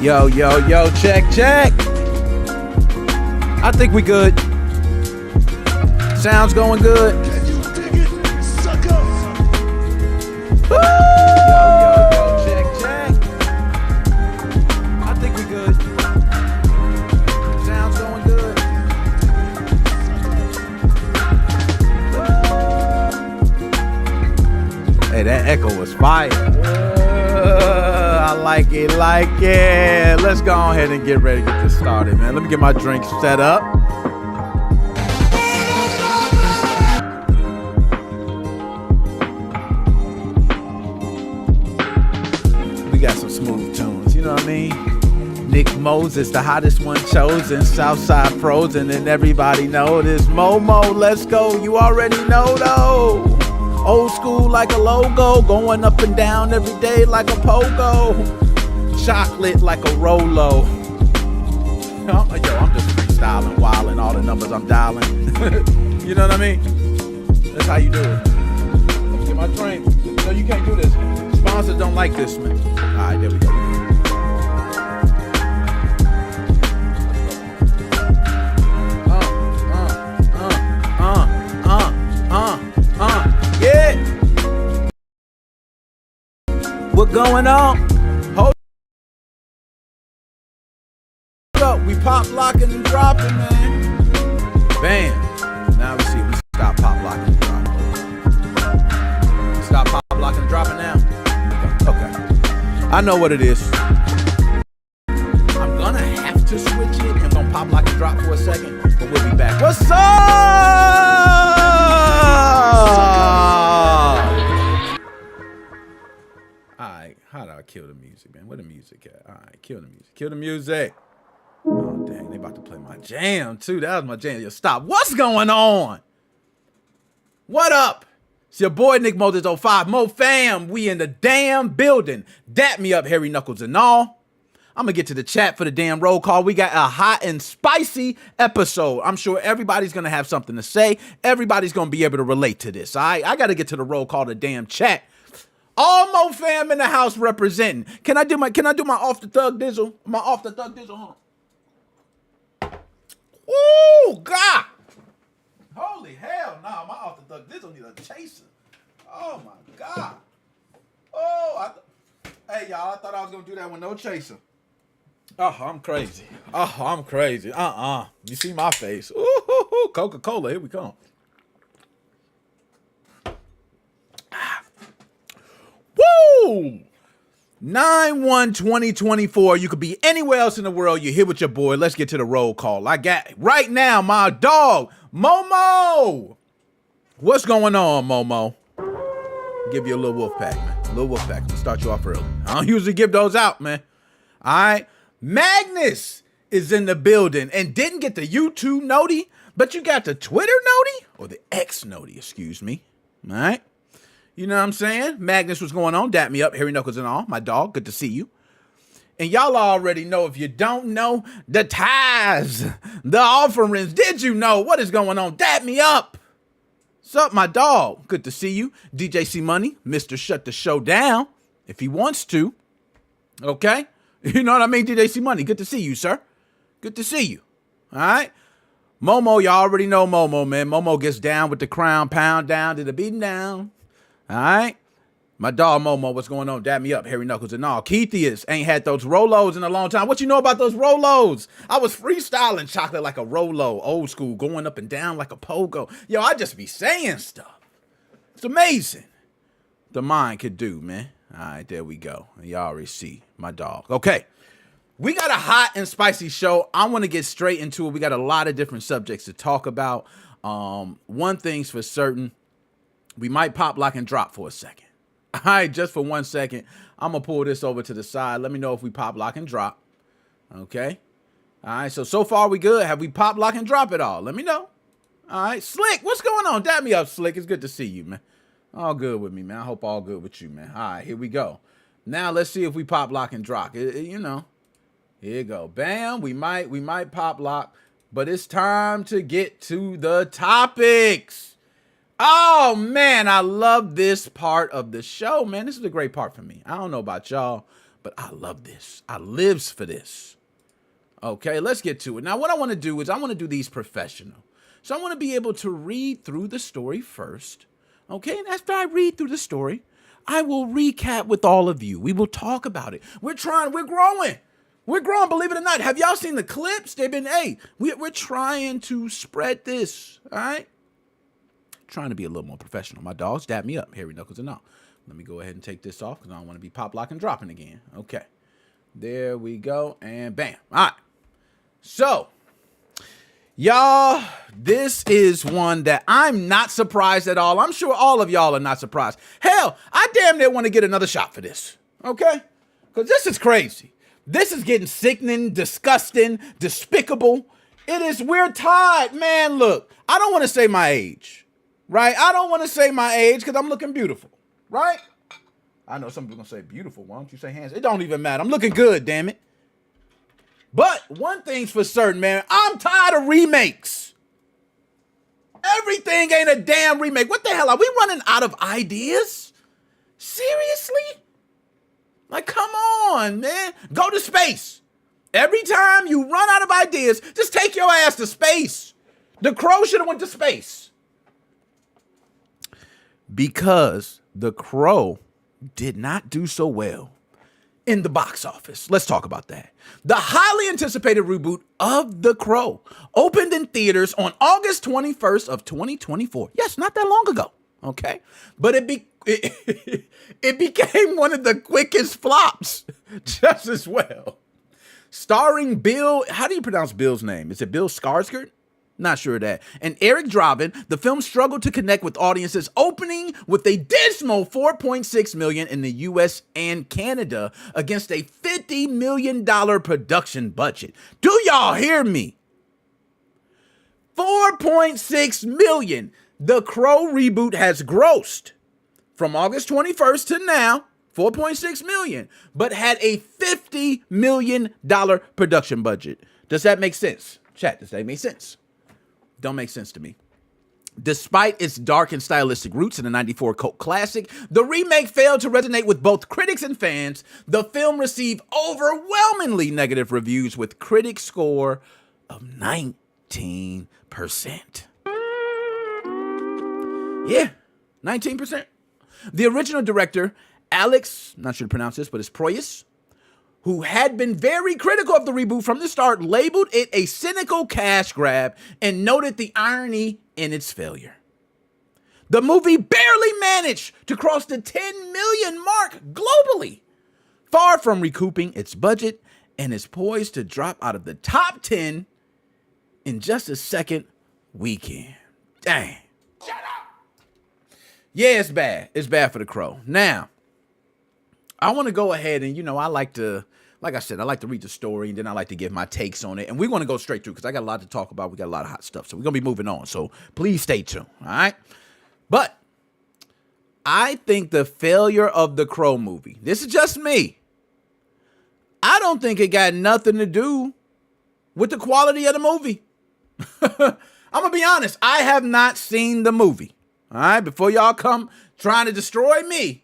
Yo, yo, yo, check, check. I think we good. Sounds going good. Can you dig it, sucker? Woo! Yo, yo, yo, check, check. I think we good. Sounds going good. Hey, that echo was fire. I like it, like it. Let's go ahead and get ready to get this started, man. Let me get my drinks set up. We got some smooth tunes, you know what I mean? Nick Moses, the hottest one chosen. Southside frozen, and everybody know this. Momo, let's go. You already know though. Old school like a logo, going up and down every day like a pogo. Chocolate like a Rolo. Yo, I'm just freestyling, wilding, all the numbers I'm dialing. You know what I mean? That's how you do it. Let me get my drink. No, you can't do this. Sponsors don't like this, man. All right, there we go. Yeah. What going on? Hold up. We pop locking and dropping, man. Bam. Now we see we stop pop locking and dropping. Stop pop locking and dropping now. Okay. I know what it is. I'm gonna have to switch it. I'm gonna pop lock and drop for a second, but we'll be back. What's up? Alright, how do I kill the music, man? Where the music at? Alright, kill the music. Kill the music. Oh, dang, they about to play my jam, too. That was my jam. Yo, stop. What's going on? What up? It's your boy, Nick Moses 05. Mo fam, we in the damn building. Dap me up, hairy knuckles and all. I'm going to get to the chat for the damn roll call. We got a hot and spicy episode. I'm sure everybody's going to have something to say. Everybody's going to be able to relate to this, all right? I got to get to the roll call, the damn chat. All Mo fam in the house representing. Can I do my off the thug dizzle? My off the thug dizzle, huh? Ooh, God. Holy hell, nah, my off the thug dizzle need a chaser. Oh my God. Oh, hey y'all, I thought I was going to do that with no chaser. Oh, I'm crazy. Oh, I'm crazy. You see my face. Ooh, Coca-Cola, here we come. Woo! 9/1/2024. You could be anywhere else in the world. You're here with your boy. Let's get to the roll call. I got right now my dog, Momo. What's going on, Momo? Give you a little wolf pack, man. A little wolf pack. I'm gonna start you off early. I don't usually give those out, man. All right. Magnus is in the building and didn't get the YouTube noti, but you got the Twitter noti or the X noti, excuse me. All right. You know what I'm saying? Magnus, what's going on? Dap me up, hairy knuckles and all. My dog, good to see you. And y'all already know, if you don't know, the tithes, the offerings. Did you know what is going on? Dap me up. What's up, my dog? Good to see you. DJ C Money, Mr. Shut the Show Down, if he wants to. Okay? You know what I mean? DJ C Money, good to see you, sir. Good to see you. All right? Momo, y'all already know Momo, man. Momo gets down with the crown, pound down to the beating down. All right. My dog Momo, what's going on? Dap me up, hairy knuckles and all. Keithius ain't had those Rolos in a long time. What you know about those Rolos? I was freestyling chocolate like a Rolo, old school, going up and down like a pogo. Yo, I just be saying stuff. It's amazing. The mind could do, man. All right, there we go. Y'all already see my dog. Okay. We got a hot and spicy show. I want to get straight into it. We got a lot of different subjects to talk about. One thing's for certain. We might pop, lock, and drop for a second. All right, just for 1 second. I'm going to pull this over to the side. Let me know if we pop, lock, and drop. Okay. All right, so far we good. Have we pop, lock, and drop it all? Let me know. All right, Slick, what's going on? Dap me up, Slick. It's good to see you, man. All good with me, man. I hope all good with you, man. All right, here we go. Now let's see if we pop, lock, and drop. You know, here you go. Bam, we might pop, lock, but it's time to get to the topics. Oh, man, I love this part of the show, man. This is a great part for me. I don't know about y'all, but I love this. I lives for this. Okay, let's get to it. Now, what I want to do is I want to do these professional. So I want to be able to read through the story first. Okay, and after I read through the story, I will recap with all of you. We will talk about it. We're growing. We're growing, believe it or not. Have y'all seen the clips? They've been, we're trying to spread this, all right? Trying to be a little more professional. My dogs dap me up, hairy knuckles and all. Let me go ahead and take this off because I don't want to be pop, lock, and dropping again. Okay. There we go, and bam. All right. So, y'all, this is one that I'm not surprised at all. I'm sure all of y'all are not surprised. Hell, I damn near want to get another shot for this, okay? Because this is crazy. This is getting sickening, disgusting, despicable. We're tired, man. Look, I don't want to say my age, right? I don't want to say my age because I'm looking beautiful, right? I know some people going to say beautiful. Why don't you say handsome? It don't even matter. I'm looking good, damn it. But one thing's for certain, man. I'm tired of remakes. Everything ain't a damn remake. What the hell? Are we running out of ideas? Seriously? Like, come on, man. Go to space. Every time you run out of ideas, just take your ass to space. The Crow should have went to space. Because The Crow did not do so well in the box office. Let's talk about that. The highly anticipated reboot of The Crow opened in theaters on August 21st of 2024. Yes, not that long ago. Okay. But it became one of the quickest flops just as well. Starring Bill, how do you pronounce Bill's name? Is it Bill Skarsgård? Not sure of that. And Eric Draven, the film struggled to connect with audiences, opening with a dismal $4.6 million in the US and Canada against a $50 million production budget. Do y'all hear me? $4.6 million. The Crow reboot has grossed from August 21st to now, $4.6 million, but had a $50 million production budget. Does that make sense? Chat, does that make sense? Don't make sense to me. Despite its dark and stylistic roots in the 94 cult classic, the remake failed to resonate with both critics and fans. The film received overwhelmingly negative reviews with critic score of 19%. Yeah, 19%. The original director, Alex, not sure to pronounce this, but it's Proyas, who had been very critical of the reboot from the start, labeled it a cynical cash grab and noted the irony in its failure. The movie barely managed to cross the 10 million mark globally, far from recouping its budget, and is poised to drop out of the top 10 in just a second weekend. Dang. Shut up! Yeah, it's bad. It's bad for The Crow. Now, I want to go ahead and, I like to read the story and then I like to give my takes on it. And we're going to go straight through because I got a lot to talk about. We got a lot of hot stuff. So we're going to be moving on. So please stay tuned. All right. But I think the failure of the Crow movie, this is just me. I don't think it got nothing to do with the quality of the movie. I'm going to be honest. I have not seen the movie. All right. Before y'all come trying to destroy me,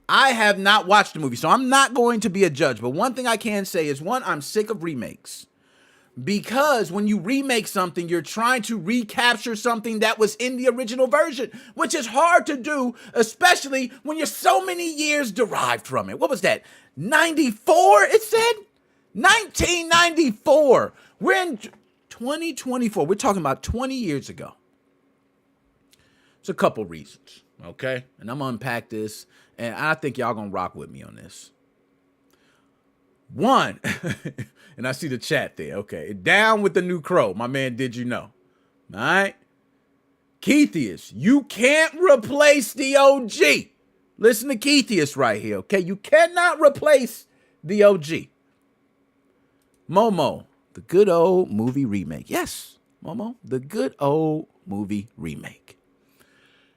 I have not watched the movie, so I'm not going to be a judge. But one thing I can say is, one, I'm sick of remakes. Because when you remake something, you're trying to recapture something that was in the original version, which is hard to do, especially when you're so many years derived from it. What was that? 94, it said? 1994. We're in 2024. We're talking about 20 years ago. It's a couple reasons, okay? And I'm going to unpack this, and I think y'all going to rock with me on this. One, and I see the chat there, okay. Down with the new Crow. My man, did you know? All right? Keithius, you can't replace the OG. Listen to Keithius right here, okay? You cannot replace the OG. Momo, the good old movie remake. Yes, Momo, the good old movie remake.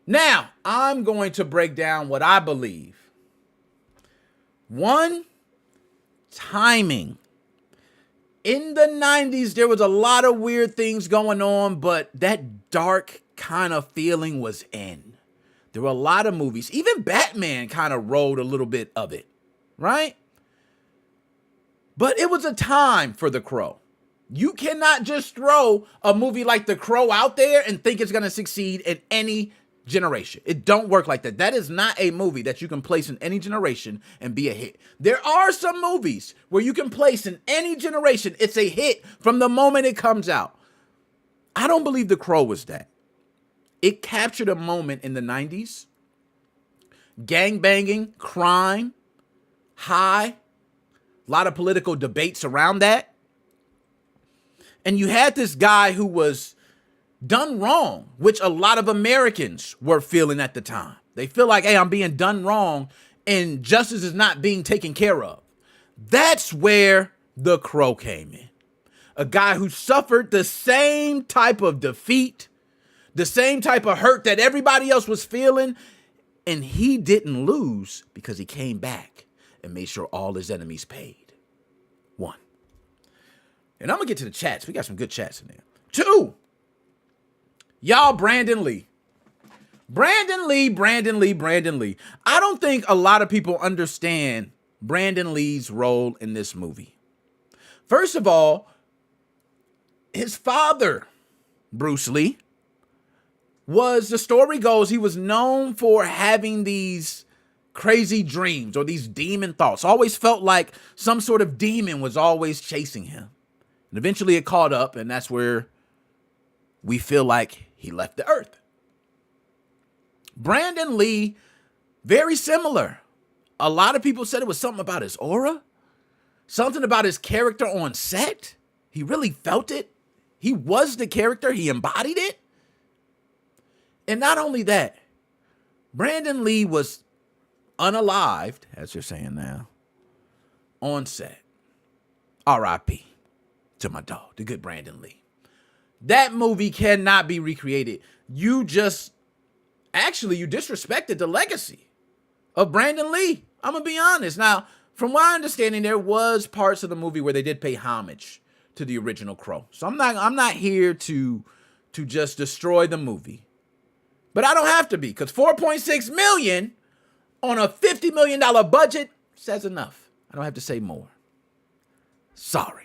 Now, I'm going to break down what I believe. One, timing. In the 90s, there was a lot of weird things going on, but that dark kind of feeling was in. There were a lot of movies. Even Batman kind of rode a little bit of it, right? But it was a time for The Crow. You cannot just throw a movie like The Crow out there and think it's going to succeed in any generation. It don't work like that. That is not a movie that you can place in any generation and be a hit. There are some movies where you can place in any generation. It's a hit from the moment it comes out. I don't believe The Crow was that. It captured a moment in the 90s. Gang banging, crime, high, a lot of political debates around that. And you had this guy who was done wrong, which a lot of Americans were feeling at the time. They feel like, hey, I'm being done wrong and justice is not being taken care of. That's where The Crow came in. A guy who suffered the same type of defeat, the same type of hurt that everybody else was feeling, and he didn't lose because he came back and made sure all his enemies paid. 1. And I'm going to get to the chats. We got some good chats in there. 2. Y'all, Brandon Lee. Brandon Lee. I don't think a lot of people understand Brandon Lee's role in this movie. First of all, his father, Bruce Lee, the story goes, he was known for having these crazy dreams or these demon thoughts. Always felt like some sort of demon was always chasing him. And eventually it caught up, and that's where we feel like he left the earth. Brandon Lee, very similar. A lot of people said it was something about his aura, something about his character on set. He really felt it. He was the character. He embodied it. And not only that, Brandon Lee was unalived, as you're saying now, on set. R.I.P. to my dog, the good Brandon Lee. That movie cannot be recreated. You disrespected the legacy of Brandon Lee. I'm going to be honest. Now, from my understanding, there was parts of the movie where they did pay homage to the original Crow. So I'm not here to just destroy the movie. But I don't have to be, because $4.6 million on a $50 million budget says enough. I don't have to say more. Sorry.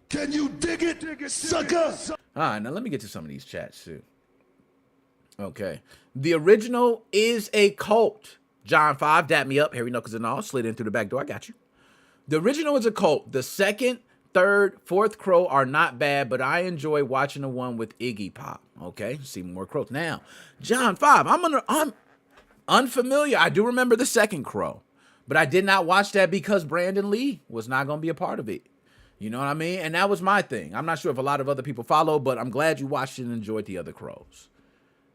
Can you dig it, sucker? All right, now let me get to some of these chats too. Okay. The original is a cult. John 5, dap me up. Harry Knuckles and all. Slid in through the back door. I got you. The original is a cult. The second, third, fourth Crow are not bad, but I enjoy watching the one with Iggy Pop. Okay, see more Crows. Now, John 5, I'm unfamiliar. I do remember the second Crow, but I did not watch that because Brandon Lee was not going to be a part of it. You know what I mean? And that was my thing. I'm not sure if a lot of other people follow, but I'm glad you watched it and enjoyed the other Crows.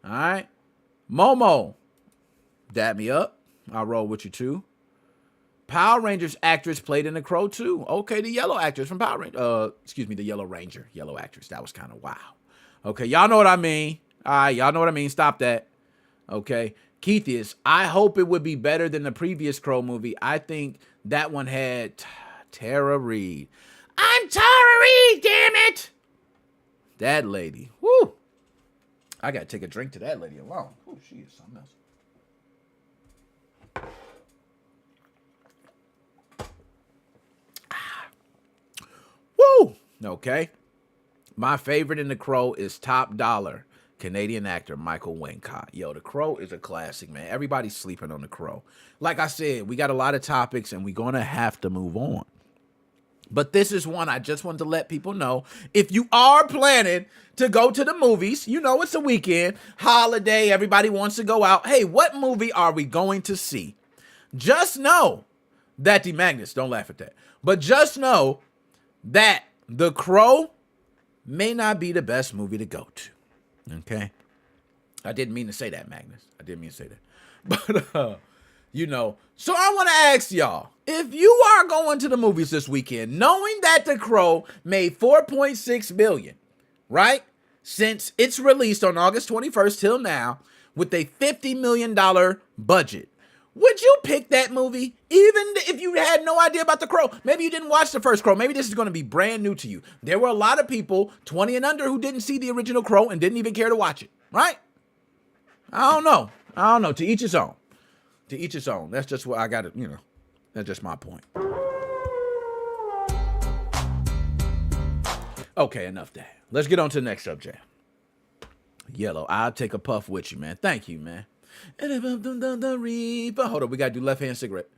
All right. Momo, dap me up. I'll roll with you too. Power Rangers actress played in The Crow too. Okay, the yellow actress from Power Rangers. The Yellow Ranger. Yellow actress. That was kind of wow. Okay, y'all know what I mean. All right, y'all know what I mean. Stop that. Okay. Keithius, I hope it would be better than the previous Crow movie. I think that one had Tara Reid. I'm Tara Reid, damn it. That lady. Woo. I got to take a drink to that lady alone. Oh, she is something else. Woo! Okay. My favorite in The Crow is Top Dollar, Canadian actor Michael Wincott. Yo, The Crow is a classic, man. Everybody's sleeping on The Crow. Like I said, we got a lot of topics and we're going to have to move on. But this is one I just wanted to let people know. If you are planning to go to the movies, you know it's a weekend, holiday, everybody wants to go out. Hey, what movie are we going to see? Just know that Magnus, don't laugh at that. But just know that The Crow may not be the best movie to go to. Okay? I didn't mean to say that, Magnus. I didn't mean to say that. But, so I want to ask y'all, if you are going to the movies this weekend, knowing that The Crow made $4.6 million, right? Since it's released on August 21st till now, with a $50 million budget, would you pick that movie even if you had no idea about The Crow? Maybe you didn't watch the first Crow. Maybe this is going to be brand new to you. There were a lot of people 20 and under who didn't see the original Crow and didn't even care to watch it, right? I don't know. To each his own. To each his own. That's just what I got to, that's just my point. Okay, enough that. Let's get on to the next subject. Yellow, I'll take a puff with you, man. Thank you, man. Hold on, we gotta do left-hand cigarette.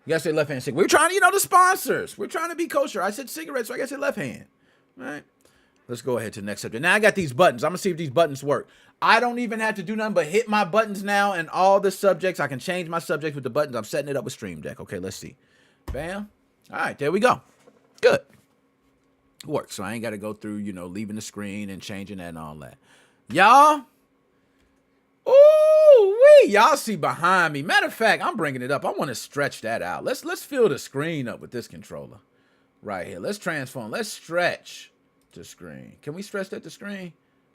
You gotta say left-hand cigarette. We're trying to, the sponsors. We're trying to be kosher. I said cigarette, so I gotta say left hand. All right. Let's go ahead to the next subject. Now I got these buttons. I'm gonna see if these buttons work. I don't even have to do nothing but hit my buttons now and all the subjects. I can change my subjects with the buttons. I'm setting it up with Stream Deck. Okay, let's see. Bam. All right, there we go. Good. Works. So I ain't got to go through, leaving the screen and changing that and all that. Y'all. Ooh-wee. Y'all see behind me. Matter of fact, I'm bringing it up. I want to stretch that out. Let's fill the screen up with this controller right here. Let's transform. Let's stretch the screen. Can we stretch that to screen?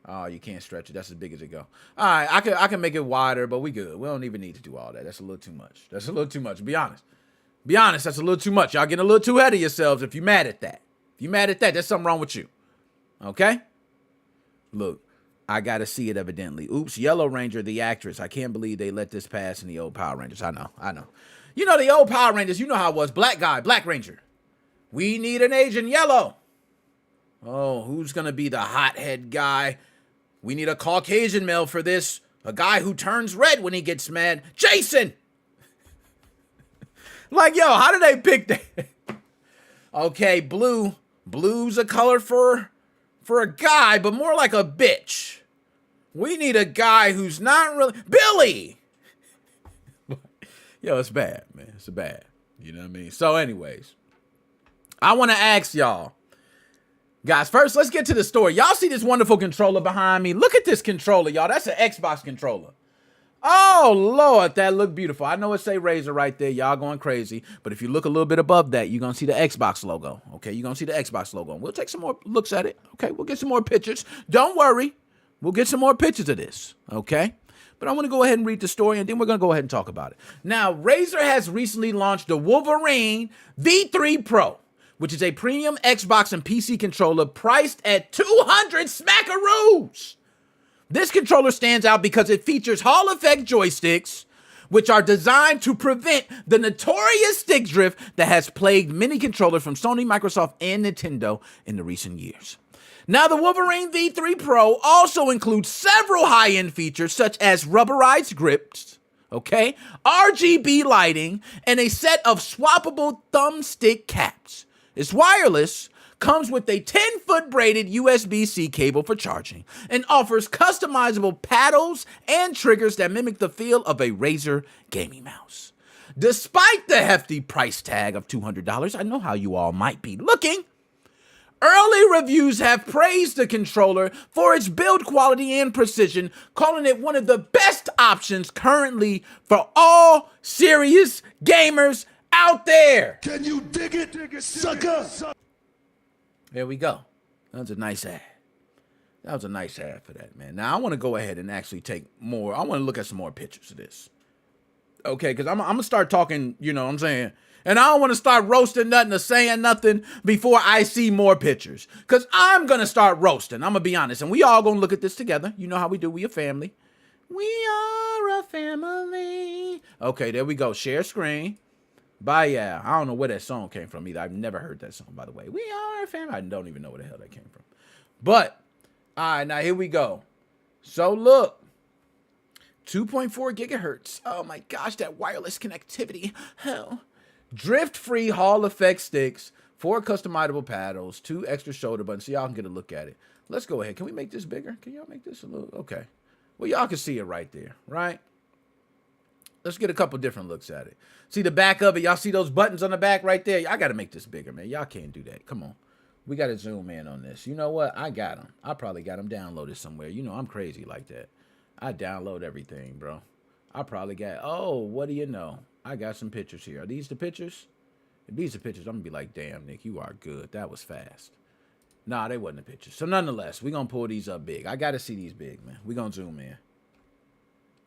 Oh, you can't stretch it. That's as big as it go. All right, I can make it wider, but we good. We don't even need to do all that. That's a little too much. That's a little too much. Be honest. Be honest, that's a little too much. Y'all getting a little too ahead of yourselves if you mad at that. If you mad at that, there's something wrong with you. Okay? Look, I got to see it evidently. Oops, Yellow Ranger, the actress. I can't believe they let this pass in the old Power Rangers. I know. The old Power Rangers, you know how it was. Black guy, Black Ranger. We need an Agent Yellow. Oh, who's going to be the hothead guy? We need a Caucasian male for this. A guy who turns red when he gets mad. Jason! Like, yo, how did they pick that? Okay, blue. Blue's a color for a guy, but more like a bitch. We need a guy who's not really... Billy! Yo, it's bad, man. It's bad. You know what I mean? So anyways, I want to ask y'all. Guys, first, let's get to the story. Y'all see this wonderful controller behind me? Look at this controller, y'all. That's an Xbox controller. Oh, Lord, that look beautiful. I know it say Razer right there. Y'all going crazy. But if you look a little bit above that, you're going to see the Xbox logo. Okay, you're going to see the Xbox logo. We'll take some more looks at it. Okay, we'll get some more pictures. Don't worry. We'll get some more pictures of this. Okay? But I want to go ahead and read the story, and then we're going to go ahead and talk about it. Now, Razer has recently launched the Wolverine V3 Pro, which is a premium Xbox and PC controller priced at 200 smackaroos. This controller stands out because it features Hall effect joysticks, which are designed to prevent the notorious stick drift that has plagued many controllers from Sony, Microsoft, and Nintendo in the recent years. Now, the Wolverine V3 Pro also includes several high-end features such as rubberized grips, okay, RGB lighting, and a set of swappable thumbstick caps. It's wireless, comes with a 10-foot braided USB-C cable for charging, and offers customizable paddles and triggers that mimic the feel of a Razer gaming mouse. Despite the hefty price tag of $200, I know how you all might be looking. Early reviews have praised the controller for its build quality and precision, calling it one of the best options currently for all serious gamers out there. Can you dig it, sucker? There we go. That was a nice ad. That was a nice ad for that, man. Now, I want to go ahead and actually take more. I want to look at some more pictures of this. Okay, because I'm going to start talking, you know what I'm saying? And I don't want to start roasting nothing or saying nothing before I see more pictures. Because I'm going to start roasting. I'm going to be honest. And we all going to look at this together. You know how we do. We a family. We are a family. Okay, there we go. Share screen. Bye, yeah. I don't know where that song came from either. I've never heard that song, by the way. We are a family. I don't even know where the hell that came from. But, all right, now here we go. So, look. 2.4 gigahertz. Oh, my gosh, that wireless connectivity. Hell. Drift-free Hall effect sticks, 4 customizable paddles, 2 extra shoulder buttons, so y'all can get a look at it. Let's go ahead. Can we make this bigger? Can y'all make this a little? Okay. Well, y'all can see it right there, right? Let's get a couple different looks at it. See the back of it? Y'all see those buttons on the back right there? I got to make this bigger, man. Y'all can't do that. Come on. We got to zoom in on this. You know what? I got them. I probably got them downloaded somewhere. You know, I'm crazy like that. I download everything, bro. I probably got, oh, what do you know? I got some pictures here. Are these the pictures? If these are pictures, I'm going to be like, damn, Nick, you are good. That was fast. Nah, they wasn't the pictures. So nonetheless, we're going to pull these up big. I got to see these big, man. We're going to zoom in.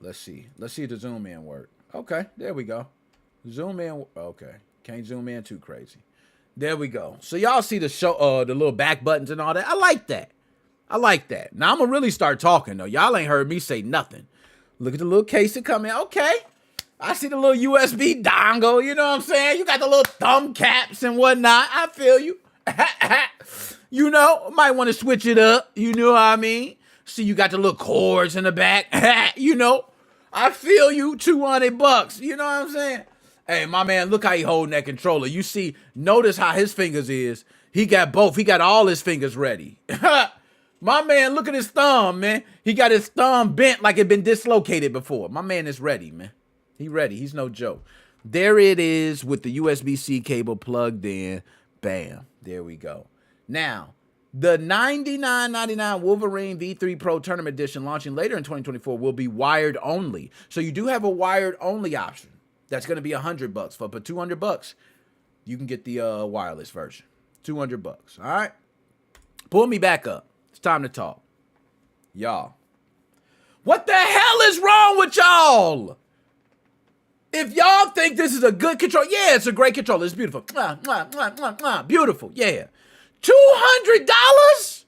Let's see. Let's see if the zoom in work. Okay, there we go. Zoom in. Okay, can't zoom in too crazy. There we go. So y'all see the show, the little back buttons and all that. I like that. I like that. Now I'm gonna really start talking though. Y'all ain't heard me say nothing. Look at the little case that come in. Okay, I see the little USB dongle. You know what I'm saying? You got the little thumb caps and whatnot. I feel you. You know, might want to switch it up. You know what I mean? See, you got the little cords in the back. You know, I feel you. $200. You know what I'm saying? Hey, my man, look how he holding that controller. You see, notice how his fingers is. He got both. He got all his fingers ready. My man, look at his thumb, man. He got his thumb bent like it been dislocated before. My man is ready, man. He ready. He's no joke. There it is with the USB-C cable plugged in. Bam. There we go. Now, the $99.99 Wolverine V3 Pro Tournament Edition launching later in 2024 will be wired only. So you do have a wired only option. That's going to be $100 for $200. You can get the wireless version. $200. All right. Pull me back up. It's time to talk. Y'all. What the hell is wrong with y'all? If y'all think this is a good controller, yeah, it's a great controller. It's beautiful. Beautiful. Yeah. $200?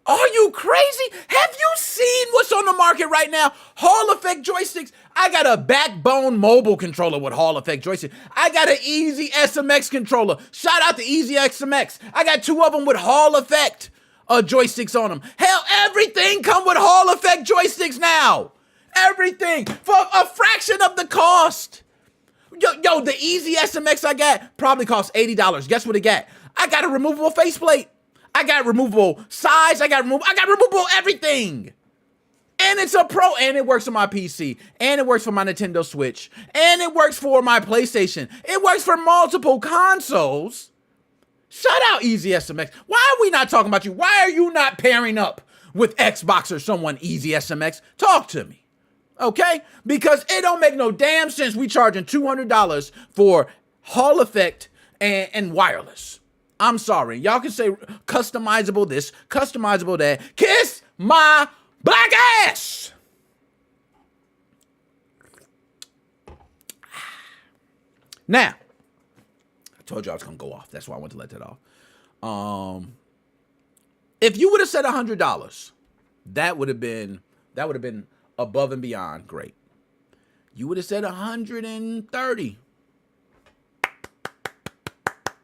Are you crazy? Have you seen what's on the market right now? Hall Effect joysticks. I got a Backbone mobile controller with Hall Effect joystick. I got an Easy SMX controller. Shout out to Easy SMX. I got 2 of them with Hall Effect joysticks on them. Hell, everything come with Hall Effect joysticks now. Everything for a fraction of the cost. Yo, the Easy SMX I got probably cost $80. Guess what it got? I got a removable faceplate. I got removable sides. I got removable everything. And it's a pro, and it works on my PC, and it works for my Nintendo Switch, and it works for my PlayStation. It works for multiple consoles. Shout out Easy SMX. Why are we not talking about you? Why are you not pairing up with Xbox or someone Easy SMX? Talk to me. Okay? Because it don't make no damn sense we charging $200 for Hall Effect and wireless. I'm sorry. Y'all can say customizable this, customizable that. Kiss my black ass! Now, I told you I was going to go off. That's why I wanted to let that off. If you would have said $100, that would have been above and beyond great. You would have said 130.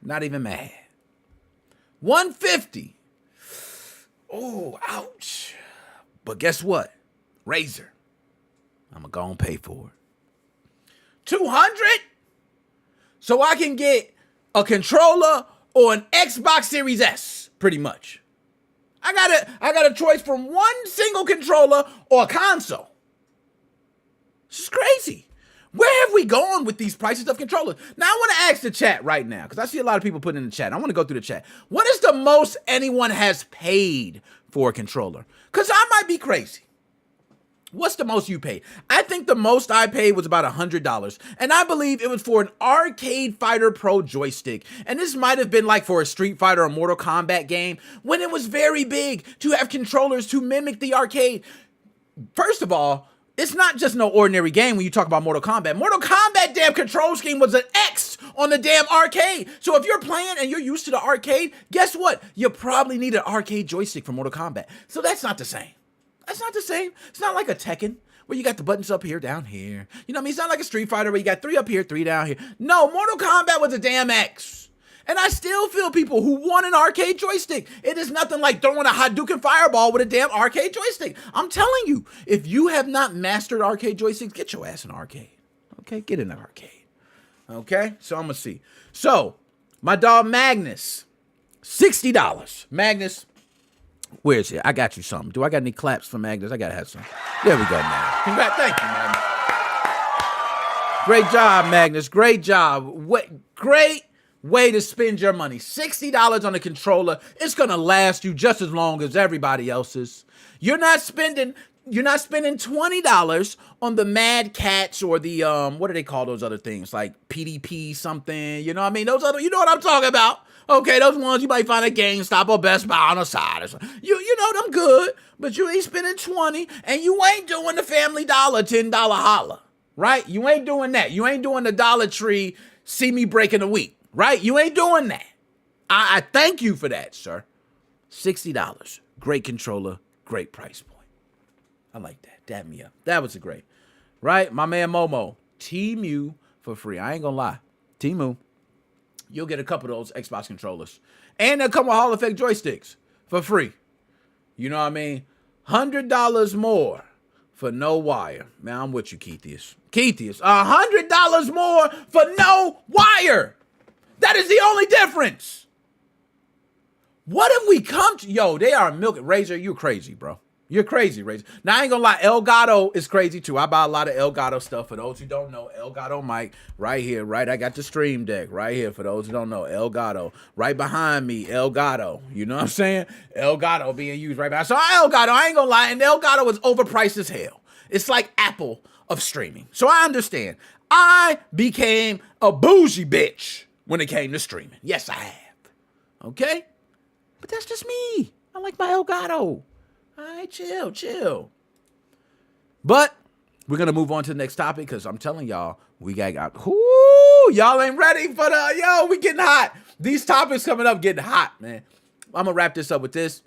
Not even mad. 150. Oh, ouch. But guess what? Razer. I'm going to go and pay for it. 200? So I can get a controller or an Xbox Series S, pretty much. I got a choice from one single controller or a console. This is crazy. Where have we gone with these prices of controllers? Now, I want to ask the chat right now, because I see a lot of people putting in the chat. I want to go through the chat. What is the most anyone has paid for a controller? Because I might be crazy. What's the most you paid? I think the most I paid was about $100. And I believe it was for an Arcade Fighter Pro joystick. And this might have been like for a Street Fighter or Mortal Kombat game when it was very big to have controllers to mimic the arcade. First of all, it's not just no ordinary game when you talk about Mortal Kombat. Mortal Kombat damn control scheme was an X on the damn arcade. So if you're playing and you're used to the arcade, guess what? You probably need an arcade joystick for Mortal Kombat. So that's not the same. That's not the same. It's not like a Tekken where you got the buttons up here, down here. You know what I mean? It's not like a Street Fighter where you got 3 up here, 3 down here. No, Mortal Kombat was a damn X. And I still feel people who want an arcade joystick. It is nothing like throwing a Hadouken fireball with a damn arcade joystick. I'm telling you, if you have not mastered arcade joysticks, get your ass in an arcade. Okay, get in the arcade. Okay, so I'm going to see. So, my dog Magnus, $60. Magnus, where is it? I got you something. Do I got any claps for Magnus? I got to have some. There we go, man. Congrats. Thank you, Magnus. Great job, Magnus. Great job. Great way to spend your money. $60 on a controller. It's going to last you just as long as everybody else's. You're not spending $20 on the Mad Cats or the what do they call those other things? Like PDP something. You know what I mean? Those other, you know what I'm talking about. Okay, those ones you might find at GameStop or Best Buy on the side or something. You know them good, but you ain't spending $20 and you ain't doing the Family Dollar $10 holla. Right? You ain't doing that. You ain't doing the Dollar Tree see me breaking a week. Right? You ain't doing that. I thank you for that, sir. $60. Great controller. Great price point. I like that. Dab me up. That was a great. Right? My man Momo. Temu for free. I ain't gonna lie. Temu. you'll get a couple of those Xbox controllers. And they'll come with Hall Effect joysticks for free. You know what I mean? $100 more for no wire. Man, I'm with you, Keithius. Keithius, $100 more for no wire. That is the only difference. What have we come to? Yo, they are milking. Razor, you're crazy, bro. You're crazy, Razor. Now, I ain't gonna lie, Elgato is crazy too. I buy a lot of Elgato stuff. For those who don't know, Elgato mic right here, right? I got the Stream Deck right here. For those who don't know, Elgato. Right behind me, Elgato. You know what I'm saying? Elgato being used right behind. So Elgato, I ain't gonna lie, and Elgato is overpriced as hell. It's like Apple of streaming. So I understand. I became a bougie bitch when it came to streaming. Yes, I have. Okay? But that's just me. I like my Elgato. All right, chill. But we're going to move on to the next topic because I'm telling y'all, we got y'all ain't ready for we getting hot. These topics coming up getting hot, man. I'm going to wrap this up with this.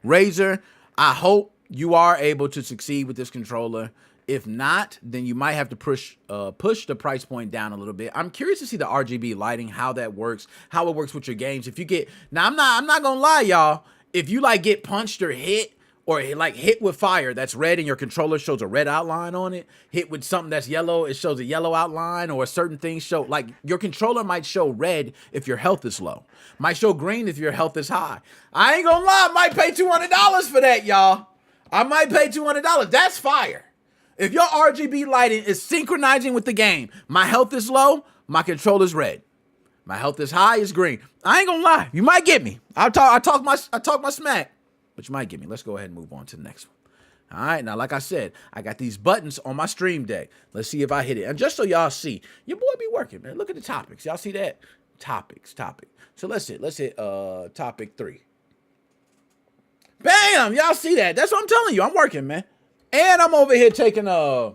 Razor, I hope you are able to succeed with this controller. If not, then you might have to push the price point down a little bit. I'm curious to see the RGB lighting, how that works, how it works with your games. If you get, now I'm not going to lie, y'all. If you like get punched or hit with fire that's red and your controller shows a red outline on it, hit with something that's yellow, it shows a yellow outline, or certain things show, like your controller might show red if your health is low, might show green if your health is high. I ain't gonna lie, I might pay $200 for that, y'all. I might pay $200. That's fire. If your RGB lighting is synchronizing with the game, my health is low, my controller's red. My health is high, it's green. I ain't gonna lie. You might get me. I talk my smack, but you might get me. Let's go ahead and move on to the next one. All right, now, like I said, I got these buttons on my Stream Deck. Let's see if I hit it. And just so y'all see, your boy be working, man. Look at the topics. Y'all see that? Topics. So let's hit topic 3. Bam! Y'all see that? That's what I'm telling you. I'm working, man. And I'm over here taking a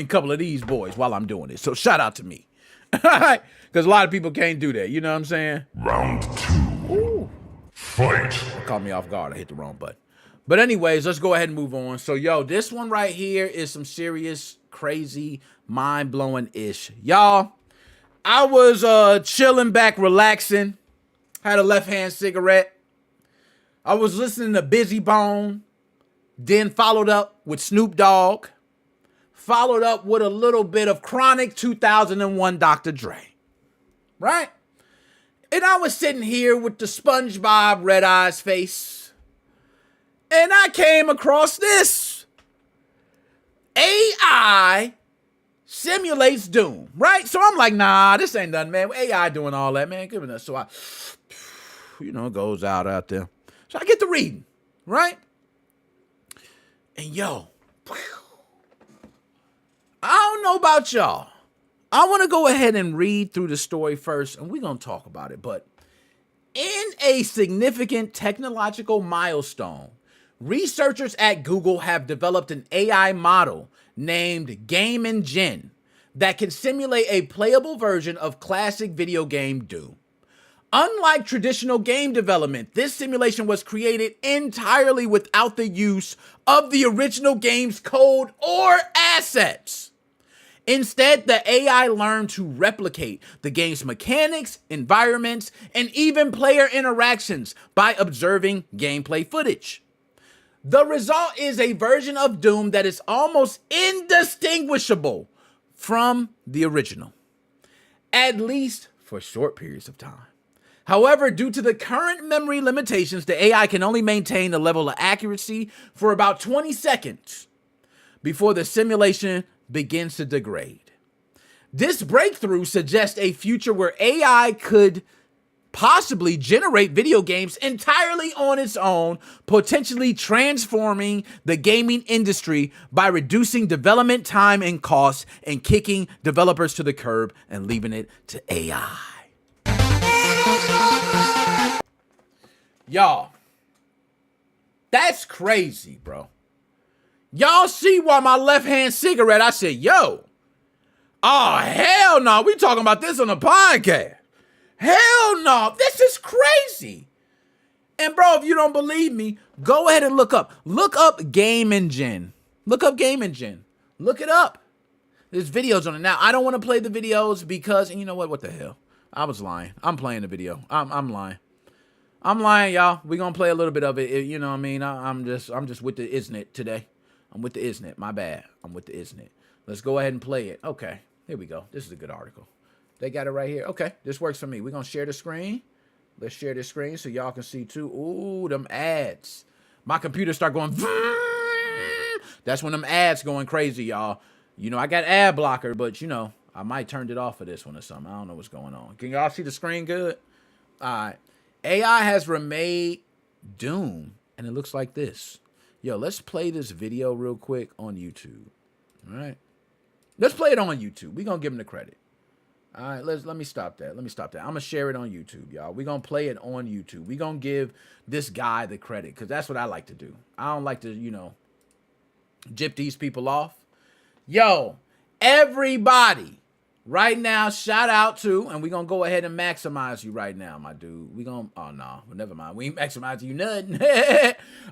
couple of these boys while I'm doing it. So shout out to me. All right. Because a lot of people can't do that. You know what I'm saying? Round 2. Ooh. Fight. That caught me off guard. I hit the wrong button. But anyways, let's go ahead and move on. So, this one right here is some serious, crazy, mind-blowing-ish. Y'all, I was chilling back, relaxing. Had a left-hand cigarette. I was listening to Busy Bone. Then followed up with Snoop Dogg. Followed up with a little bit of Chronic 2001 Dr. Dre. Right? And I was sitting here with the SpongeBob Red Eyes face. And I came across this. AI simulates Doom. Right? So I'm like, nah, this ain't nothing, man. AI doing all that, man. Giving us. So I, it goes out there. So I get to reading. Right? And I don't know about y'all. I want to go ahead and read through the story first, and we're going to talk about it. But in a significant technological milestone, researchers at Google have developed an AI model named Game Engine that can simulate a playable version of classic video game Doom. Unlike traditional game development, this simulation was created entirely without the use of the original game's code or assets. Instead, the AI learned to replicate the game's mechanics, environments, and even player interactions by observing gameplay footage. The result is a version of Doom that is almost indistinguishable from the original, at least for short periods of time. However, due to the current memory limitations, the AI can only maintain a level of accuracy for about 20 seconds before the simulation begins to degrade. This breakthrough suggests a future where AI could possibly generate video games entirely on its own, potentially transforming the gaming industry by reducing development time and costs and kicking developers to the curb and leaving it to AI. Y'all, that's crazy, bro. Y'all see why my left-hand cigarette, I said, oh, hell no. We talking about this on the podcast. Hell no. This is crazy. And bro, if you don't believe me, go ahead and look up Game Engine. Look up Game Engine. Look it up. There's videos on it. Now, I don't want to play the videos because, and you know what? What the hell? I was lying. I'm playing the video. I'm lying. I'm lying, y'all. We're going to play a little bit of it. You know what I mean? I'm just with the isn't today. I'm with the isn't. My bad. I'm with the isn't. Let's go ahead and play it. Okay. Here we go. This is a good article. They got it right here. Okay. This works for me. We're going to share the screen. Let's share this screen so y'all can see too. Ooh, them ads. My computer start going. That's when them ads going crazy, y'all. You know, I got ad blocker, but, you know, I might turned it off for this one or something. I don't know what's going on. Can y'all see the screen good? All right. AI has remade Doom, and it looks like this. Yo, let's play this video real quick on YouTube. All right. Let's play it on YouTube. We're going to give him the credit. All right, let me stop that. I'm going to share it on YouTube, y'all. We're going to play it on YouTube. We're going to give this guy the credit because that's what I like to do. I don't like to, you know, jip these people off. Yo, everybody, right now, shout out to, and we're going to go ahead and maximize you right now, my dude. We're going to, oh, no, well, never mind. We ain't maximizing you nothing.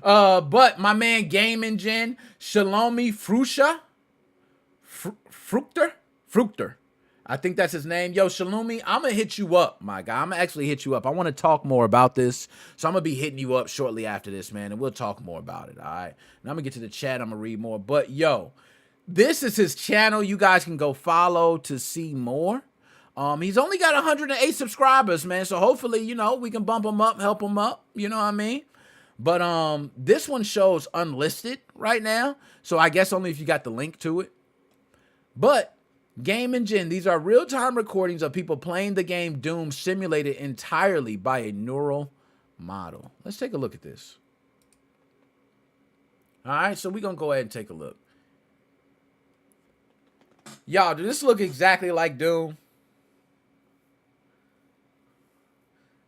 But my man, Game Engine, Shalomi Fruchter. I think that's his name. Yo, Shalumi, I'm going to hit you up, my guy. I'm going to actually hit you up. I want to talk more about this. So I'm going to be hitting you up shortly after this, man. And we'll talk more about it, all right? And I'm going to get to the chat. I'm going to read more. But, yo, this is his channel. You guys can go follow to see more. He's only got 108 subscribers, man. So hopefully, you know, we can bump him up, help him up. You know what I mean? But this one shows unlisted right now. So I guess only if you got the link to it. But Game Engine, these are real-time recordings of people playing the game Doom simulated entirely by a neural model. Let's take a look at this. All right, so we're going to go ahead and take a look. Y'all, does this look exactly like Doom?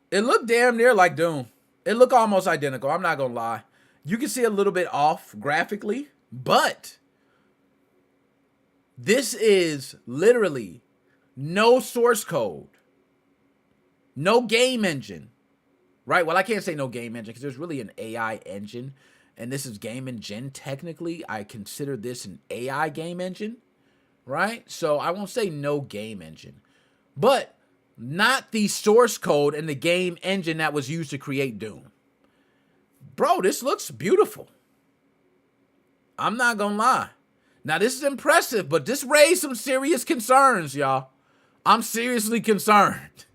It looked damn near like Doom. It looked almost identical. I'm not going to lie. You can see a little bit off graphically, but this is literally no source code, no game engine, right? Well, I can't say no game engine because there's really an AI engine, and this is Game Engine. Technically, I consider this an AI game engine, right? So I won't say no game engine, but not the source code and the game engine that was used to create Doom. Bro, this looks beautiful. I'm not going to lie. Now, this is impressive, but this raised some serious concerns, y'all. I'm seriously concerned.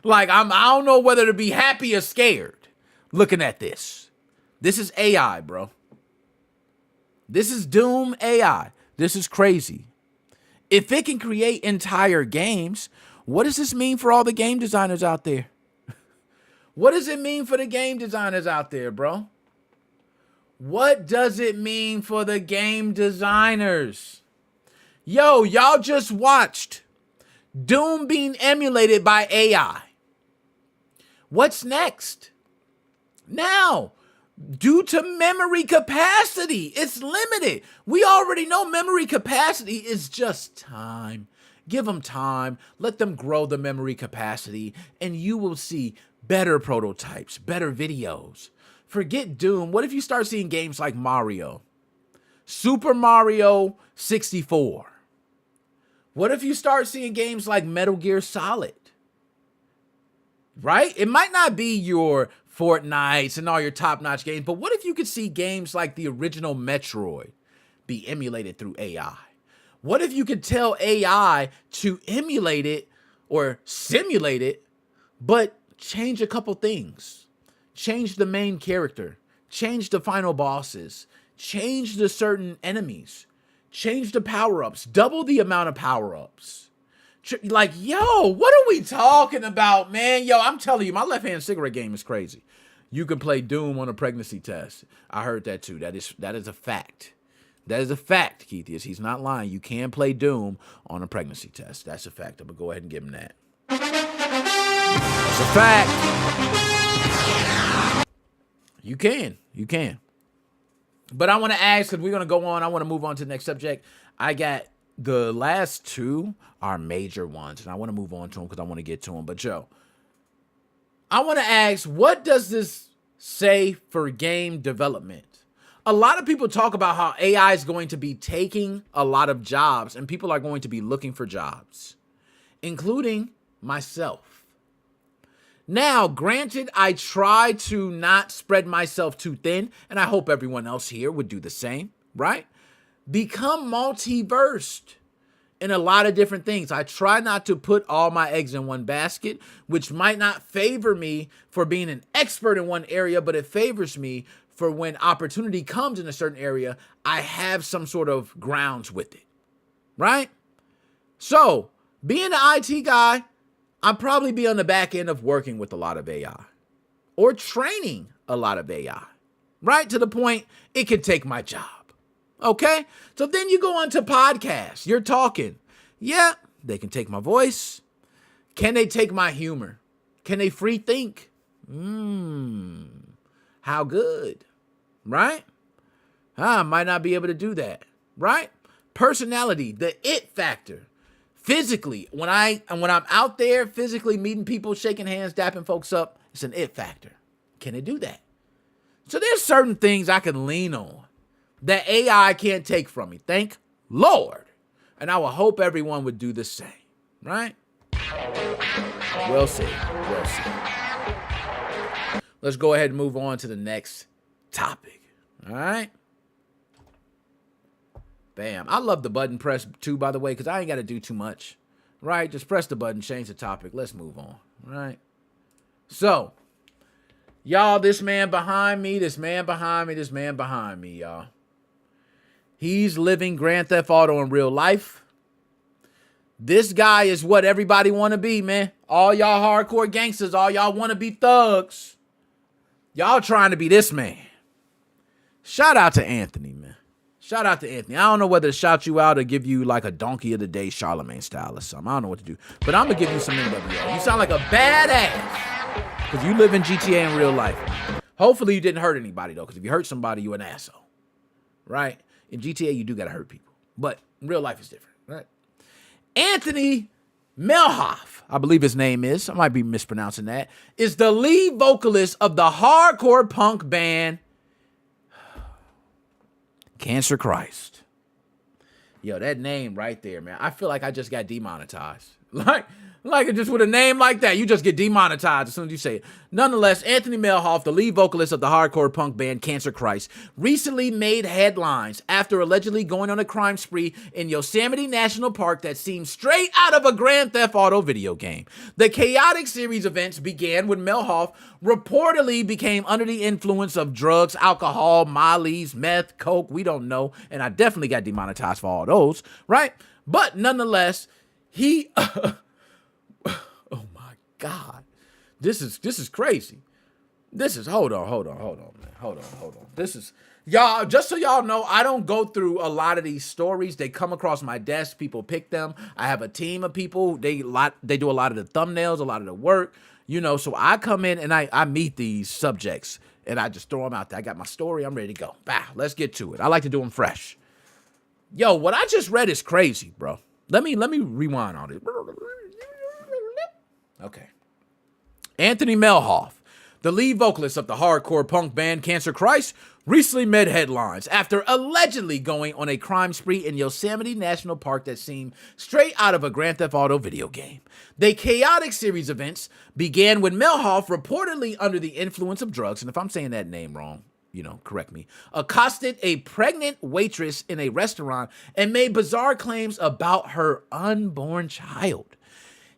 Like, I don't know whether to be happy or scared looking at this. This is AI, bro. This is Doom AI. This is crazy. If it can create entire games, what does this mean for all the game designers out there? What does it mean for the game designers out there, bro? What does it mean for the game designers? Yo, y'all just watched Doom being emulated by AI. What's next? Now, due to memory capacity, it's limited. We already know memory capacity is just time. Give them time. Let them grow the memory capacity, and you will see better prototypes, better videos. Forget Doom. What if you start seeing games like Mario? Super Mario 64. What if you start seeing games like Metal Gear Solid? Right? It might not be your Fortnites and all your top-notch games, but what if you could see games like the original Metroid be emulated through AI? What if you could tell AI to emulate it or simulate it, but change a couple things? Change the main character, change the final bosses, change the certain enemies, change the power-ups, double the amount of power-ups. Like, yo, what are we talking about, man? Yo, I'm telling you, my left-hand cigarette game is crazy. You can play Doom on a pregnancy test. I heard that too. That is a fact. That is a fact, Keith. He's not lying. You can play Doom on a pregnancy test. That's a fact. I'm going to go ahead and give him that. It's a fact. You can. But I want to ask, because we're going to go on. I want to move on to the next subject. I got the last two are major ones, and I want to move on to them because I want to get to them. But, Joe, I want to ask, what does this say for game development? A lot of people talk about how AI is going to be taking a lot of jobs and people are going to be looking for jobs, including myself. Now, granted, I try to not spread myself too thin, and I hope everyone else here would do the same, right? Become multiversed in a lot of different things. I try not to put all my eggs in one basket, which might not favor me for being an expert in one area, but it favors me for when opportunity comes in a certain area, I have some sort of grounds with it, right? So, being an IT guy, I'll probably be on the back end of working with a lot of AI or training a lot of AI, right? To the point it could take my job. Okay? So then you go on to podcasts. You're talking. Yeah, they can take my voice. Can they take my humor? Can they free think? How good, right? I might not be able to do that, right? Personality, the it factor. Physically, when I'm out there physically meeting people, shaking hands, dapping folks up, it's an it factor. Can it do that? So there's certain things I can lean on that AI can't take from me. Thank Lord. And I will hope everyone would do the same, right? We'll see. We'll see. Let's go ahead and move on to the next topic. All right? Bam. I love the button press too, by the way, because I ain't got to do too much, right? Just press the button, change the topic. Let's move on, right? So, y'all, this man behind me, y'all. He's living Grand Theft Auto in real life. This guy is what everybody want to be, man. All y'all hardcore gangsters, all y'all want to be thugs. Y'all trying to be this man. Shout out to Anthony, man. Shout out to Anthony. I don't know whether to shout you out or give you like a donkey of the day Charlemagne style or something. I don't know what to do. But I'm going to give you some NWO. You sound like a badass because you live in GTA in real life. Hopefully you didn't hurt anybody, though, because if you hurt somebody, you're an asshole, right? In GTA, you do got to hurt people. But in real life, it's different, right? Anthony Melhoff, I believe his name is, I might be mispronouncing that, is the lead vocalist of the hardcore punk band Cancer Christ. Yo, that name right there, man. I feel like I just got demonetized. Like just with a name like that, you just get demonetized as soon as you say it. Nonetheless, Anthony Melhoff, the lead vocalist of the hardcore punk band Cancer Christ, recently made headlines after allegedly going on a crime spree in Yosemite National Park that seemed straight out of a Grand Theft Auto video game. The chaotic series events began when Melhoff reportedly became under the influence of drugs, alcohol, mollies, meth, coke, we don't know, and I definitely got demonetized for all those, right? But nonetheless, he... Oh my God. This is crazy. Hold on, man. Hold on. This is, y'all, just so y'all know, I don't go through a lot of these stories. They come across my desk. People pick them. I have a team of people. They do a lot of the thumbnails, a lot of the work, so I come in and I meet these subjects and I just throw them out there. I got my story. I'm ready to go. Bah, let's get to it. I like to do them fresh. Yo, what I just read is crazy, bro. Let me rewind on it. Okay. Anthony Melhoff, the lead vocalist of the hardcore punk band Cancer Christ, recently made headlines after allegedly going on a crime spree in Yosemite National Park that seemed straight out of a Grand Theft Auto video game. The chaotic series events began when Melhoff, reportedly under the influence of drugs, and if I'm saying that name wrong, correct me, accosted a pregnant waitress in a restaurant and made bizarre claims about her unborn child.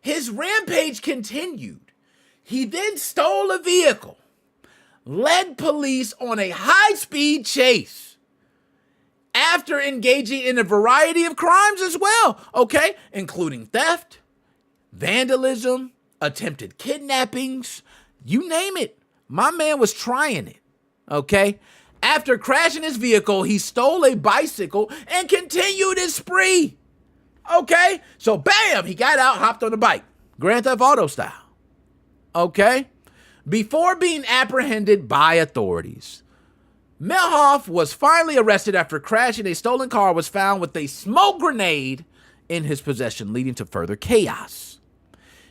His rampage continued. He then stole a vehicle, led police on a high-speed chase after engaging in a variety of crimes as well, okay, including theft, vandalism, attempted kidnappings, you name it. My man was trying it, okay? After crashing his vehicle, he stole a bicycle and continued his spree. Okay, so bam, he got out, hopped on the bike, Grand Theft Auto style. Okay, before being apprehended by authorities. Melhoff was finally arrested after crashing a stolen car was found with a smoke grenade in his possession, leading to further chaos.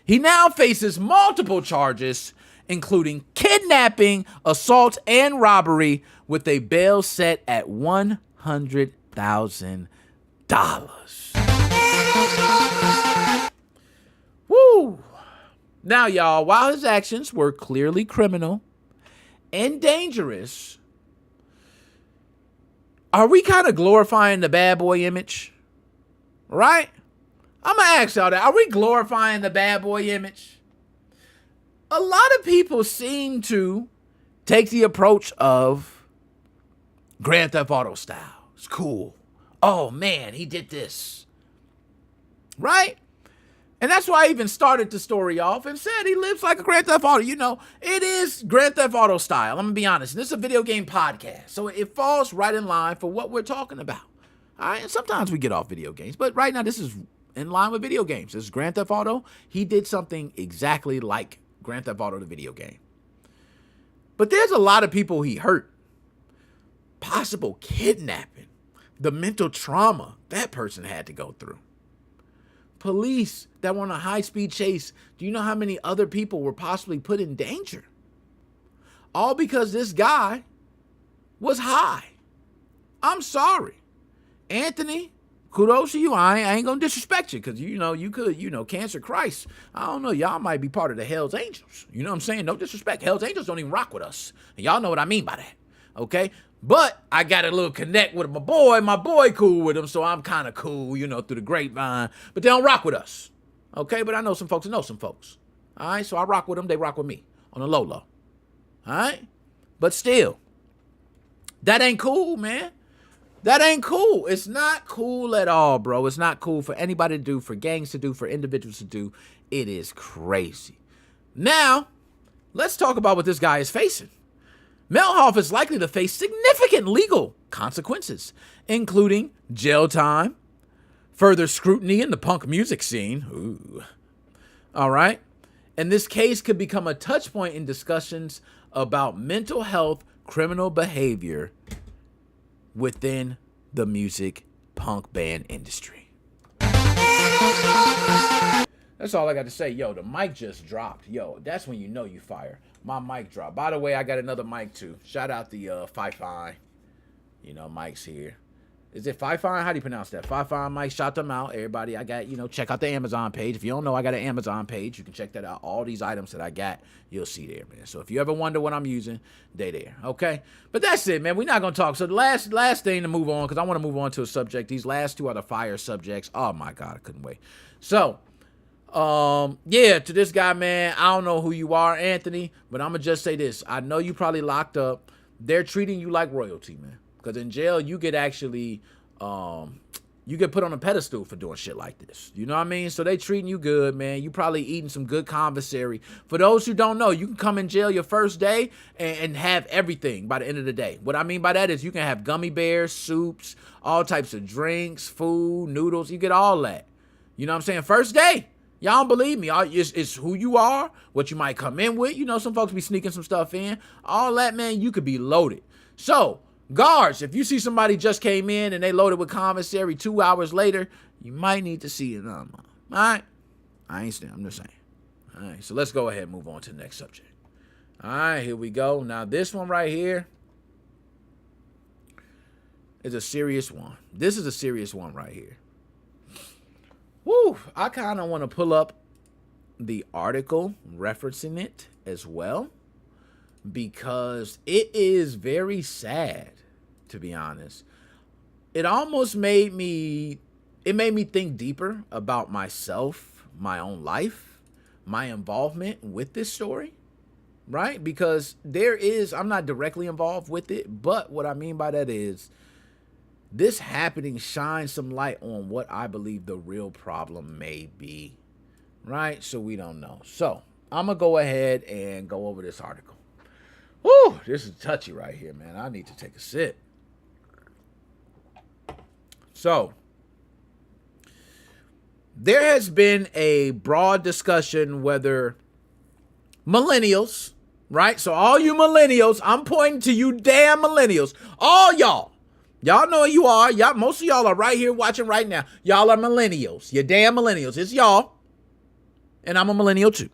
He now faces multiple charges, including kidnapping, assault, and robbery, with a bail set at $100,000. Woo! Now, y'all, while his actions were clearly criminal and dangerous, are we kind of glorifying the bad boy image? Right? I'm going to ask y'all that. Are we glorifying the bad boy image? A lot of people seem to take the approach of Grand Theft Auto style. It's cool. Oh, man, he did this. Right? And that's why I even started the story off and said he lives like a Grand Theft Auto. You know, it is Grand Theft Auto style. I'm going to be honest. This is a video game podcast. So it falls right in line for what we're talking about. All right. And sometimes we get off video games. But right now, this is in line with video games. This is Grand Theft Auto. He did something exactly like Grand Theft Auto, the video game. But there's a lot of people he hurt. Possible kidnapping. The mental trauma that person had to go through. Police that were on a high-speed chase. Do you know how many other people were possibly put in danger? All because this guy was high. I'm sorry. Anthony, kudos to you. I ain't going to disrespect you because, you could, Cancer Christ. I don't know. Y'all might be part of the Hell's Angels. You know what I'm saying? No disrespect. Hell's Angels don't even rock with us. And y'all know what I mean by that. Okay? But I got a little connect with my boy. My boy cool with him, so I'm kind of cool, through the grapevine. But they don't rock with us. Okay? But I know some folks that know some folks. All right? So I rock with them. They rock with me on the low. All right? But still, that ain't cool, man. That ain't cool. It's not cool at all, bro. It's not cool for anybody to do, for gangs to do, for individuals to do. It is crazy. Now, let's talk about what this guy is facing. Melhoff is likely to face significant legal consequences, including jail time, further scrutiny in the punk music scene. Ooh. All right. And this case could become a touch point in discussions about mental health, criminal behavior within the music punk band industry. That's all I got to say. Yo, the mic just dropped. Yo, that's when you know you fire. My mic dropped. By the way, I got another mic too. Shout out the Fi-Fi. Mics here. Is it Fi-Fi? How do you pronounce that? Fi-Fi mic. Shout them out. Everybody, I got, check out the Amazon page. If you don't know, I got an Amazon page. You can check that out. All these items that I got, you'll see there, man. So if you ever wonder what I'm using, they there. Okay? But that's it, man. We're not going to talk. So the last thing to move on, because I want to move on to a subject. These last two are the fire subjects. Oh, my God. I couldn't wait. So, to this guy, man, I don't know who you are, Anthony, but I'm going to just say this. I know you probably locked up. They're treating you like royalty, man. Because in jail, you get actually, you get put on a pedestal for doing shit like this. You know what I mean? So they treating you good, man. You probably eating some good commissary. For those who don't know, you can come in jail your first day and have everything by the end of the day. What I mean by that is you can have gummy bears, soups, all types of drinks, food, noodles. You get all that. You know what I'm saying? First day. Y'all don't believe me. It's who you are, what you might come in with. Some folks be sneaking some stuff in. All that, man, you could be loaded. So, guards, if you see somebody just came in and they loaded with commissary 2 hours later, you might need to see it. All right? I ain't saying. I'm just saying. All right, so let's go ahead and move on to the next subject. All right, here we go. Now, this one right here is a serious one. This is a serious one right here. Woo, I kind of want to pull up the article referencing it as well because it is very sad, to be honest. It almost made me think deeper about myself, my own life, my involvement with this story, right? Because I'm not directly involved with it, but what I mean by that is this happening shines some light on what I believe the real problem may be, right? So we don't know. So I'm going to go ahead and go over this article. Woo, this is touchy right here, man. I need to take a sip. So there has been a broad discussion whether millennials, right? So all you millennials, I'm pointing to you damn millennials, all y'all. Y'all know who you are. Most of y'all are right here watching right now. Y'all are millennials. You damn millennials. It's y'all. And I'm a millennial too.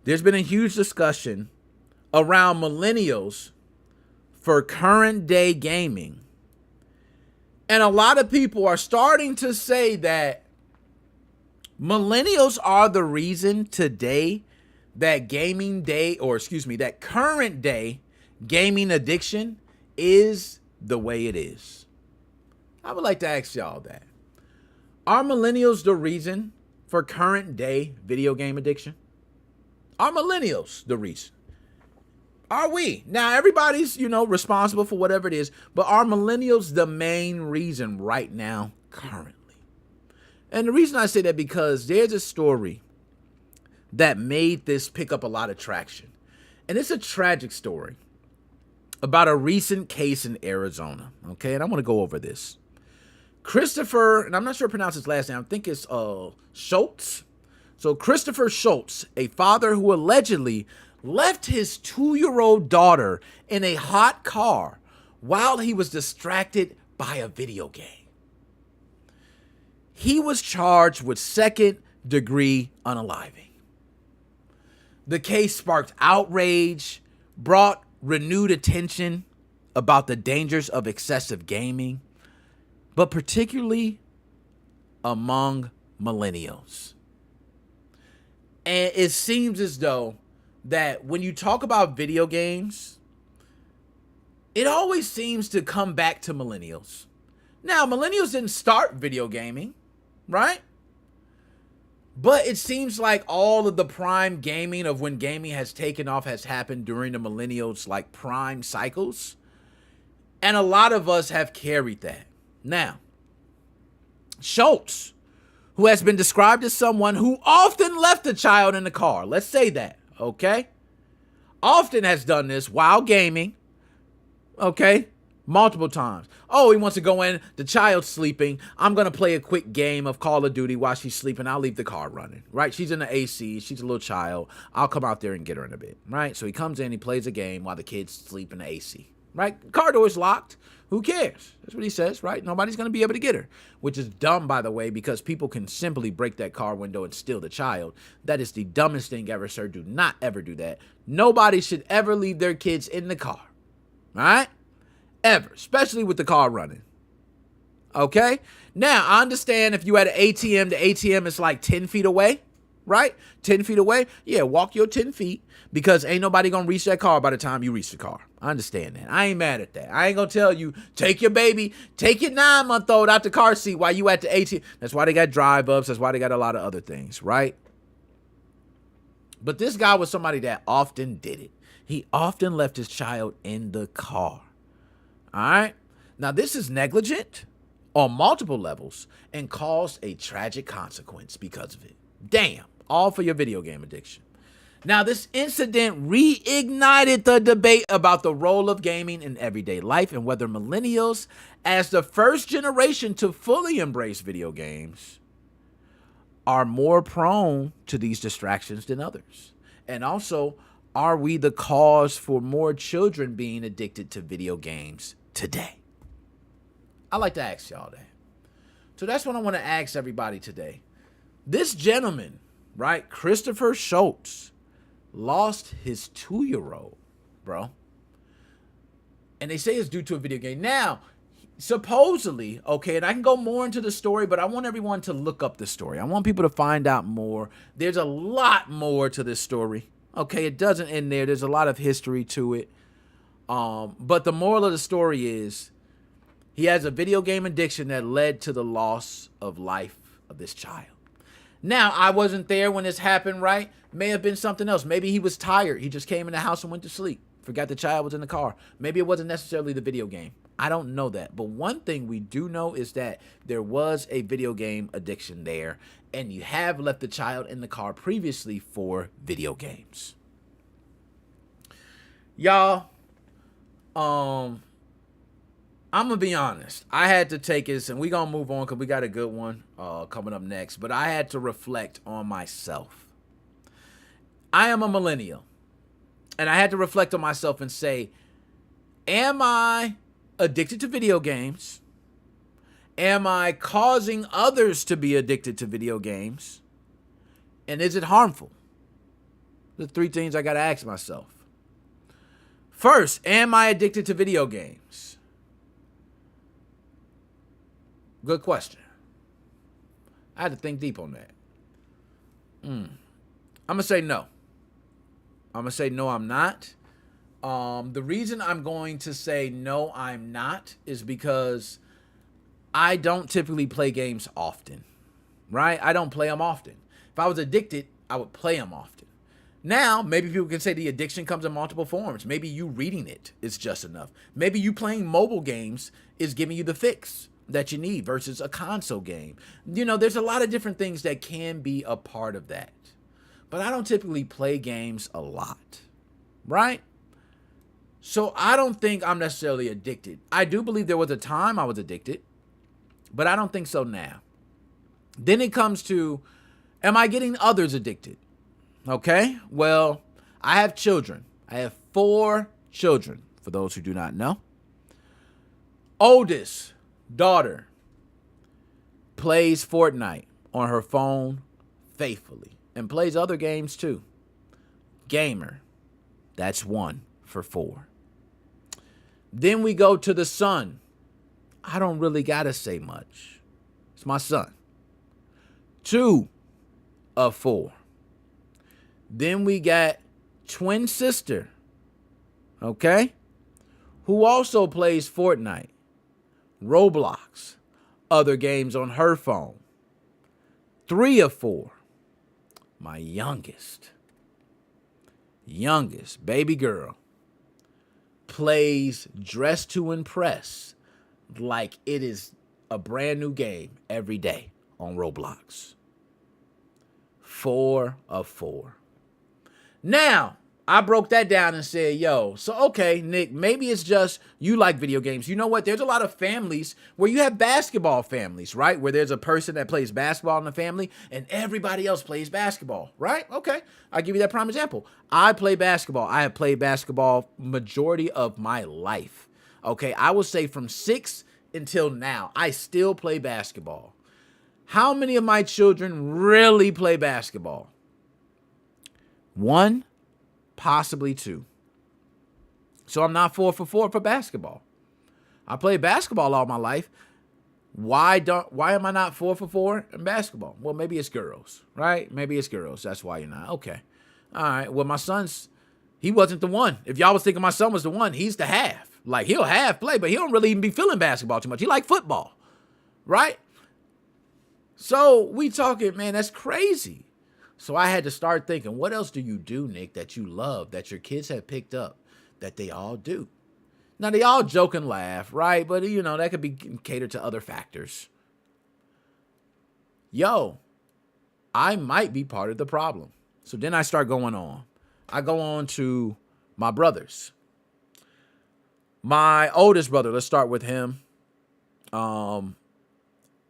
There's been a huge discussion around millennials for current day gaming. And a lot of people are starting to say that millennials are the reason today that that current day gaming addiction is the way it is. I would like to ask y'all that. Are millennials the reason for current day video game addiction? Are millennials the reason? Are we? Now, everybody's, responsible for whatever it is, but are millennials the main reason right now, currently? And the reason I say that because there's a story that made this pick up a lot of traction. And it's a tragic story about a recent case in Arizona. Okay, and I want to go over this. Christopher, and I'm not sure to pronounce his last name, I think it's Schultz. So Christopher Schultz, a father who allegedly left his 2-year-old daughter in a hot car while he was distracted by a video game. He was charged with second-degree unaliving. The case sparked outrage, brought renewed attention about the dangers of excessive gaming, but particularly among millennials. And it seems as though that when you talk about video games, it always seems to come back to millennials. Now, millennials didn't start video gaming, right? But it seems like all of the prime gaming of when gaming has taken off has happened during the millennials' like prime cycles. And a lot of us have carried that. Now, Schultz, who has been described as someone who often left a child in the car, let's say that, okay? Often has done this while gaming, okay? Multiple times. Oh, he wants to go in, the child's sleeping. I'm going to play a quick game of Call of Duty while she's sleeping. I'll leave the car running, right? She's in the AC. She's a little child. I'll come out there and get her in a bit, right? So he comes in, he plays a game while the kids sleep in the AC, right? Car door's locked. Who cares? That's what he says, right? Nobody's going to be able to get her, which is dumb, by the way, because people can simply break that car window and steal the child. That is the dumbest thing ever, sir. Do not ever do that. Nobody should ever leave their kids in the car, all right? Ever, especially with the car running. Okay? Now, I understand if you had an ATM, the ATM is like 10 feet away, right? 10 feet away. Yeah, walk your 10 feet because ain't nobody going to reach that car by the time you reach the car. I understand that. I ain't mad at that. I ain't going to tell you, take your baby, take your 9-month-old out the car seat while you at the ATM. That's why they got drive-ups. That's why they got a lot of other things, right? But this guy was somebody that often did it. He often left his child in the car. All right. Now, this is negligent on multiple levels and caused a tragic consequence because of it. Damn. All for your video game addiction. Now, this incident reignited the debate about the role of gaming in everyday life and whether millennials, as the first generation to fully embrace video games, are more prone to these distractions than others. And also, are we the cause for more children being addicted to video games today? I like to ask y'all that. So that's what I want to ask everybody today. This gentleman, right, Christopher Schultz, lost his 2-year-old, bro. And they say it's due to a video game. Now, supposedly, okay, and I can go more into the story, but I want everyone to look up the story. I want people to find out more. There's a lot more to this story. Okay, it doesn't end there. There's a lot of history to it. But the moral of the story is he has a video game addiction that led to the loss of life of this child. Now, I wasn't there when this happened, right? May have been something else. Maybe he was tired. He just came in the house and went to sleep. Forgot the child was in the car. Maybe it wasn't necessarily the video game. I don't know that. But one thing we do know is that there was a video game addiction there, and you have left the child in the car previously for video games. Y'all, I'm gonna be honest. I had to take this, and we're gonna move on because we got a good one coming up next. But I had to reflect on myself. I am a millennial, and I had to reflect on myself and say, am I addicted to video games? Am I causing others to be addicted to video games? And is it harmful? The 3 things I gotta ask myself. First, am I addicted to video games? Good question. I had to think deep on that. I'm going to say no. I'm going to say no, I'm not. The reason I'm going to say no, I'm not is because I don't typically play games often, right? I don't play them often. If I was addicted, I would play them often. Now, maybe people can say the addiction comes in multiple forms. Maybe you reading it is just enough. Maybe you playing mobile games is giving you the fix that you need versus a console game. You know, there's a lot of different things that can be a part of that. But I don't typically play games a lot, right? So I don't think I'm necessarily addicted. I do believe there was a time I was addicted, but I don't think so now. Then it comes to, am I getting others addicted? Okay, well, I have children. I have 4 children, for those who do not know. Oldest daughter plays Fortnite on her phone faithfully and plays other games too. Gamer, that's 1 for 4. Then we go to the son. I don't really gotta say much. It's my son. 2 of 4. Then we got twin sister, okay, who also plays Fortnite, Roblox, other games on her phone. 3 of 4. My youngest baby girl plays Dress to Impress like it is a brand new game every day on Roblox. 4 of 4. Now, I broke that down and said, yo, so okay, Nick, maybe it's just you like video games. You know what? There's a lot of families where you have basketball families, right? Where there's a person that plays basketball in the family and everybody else plays basketball, right? Okay, I'll give you that prime example. I play basketball. I have played basketball majority of my life. Okay, I will say from 6 until now, I still play basketball. How many of my children really play basketball? 1, possibly 2. So I'm not 4 for 4 for basketball. I played basketball all my life. Why am I not 4 for 4 in basketball? Well, maybe it's girls, right? Maybe it's girls. That's why you're not. Okay. All right. Well, my son's, he wasn't the one. If y'all was thinking my son was the one, he's the half. Like, he'll half play, but he don't really even be feeling basketball too much. He like football, right? So we talking, man, that's crazy. So I had to start thinking, what else do you do, Nick, that you love, that your kids have picked up, that they all do? Now, they all joke and laugh, right? But, you know, that could be catered to other factors. Yo, I might be part of the problem. So then I start going on. I go on to my brothers. My oldest brother, let's start with him. All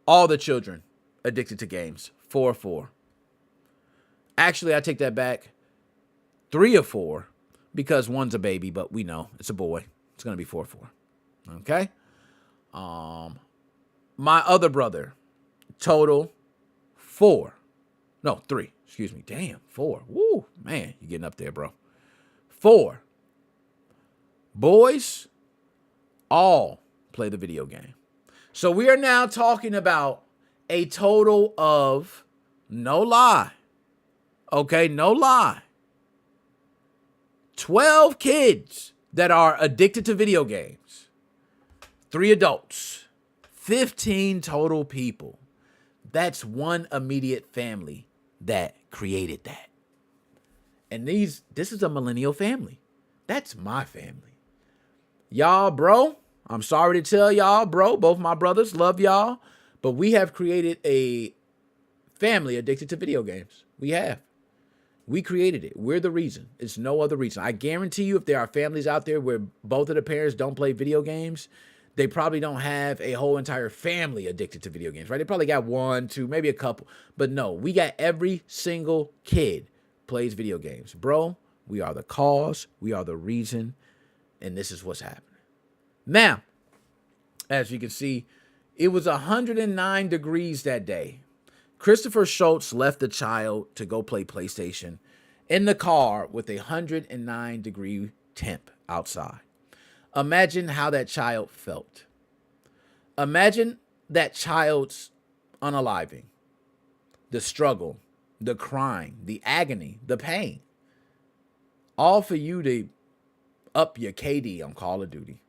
the children addicted to games, 4 of 4. Actually, I take that back. 3 of 4, because 1's a baby, but we know it's a boy. It's going to be 4 of 4. Okay? My other brother, total 4. No, 3. Excuse me. Damn, 4. Woo, man, you're getting up there, bro. 4. Boys, all play the video game. So we are now talking about a total of, no lie, okay, no lie, 12 kids that are addicted to video games. 3 adults. 15 total people. That's one immediate family that created that. And this is a millennial family. That's my family. Y'all, bro, I'm sorry to tell y'all, bro, both my brothers, love y'all, but we have created a family addicted to video games. We have. We created it. We're the reason. It's no other reason. I guarantee you, if there are families out there where both of the parents don't play video games, they probably don't have a whole entire family addicted to video games, right? They probably got 1, 2, maybe a couple. But no, we got every single kid plays video games. Bro, we are the cause. We are the reason. And this is what's happening. Now, as you can see, it was 109 degrees that day. Christopher Schultz left the child to go play PlayStation in the car with a 109 degree temp outside. Imagine how that child felt. Imagine that child's unaliving, the struggle, the crying, the agony, the pain, all for you to up your KD on Call of Duty.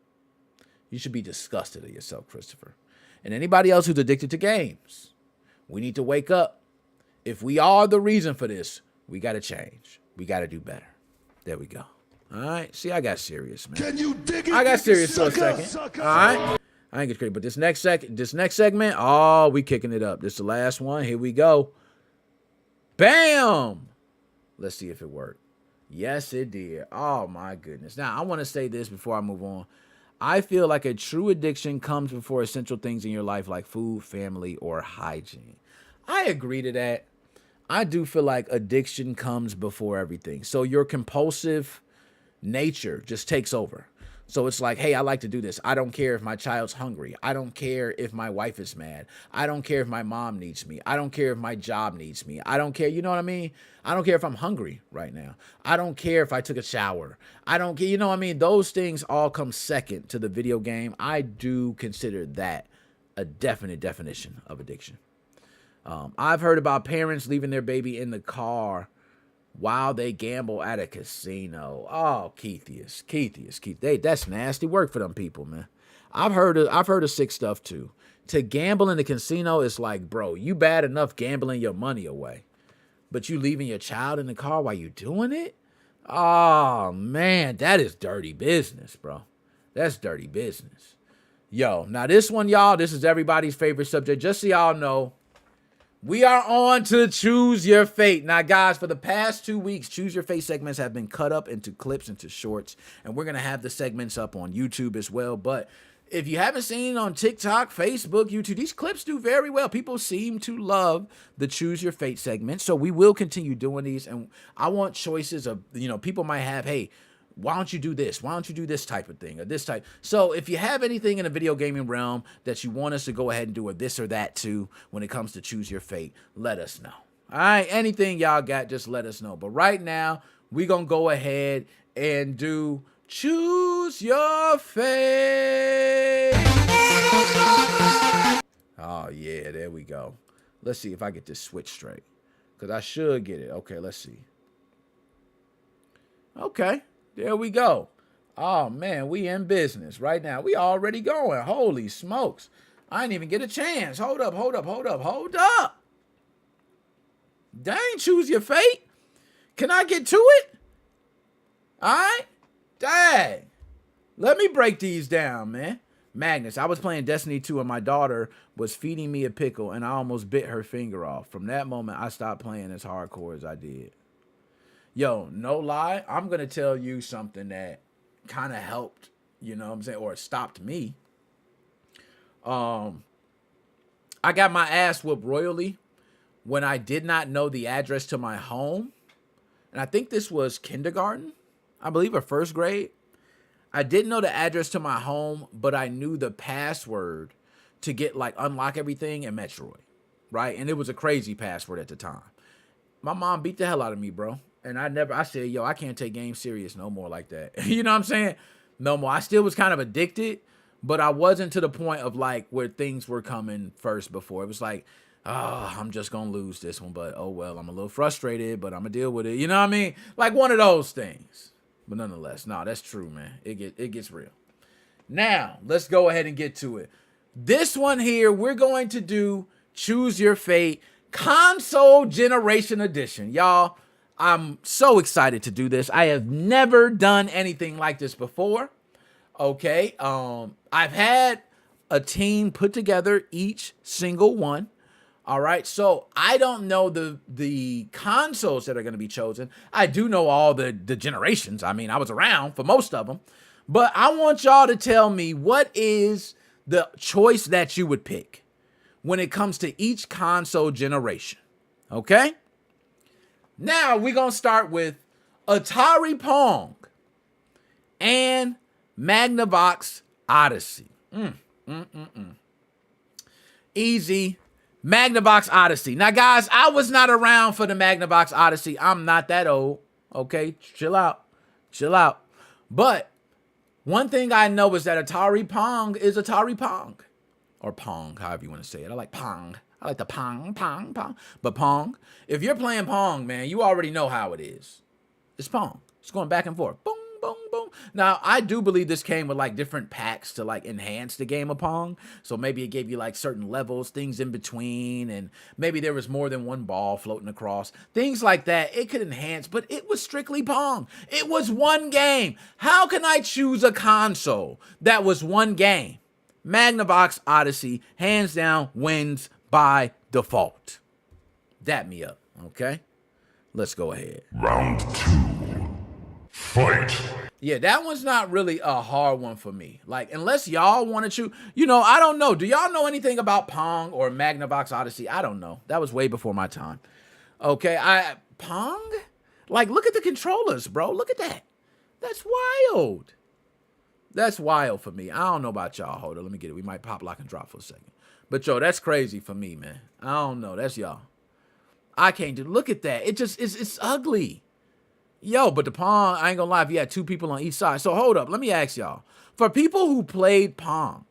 You should be disgusted at yourself, Christopher. And anybody else who's addicted to games, we need to wake up. If we are the reason for this, we got to change. We got to do better. There we go. All right. See, I got serious, man. Can you dig it? I got serious for a Sucker, second. All right. I ain't get crazy, but this next segment, oh, we kicking it up. This is the last one. Here we go. Bam. Let's see if it worked. Yes, it did. Oh my goodness. Now, I want to say this before I move on. I feel like a true addiction comes before essential things in your life like food, family, or hygiene. I agree to that. I do feel like addiction comes before everything. So your compulsive nature just takes over. So it's like, hey, I like to do this. I don't care if my child's hungry. I don't care if my wife is mad. I don't care if my mom needs me. I don't care if my job needs me. I don't care. You know what I mean? I don't care if I'm hungry right now. I don't care if I took a shower. I don't care. You know what I mean? Those things all come second to the video game. I do consider that a definite definition of addiction. I've heard about parents leaving their baby in the car while they gamble at a casino. Oh, Keith. That's nasty work for them people, man. I've heard of sick stuff too. To gamble in the casino is like, bro, you bad enough gambling your money away, but you leaving your child in the car while you doing it? Oh man, that is dirty business, bro. That's dirty business. Yo, now this one, y'all, this is everybody's favorite subject. Just so y'all know, we are on to Choose Your Fate. Now, guys, for the past 2 weeks, Choose Your Fate segments have been cut up into clips, into shorts, and we're going to have the segments up on YouTube as well. But if you haven't seen it on TikTok, Facebook, YouTube, these clips do very well. People seem to love the Choose Your Fate segment, so we will continue doing these. And I want choices of, people might have, hey, why don't you do this? Why don't you do this type of thing or this type? So if you have anything in the video gaming realm that you want us to go ahead and do or this or that too when it comes to Choose Your Fate, let us know. All right, anything y'all got, just let us know. But right now, we're going to go ahead and do Choose Your Fate. Oh, yeah, there we go. Let's see if I get this switch straight because I should get it. Okay, let's see. Okay. There we go. Oh, man, we in business right now. We already going. Holy smokes. I didn't even get a chance. Hold up. Dang, Choose Your Fate. Can I get to it? All right. Dang. Let me break these down, man. Magnus, I was playing Destiny 2 and my daughter was feeding me a pickle and I almost bit her finger off. From that moment, I stopped playing as hardcore as I did. Yo, no lie, I'm going to tell you something that kind of helped, you know what I'm saying, or stopped me. I got my ass whooped royally when I did not know the address to my home. And I think this was kindergarten, I believe, or first grade. I didn't know the address to my home, but I knew the password to get, unlock everything in Metroid, right? And it was a crazy password at the time. My mom beat the hell out of me, bro. And I said, yo, I can't take games serious no more like that. You know what I'm saying? No more. I still was kind of addicted, but I wasn't to the point of where things were coming first before. It was like, oh, I'm just going to lose this one, but oh well, I'm a little frustrated, but I'm going to deal with it. You know what I mean? Like one of those things. But nonetheless, no, that's true, man. It gets real. Now, let's go ahead and get to it. This one here, we're going to do Choose Your Fate Console Generation Edition. Y'all, I'm so excited to do this. I have never done anything like this before. Okay. I've had a team put together each single one. All right. So I don't know the consoles that are going to be chosen. I do know all the generations. I mean, I was around for most of them. But I want y'all to tell me what is the choice that you would pick when it comes to each console generation. Okay? Now, we're going to start with Atari Pong and Magnavox Odyssey. Easy. Magnavox Odyssey. Now, guys, I was not around for the Magnavox Odyssey. I'm not that old. Okay? Chill out. But One thing I know is that Atari Pong is Atari Pong. Or Pong, however you want to say it. I like Pong. I like the Pong. But Pong, if you're playing Pong, man, you already know how it is. It's Pong. It's going back and forth. Boom, boom, boom. Now, I do believe this came with like different packs to like enhance the game of Pong. So maybe it gave you like certain levels, things in between, and maybe there was more than one ball floating across. Things like that. It could enhance, but it was strictly Pong. It was one game. How can I choose a console that was one game? Magnavox Odyssey, hands down, wins by default. Dap me up, okay? Let's go ahead. Round 2. Fight. Yeah, that one's not really a hard one for me. Like, unless y'all want to choose, I don't know. Do y'all know anything about Pong or Magnavox Odyssey? I don't know. That was way before my time. Okay, Pong? Like, look at the controllers, bro. Look at that. That's wild. That's wild for me. I don't know about y'all. Hold on, let me get it. We might pop, lock, and drop for a second. But, yo, that's crazy for me, man. I don't know. That's y'all. I can't do. Look at that. It's ugly. Yo, but the Pong, I ain't gonna lie, if you had two people on each side. So, hold up. Let me ask y'all. For people who played Pong,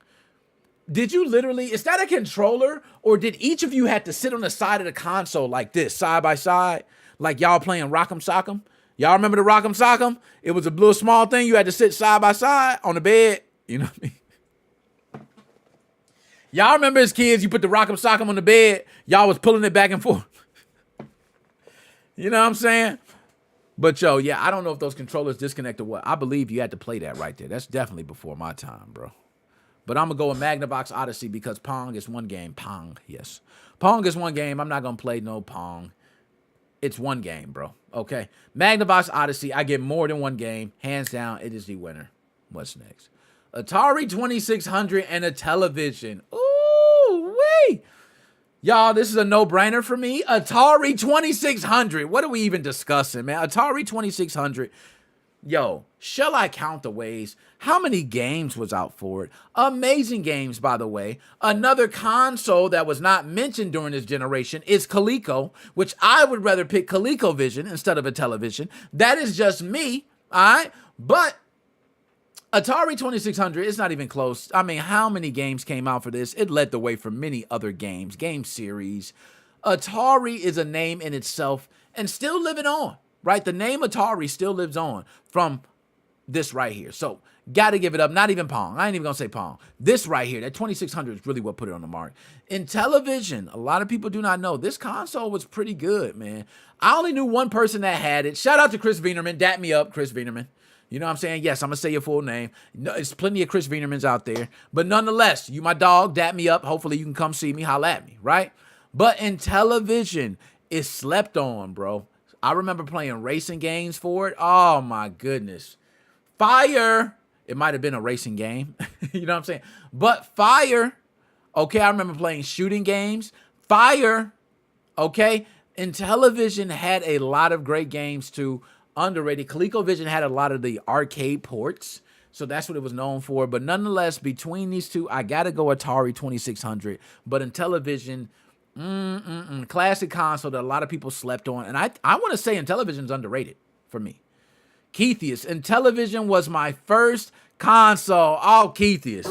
did you literally, is that a controller? Or did each of you have to sit on the side of the console like this, side by side? Like y'all playing Rock'em Sock'em? Y'all remember the Rock'em Sock'em? It was a little small thing. You had to sit side by side on the bed. You know what I mean? Y'all remember as kids, you put the Rock'em Sock'em on the bed. Y'all was pulling it back and forth. You know what I'm saying? But, yo, yeah, I don't know if those controllers disconnect or what. I believe you had to play that right there. That's definitely before my time, bro. But I'm going to go with Magnavox Odyssey because Pong is one game. Pong, yes. Pong is one game. I'm not going to play no Pong. It's one game, bro. Okay. Magnavox Odyssey, I get more than one game. Hands down, it is the winner. What's next? Atari 2600 and a television. Ooh, wee. Y'all, this is a no-brainer for me. Atari 2600. What are we even discussing, man? Atari 2600. Yo, shall I count the ways? How many games was out for it? Amazing games, by the way. Another console that was not mentioned during this generation is Coleco, which I would rather pick ColecoVision instead of a television. That is just me, all right? But Atari 2600 is not even close. I mean, how many games came out for this? It led the way for many other games, game series. Atari is a name in itself and still living on. Right? The name Atari still lives on from this right here. So, got to give it up. Not even Pong. I ain't even going to say Pong. This right here, that 2600 is really what put it on the mark. In television, a lot of people do not know, this console was pretty good, man. I only knew one person that had it. Shout out to Chris Wienerman. Dap me up, Chris Wienerman. You know what I'm saying? Yes, I'm going to say your full name. No, there's plenty of Chris Wienermans out there. But nonetheless, you my dog, dap me up. Hopefully you can come see me, holla at me, right? But in television, it's slept on, bro. I remember playing racing games for it. Oh, my goodness. Fire. It might have been a racing game. You know what I'm saying? But Fire. Okay, I remember playing shooting games. Fire. Okay. And television had a lot of great games too. Underrated. ColecoVision had a lot of the arcade ports. So that's what it was known for. But nonetheless, between these two, I got to go Atari 2600. But in television, classic console that a lot of people slept on. And I want to say Intellivision's underrated for me. Keithius. Intellivision was my first console. Oh, Keithius.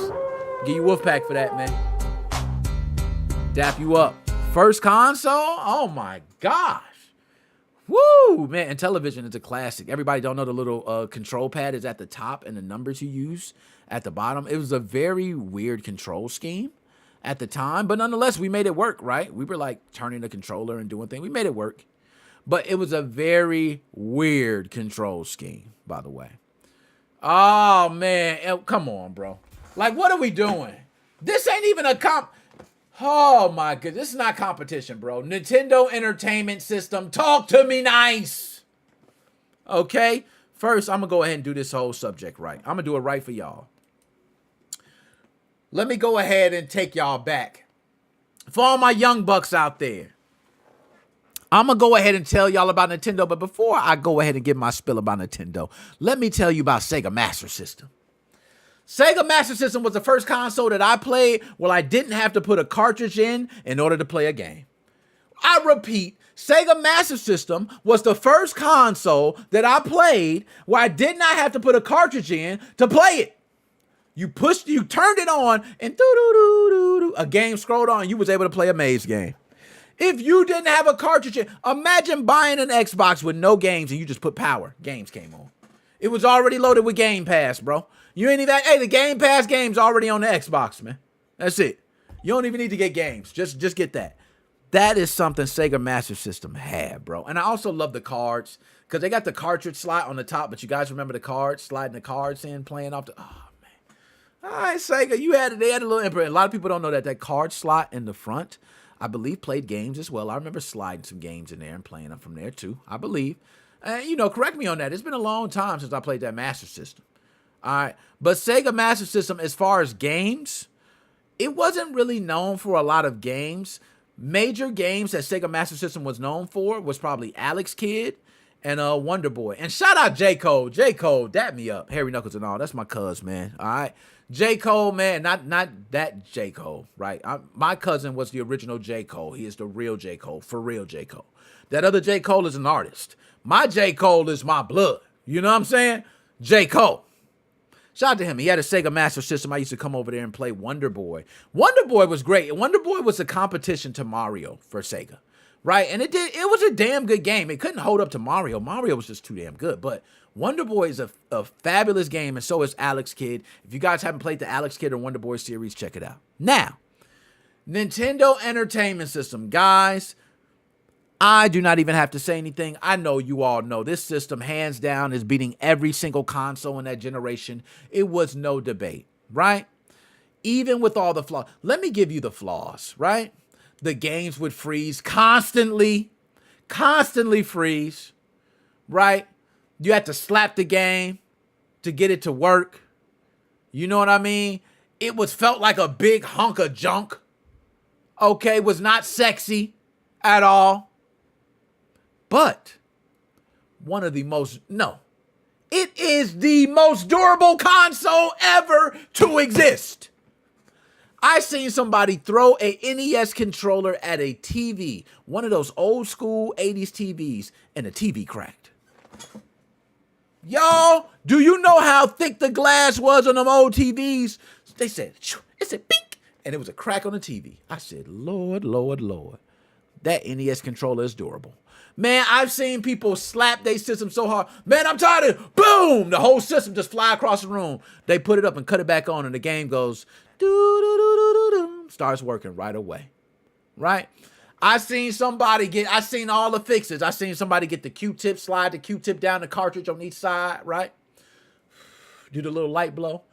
Give you Wolfpack for that, man. Dap you up. First console? Oh, my gosh. Woo, man. Intellivision is a classic. Everybody don't know the little control pad is at the top and the numbers you use at the bottom. It was a very weird control scheme at the time, but nonetheless, we made it work, right? We were like turning the controller and doing things. We made it work, but it was a very weird control scheme, by the way. Oh, man. Come on, bro. Like, what are we doing? This ain't even a Oh, my goodness. This is not competition, bro. Nintendo Entertainment System. Talk to me nice. Okay? First, I'm going to go ahead and do this whole subject right. I'm going to do it right for y'all. Let me go ahead and take y'all back. For all my young bucks out there, I'm going to go ahead and tell y'all about Nintendo. But before I go ahead and give my spill about Nintendo, let me tell you about Sega Master System. Sega Master System was the first console that I played where I didn't have to put a cartridge in order to play a game. I repeat, Sega Master System was the first console that I played where I did not have to put a cartridge in to play it. You turned it on, and a game scrolled on, and you was able to play a maze game. If you didn't have a cartridge in, imagine buying an Xbox with no games and you just put power. Games came on. It was already loaded with Game Pass, bro. You ain't even, hey, the Game Pass game's already on the Xbox, man. That's it. You don't even need to get games. Just get that. That is something Sega Master System had, bro. And I also love the cards because they got the cartridge slot on the top, but you guys remember the cards, sliding the cards in, playing off the, oh, man. All right, Sega, they had a little input. A lot of people don't know that card slot in the front, I believe, played games as well. I remember sliding some games in there and playing them from there too, I believe. Correct me on that. It's been a long time since I played that Master System. All right. But Sega Master System, as far as games, it wasn't really known for a lot of games. Major games that Sega Master System was known for was probably Alex Kidd and Wonder Boy. And shout out J. Cole. J. Cole, dap me up. Harry Knuckles and all. That's my cuz, man. All right. J. Cole, man, not that J. Cole, right? My cousin was the original J. Cole. He is the real J. Cole, for real J. Cole. That other J. Cole is an artist. My J. Cole is my blood. You know what I'm saying? J. Cole. Shout out to him. He had a Sega Master System. I used to come over there and play Wonder Boy. Wonder Boy was great. Wonder Boy was a competition to Mario for Sega, right? And it was a damn good game. It couldn't hold up to Mario. Mario was just too damn good. But Wonder Boy is a fabulous game, and so is Alex Kidd. If you guys haven't played the Alex Kidd or Wonder Boy series, check it out. Now, Nintendo Entertainment System. Guys, I do not even have to say anything. I know you all know this system, hands down, is beating every single console in that generation. It was no debate, right? Even with all the flaws. Let me give you the flaws, right? The games would freeze constantly freeze, right? You had to slap the game to get it to work. You know what I mean? It felt like a big hunk of junk. Okay, was not sexy at all. But it is the most durable console ever to exist. I seen somebody throw a NES controller at a TV, one of those old school 80s TVs, and the TV cracked. Y'all, do you know how thick the glass was on them old TVs? They said, it said, bink, and it was a crack on the TV. I said, Lord, Lord, Lord, that NES controller is durable. Man, I've seen people slap their system so hard. Man, I'm tired of it. Boom! The whole system just fly across the room. They put it up and cut it back on, and the game goes, doo-doo-doo-doo-doo, starts working right away. Right? I seen all the fixes. I seen somebody get the Q-tip, slide the Q-tip down the cartridge on each side, right? Do the little light blow.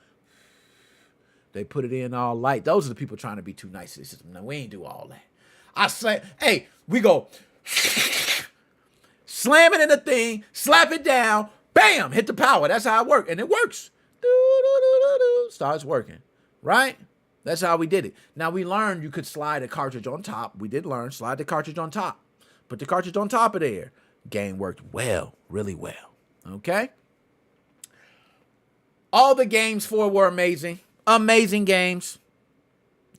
They put it in all light. Those are the people trying to be too nice to the system. Now, we ain't do all that. I say, hey, we go slam it in the thing, slap it down, bam, hit the power. That's how it works. And it works. Starts working, right? That's how we did it. Now, we learned you could slide a cartridge on top. We did learn, slide the cartridge on top. Put the cartridge on top of there. Game worked well, really well, okay? All the games for were amazing. Amazing games.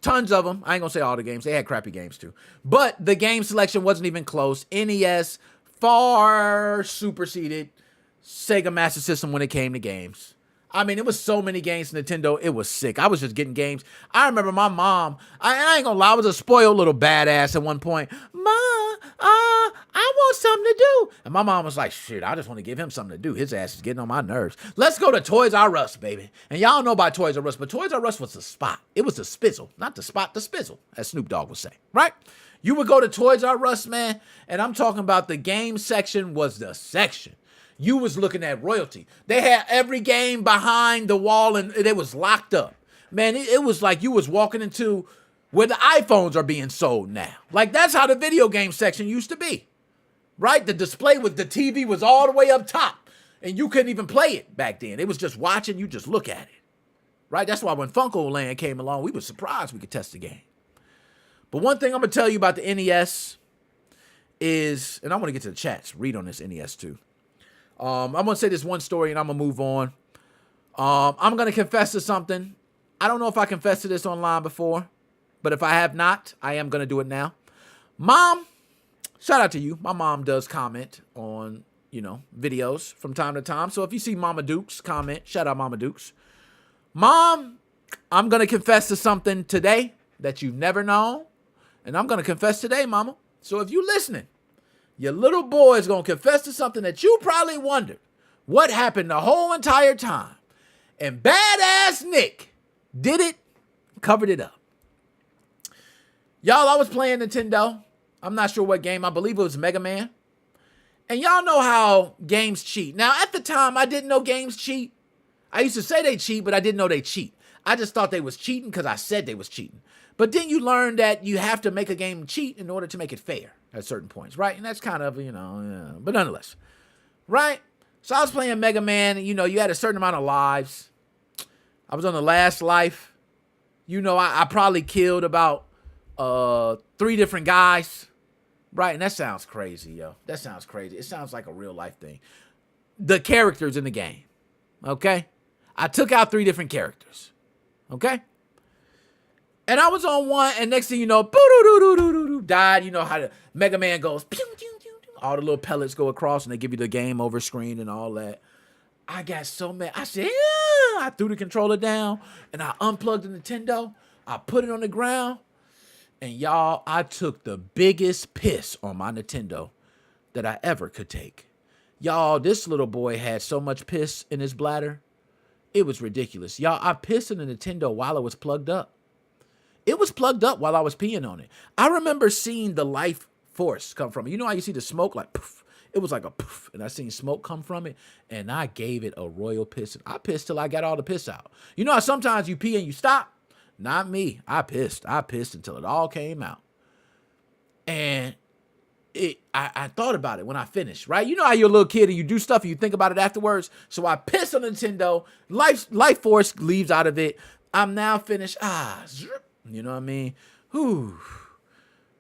Tons of them. I ain't gonna say all the games. They had crappy games too. But the game selection wasn't even close. NES far superseded Sega Master System when it came to games. I mean, it was so many games, Nintendo, it was sick. I was just getting games. I remember my mom, I ain't gonna lie, I was a spoiled little badass at one point. Ma, I want something to do. And my mom was like, shit, I just want to give him something to do. His ass is getting on my nerves. Let's go to Toys R Us, baby. And y'all know about Toys R Us, but Toys R Us was the spot. It was the spizzle, not the spot, the spizzle, as Snoop Dogg would say, right? You would go to Toys R Us, man, and I'm talking about the game section was the section. You was looking at royalty. They had every game behind the wall and it was locked up. Man, it was like you was walking into where the iPhones are being sold now. Like that's how the video game section used to be, right? The display with the TV was all the way up top and you couldn't even play it back then. It was just watching, you just look at it, right? That's why when Funko Land came along, we were surprised we could test the game. But one thing I'm going to tell you about the NES is, and I want to get to the chats, read on this NES too. I'm going to say this one story and I'm going to move on. I'm going to confess to something. I don't know if I confessed to this online before, but if I have not, I am going to do it now. Mom, Shout out to you. My mom does comment on, videos from time to time. So if you see Mama Dukes comment, shout out Mama Dukes. Mom, I'm going to confess to something today that you've never known. And I'm going to confess today, Mama. So if you're listening, your little boy is going to confess to something that you probably wondered what happened the whole entire time. And badass Nick did it, covered it up. Y'all, I was playing Nintendo. I'm not sure what game. I believe it was Mega Man. And y'all know how games cheat. Now, at the time, I didn't know games cheat. I used to say they cheat, but I didn't know they cheat. I just thought they was cheating because I said they was cheating. But then you learn that you have to make a game cheat in order to make it fair at certain points, right? And that's kind of, but nonetheless, right? So I was playing Mega Man, and, you had a certain amount of lives. I was on the last life. I probably killed about 3 different guys, right? And that sounds crazy, yo. That sounds crazy. It sounds like a real life thing. The characters in the game, okay? I took out 3 different characters, okay? And I was on one, and next thing you know, died. You know how the Mega Man goes, pew, pew, pew, pew. All the little pellets go across, and they give you the game over screen and all that. I got so mad. I said, yeah. I threw the controller down, and I unplugged the Nintendo. I put it on the ground, and y'all, I took the biggest piss on my Nintendo that I ever could take. Y'all, this little boy had so much piss in his bladder. It was ridiculous. Y'all, I pissed in the Nintendo while it was plugged up. It was plugged up while I was peeing on it. I remember seeing the life force come from it. You know how you see the smoke like poof? It was like a poof, and I seen smoke come from it, and I gave it a royal piss. I pissed till I got all the piss out. You know how sometimes you pee and you stop? Not me. I pissed. I pissed until it all came out. And I thought about it when I finished, right? You know how you're a little kid and you do stuff and you think about it afterwards? So I pissed on Nintendo. Life force leaves out of it. I'm now finished. You know what I mean? Whew.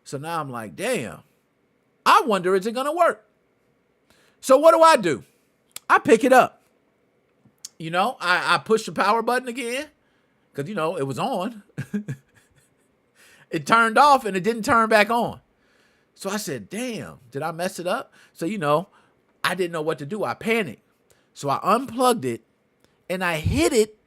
So now I'm like, damn. I wonder, is it going to work? So what do? I pick it up. I push the power button again because, it was on. It turned off and it didn't turn back on. So I said, damn, did I mess it up? So, I didn't know what to do. I panicked. So I unplugged it and I hid it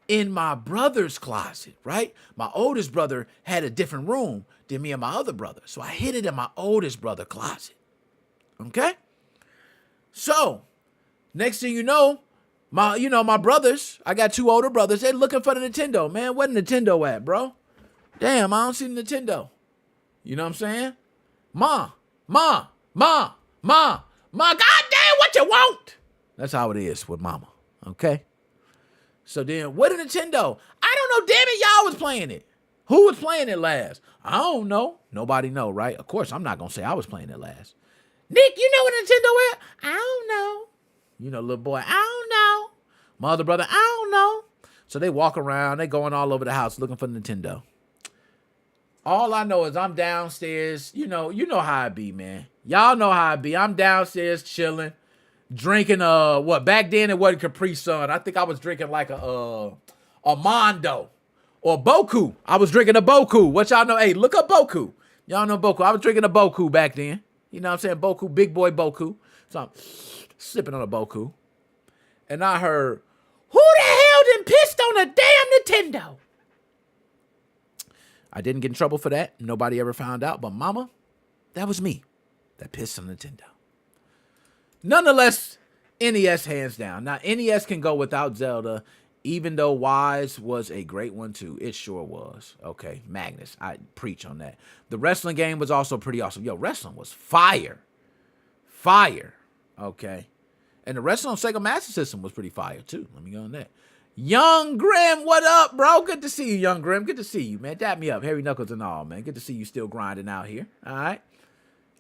in my brother's closet, right? My oldest brother had a different room than me and my other brother. So I hid it in my oldest brother's closet. Okay? So, next thing you know, my brothers, I got 2 older brothers, they're looking for the Nintendo. Man, where the Nintendo at, bro? Damn, I don't see the Nintendo. You know what I'm saying? Ma, goddamn, what you want? That's how it is with mama, okay? So then, what a Nintendo? I don't know, damn it, y'all was playing it. Who was playing it last? I don't know. Nobody know, right? Of course, I'm not going to say I was playing it last. Nick, you know what Nintendo is? I don't know. Little boy, I don't know. My other brother, I don't know. So they walk around, they going all over the house looking for Nintendo. All I know is I'm downstairs. You know how I be, man. Y'all know how I be. I'm downstairs chilling, drinking back then it wasn't Capri Sun. I think I was drinking like a Mondo or Boku. I was drinking a Boku. What y'all know? Hey, look up Boku. Y'all know Boku. I was drinking a Boku back then. You know what I'm saying? Boku, big boy Boku. So I'm sipping on a Boku. And I heard, who the hell done pissed on a damn Nintendo? I didn't get in trouble for that. Nobody ever found out. But mama, that was me that pissed on Nintendo. Nonetheless, NES hands down. Now, NES can go without Zelda, even though Wise was a great one too. It sure was. Okay, Magnus, I preach on that. The wrestling game was also pretty awesome. Yo, wrestling was fire. Fire. Okay. And the wrestling on Sega Master System was pretty fire too. Let me go on that. Young Grim, what up, bro? Good to see you, Young Grim. Good to see you, man. Dap me up. Hairy Knuckles and all, man. Good to see you still grinding out here. All right.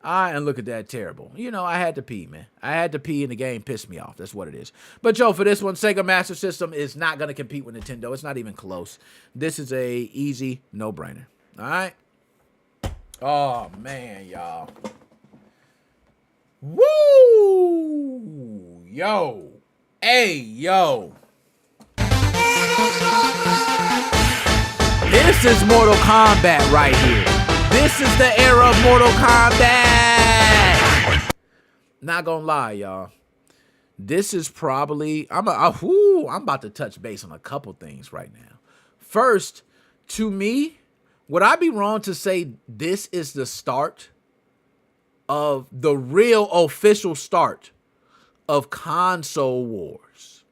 And look at that, terrible. I had to pee, man. I had to pee and the game pissed me off. That's what it is. But, Joe, for this one, Sega Master System is not going to compete with Nintendo. It's not even close. This is a easy no-brainer. All right? Oh, man, y'all. Woo! Yo. Hey, yo. This is Mortal Kombat right here. This is the era of Mortal Kombat. Not gonna lie, y'all. This is probably I'm about to touch base on a couple things right now. First, to me, would I be wrong to say this is the start of the real official start of console wars?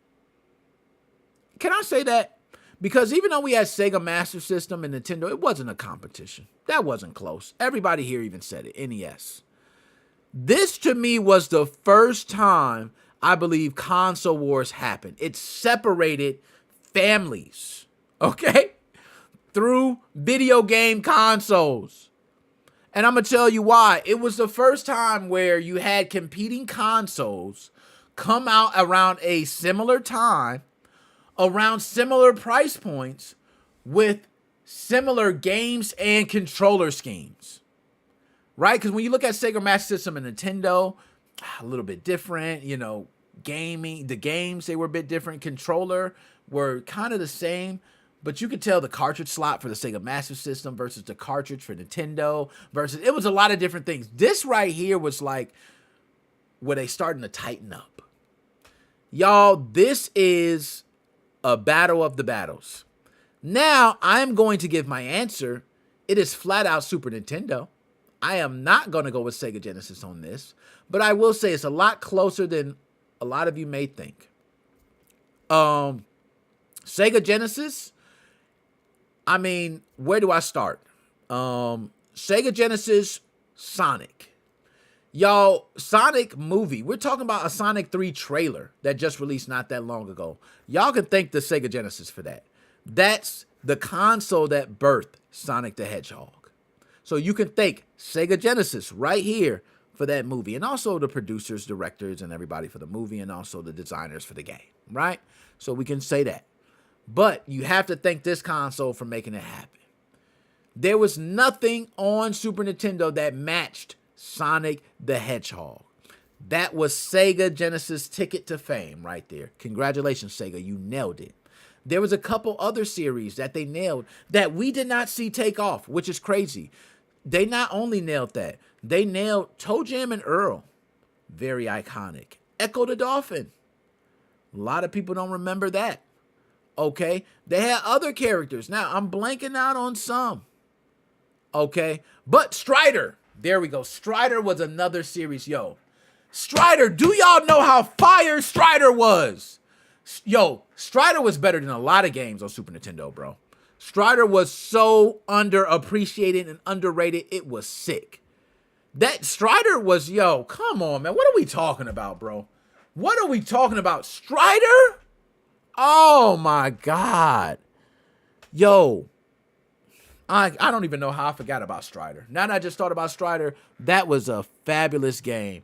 Can I say that? Because even though we had Sega Master System and Nintendo, it wasn't a competition. That wasn't close. Everybody here even said it, NES. This, to me, was the first time I believe console wars happened. It separated families, okay, through video game consoles. And I'm going to tell you why. It was the first time where you had competing consoles come out around a similar time, around similar price points, with similar games and controller schemes. Right? Because when you look at Sega Master System and Nintendo, a little bit different, you know, gaming, the games, they were a bit different. Controller were kind of the same, but you could tell the cartridge slot for the Sega Master System versus the cartridge for Nintendo versus, it was a lot of different things. This right here was like where they starting to tighten up. Y'all, this is a battle of the battles. Now, I'm going to give my answer. It is flat out Super Nintendo. I am not going to go with Sega Genesis on this, but I will say it's a lot closer than a lot of you may think. Sega Genesis, I mean, where do I start? Sega Genesis, Sonic. Y'all, Sonic movie. We're talking about a Sonic 3 trailer that just released not that long ago. Y'all can thank the Sega Genesis for that. That's the console that birthed Sonic the Hedgehog. So you can thank Sega Genesis right here for that movie. And also the producers, directors, and everybody for the movie. And also the designers for the game, right? So we can say that. But you have to thank this console for making it happen. There was nothing on Super Nintendo that matched Sonic the Hedgehog. That was Sega Genesis' ticket to fame right there. Congratulations, Sega. You nailed it. There was a couple other series that they nailed that we did not see take off, which is crazy. They not only nailed that, they nailed Toe Jam and Earl. Very iconic. Echo the Dolphin. A lot of people don't remember that. Okay? They had other characters. Now, I'm blanking out on some. Okay? But Strider. There we go. Strider was another series. Yo, Strider, do y'all know how fire Strider was? Yo, Strider was better than a lot of games on Super Nintendo, bro. Strider was so underappreciated and underrated. It was sick. That Strider was, yo, come on, man. What are we talking about, bro? What are we talking about? Strider? Oh, my God. Yo, I don't even know how I forgot about Strider. Now that I just thought about Strider, that was a fabulous game.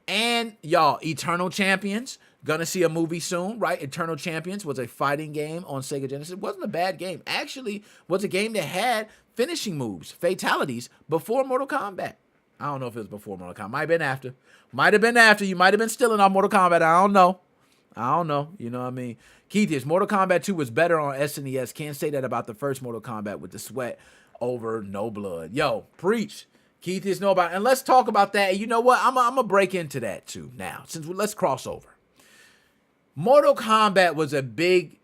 And, y'all, Eternal Champions. Gonna see a movie soon, right? Eternal Champions was a fighting game on Sega Genesis. It wasn't a bad game. Actually, was a game that had finishing moves, fatalities, before Mortal Kombat. I don't know if it was before Mortal Kombat. Might have been after. Might have been after. You might have been stealing on Mortal Kombat. I don't know. You know what I mean? Keith, is Mortal Kombat 2 was better on SNES. Can't say that about the first Mortal Kombat with the sweat over no blood. Yo, preach. Keith is know about it. And let's talk about that. And you know what? I'm going to break into that too now. Let's cross over. Mortal Kombat was a big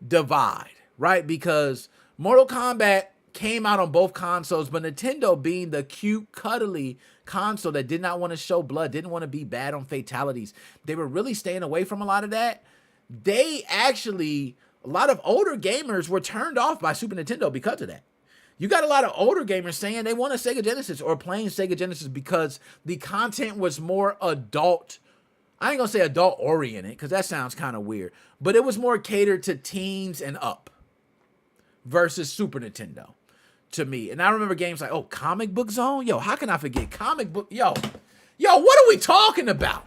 divide, right? Because Mortal Kombat came out on both consoles, but Nintendo, being the cute, cuddly console that did not want to show blood, didn't want to be bad on fatalities, they were really staying away from a lot of that. They actually, a lot of older gamers were turned off by Super Nintendo because of that. You got a lot of older gamers saying they want a Sega Genesis or playing Sega Genesis because the content was more adult. I ain't gonna say adult oriented because that sounds kind of weird, but it was more catered to teens and up versus Super Nintendo to me. And I remember games like, Comic Book Zone. Yo, how can I forget Comic Book? Yo, what are we talking about?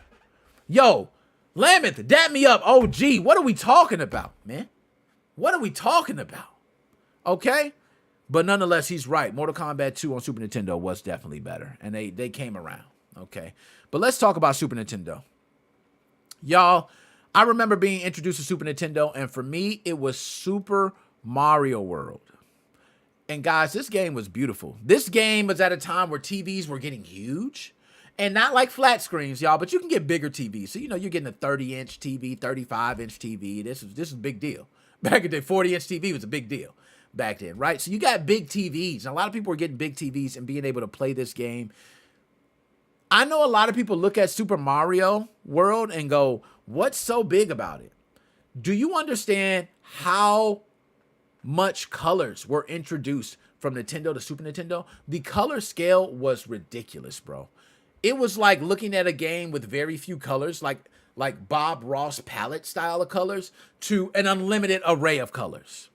Yo, Lameth, dap me up. Oh, gee, what are we talking about, man? What are we talking about? Okay? But nonetheless, he's right. Mortal Kombat 2 on Super Nintendo was definitely better. And they came around. Okay? But let's talk about Super Nintendo. Y'all, I remember being introduced to Super Nintendo, and for me, it was Super Mario World. And guys, this game was beautiful. This game was at a time where TVs were getting huge, And not like flat screens, y'all, but you can get bigger TVs. So, you're getting a 30-inch TV, 35-inch TV. This is a big deal. Back in the day, 40-inch TV was a big deal back then, right? So you got big TVs. And a lot of people are getting big TVs and being able to play this game. I know a lot of people look at Super Mario World and go, what's so big about it? Do you understand how much colors were introduced from Nintendo to Super Nintendo? The color scale was ridiculous, bro. It was like looking at a game with very few colors, like Bob Ross palette style of colors, to an unlimited array of colors.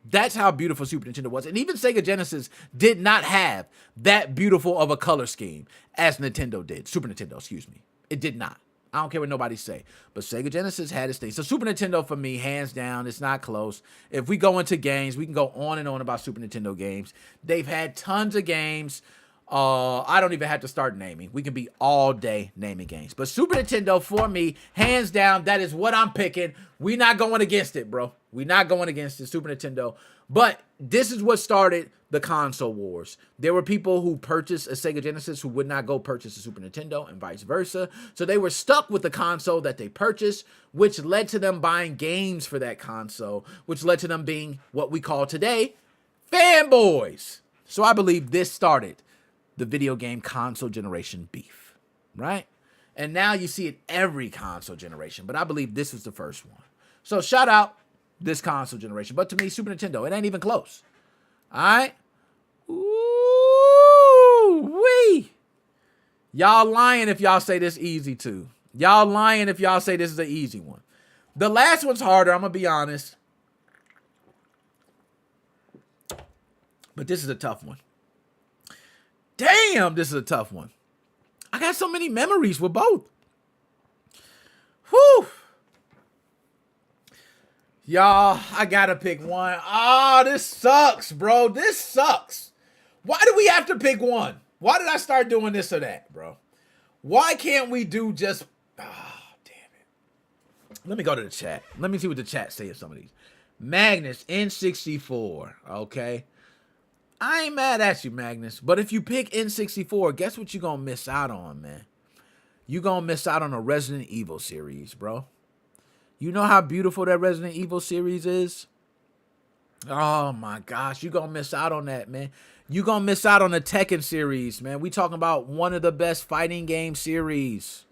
That's how beautiful Super Nintendo was. And even Sega Genesis did not have that beautiful of a color scheme as Nintendo did. Super Nintendo, excuse me. It did not. I don't care what nobody say. But Sega Genesis had its thing. So Super Nintendo, for me, hands down, it's not close. If we go into games, we can go on and on about Super Nintendo games. They've had tons of games. I don't even have to start naming. We can be all day naming games. But Super Nintendo, for me, hands down, that is what I'm picking. We not going against it, bro. We not going against it, Super Nintendo. But this is what started the console wars. There were people who purchased a Sega Genesis who would not go purchase a Super Nintendo and vice versa. So they were stuck with the console that they purchased, which led to them buying games for that console, which led to them being what we call today fanboys. So I believe this started the video game console generation beef, right? And now you see it every console generation, but I believe this was the first one. So shout out this console generation. But to me, Super Nintendo, it ain't even close. All right? Ooh-wee. Y'all lying if y'all say this easy too. Y'all lying if y'all say this is an easy one. The last one's harder, I'm going to be honest. But this is a tough one. Damn, this is a tough one. I got so many memories with both. Whew. Y'all, I gotta pick one. Oh, this sucks, bro. This sucks. Why do we have to pick one? Why did I start doing this or that, bro? Why can't we do just... Oh, damn it. Let me go to the chat. Let me see what the chat say of some of these. Magnus, N64, okay? I ain't mad at you, Magnus. But if you pick N64, guess what you're going to miss out on, man? You're going to miss out on a Resident Evil series, bro. You know how beautiful that Resident Evil series is? Oh, my gosh. You're going to miss out on that, man. You're going to miss out on the Tekken series, man. We talking about one of the best fighting game series.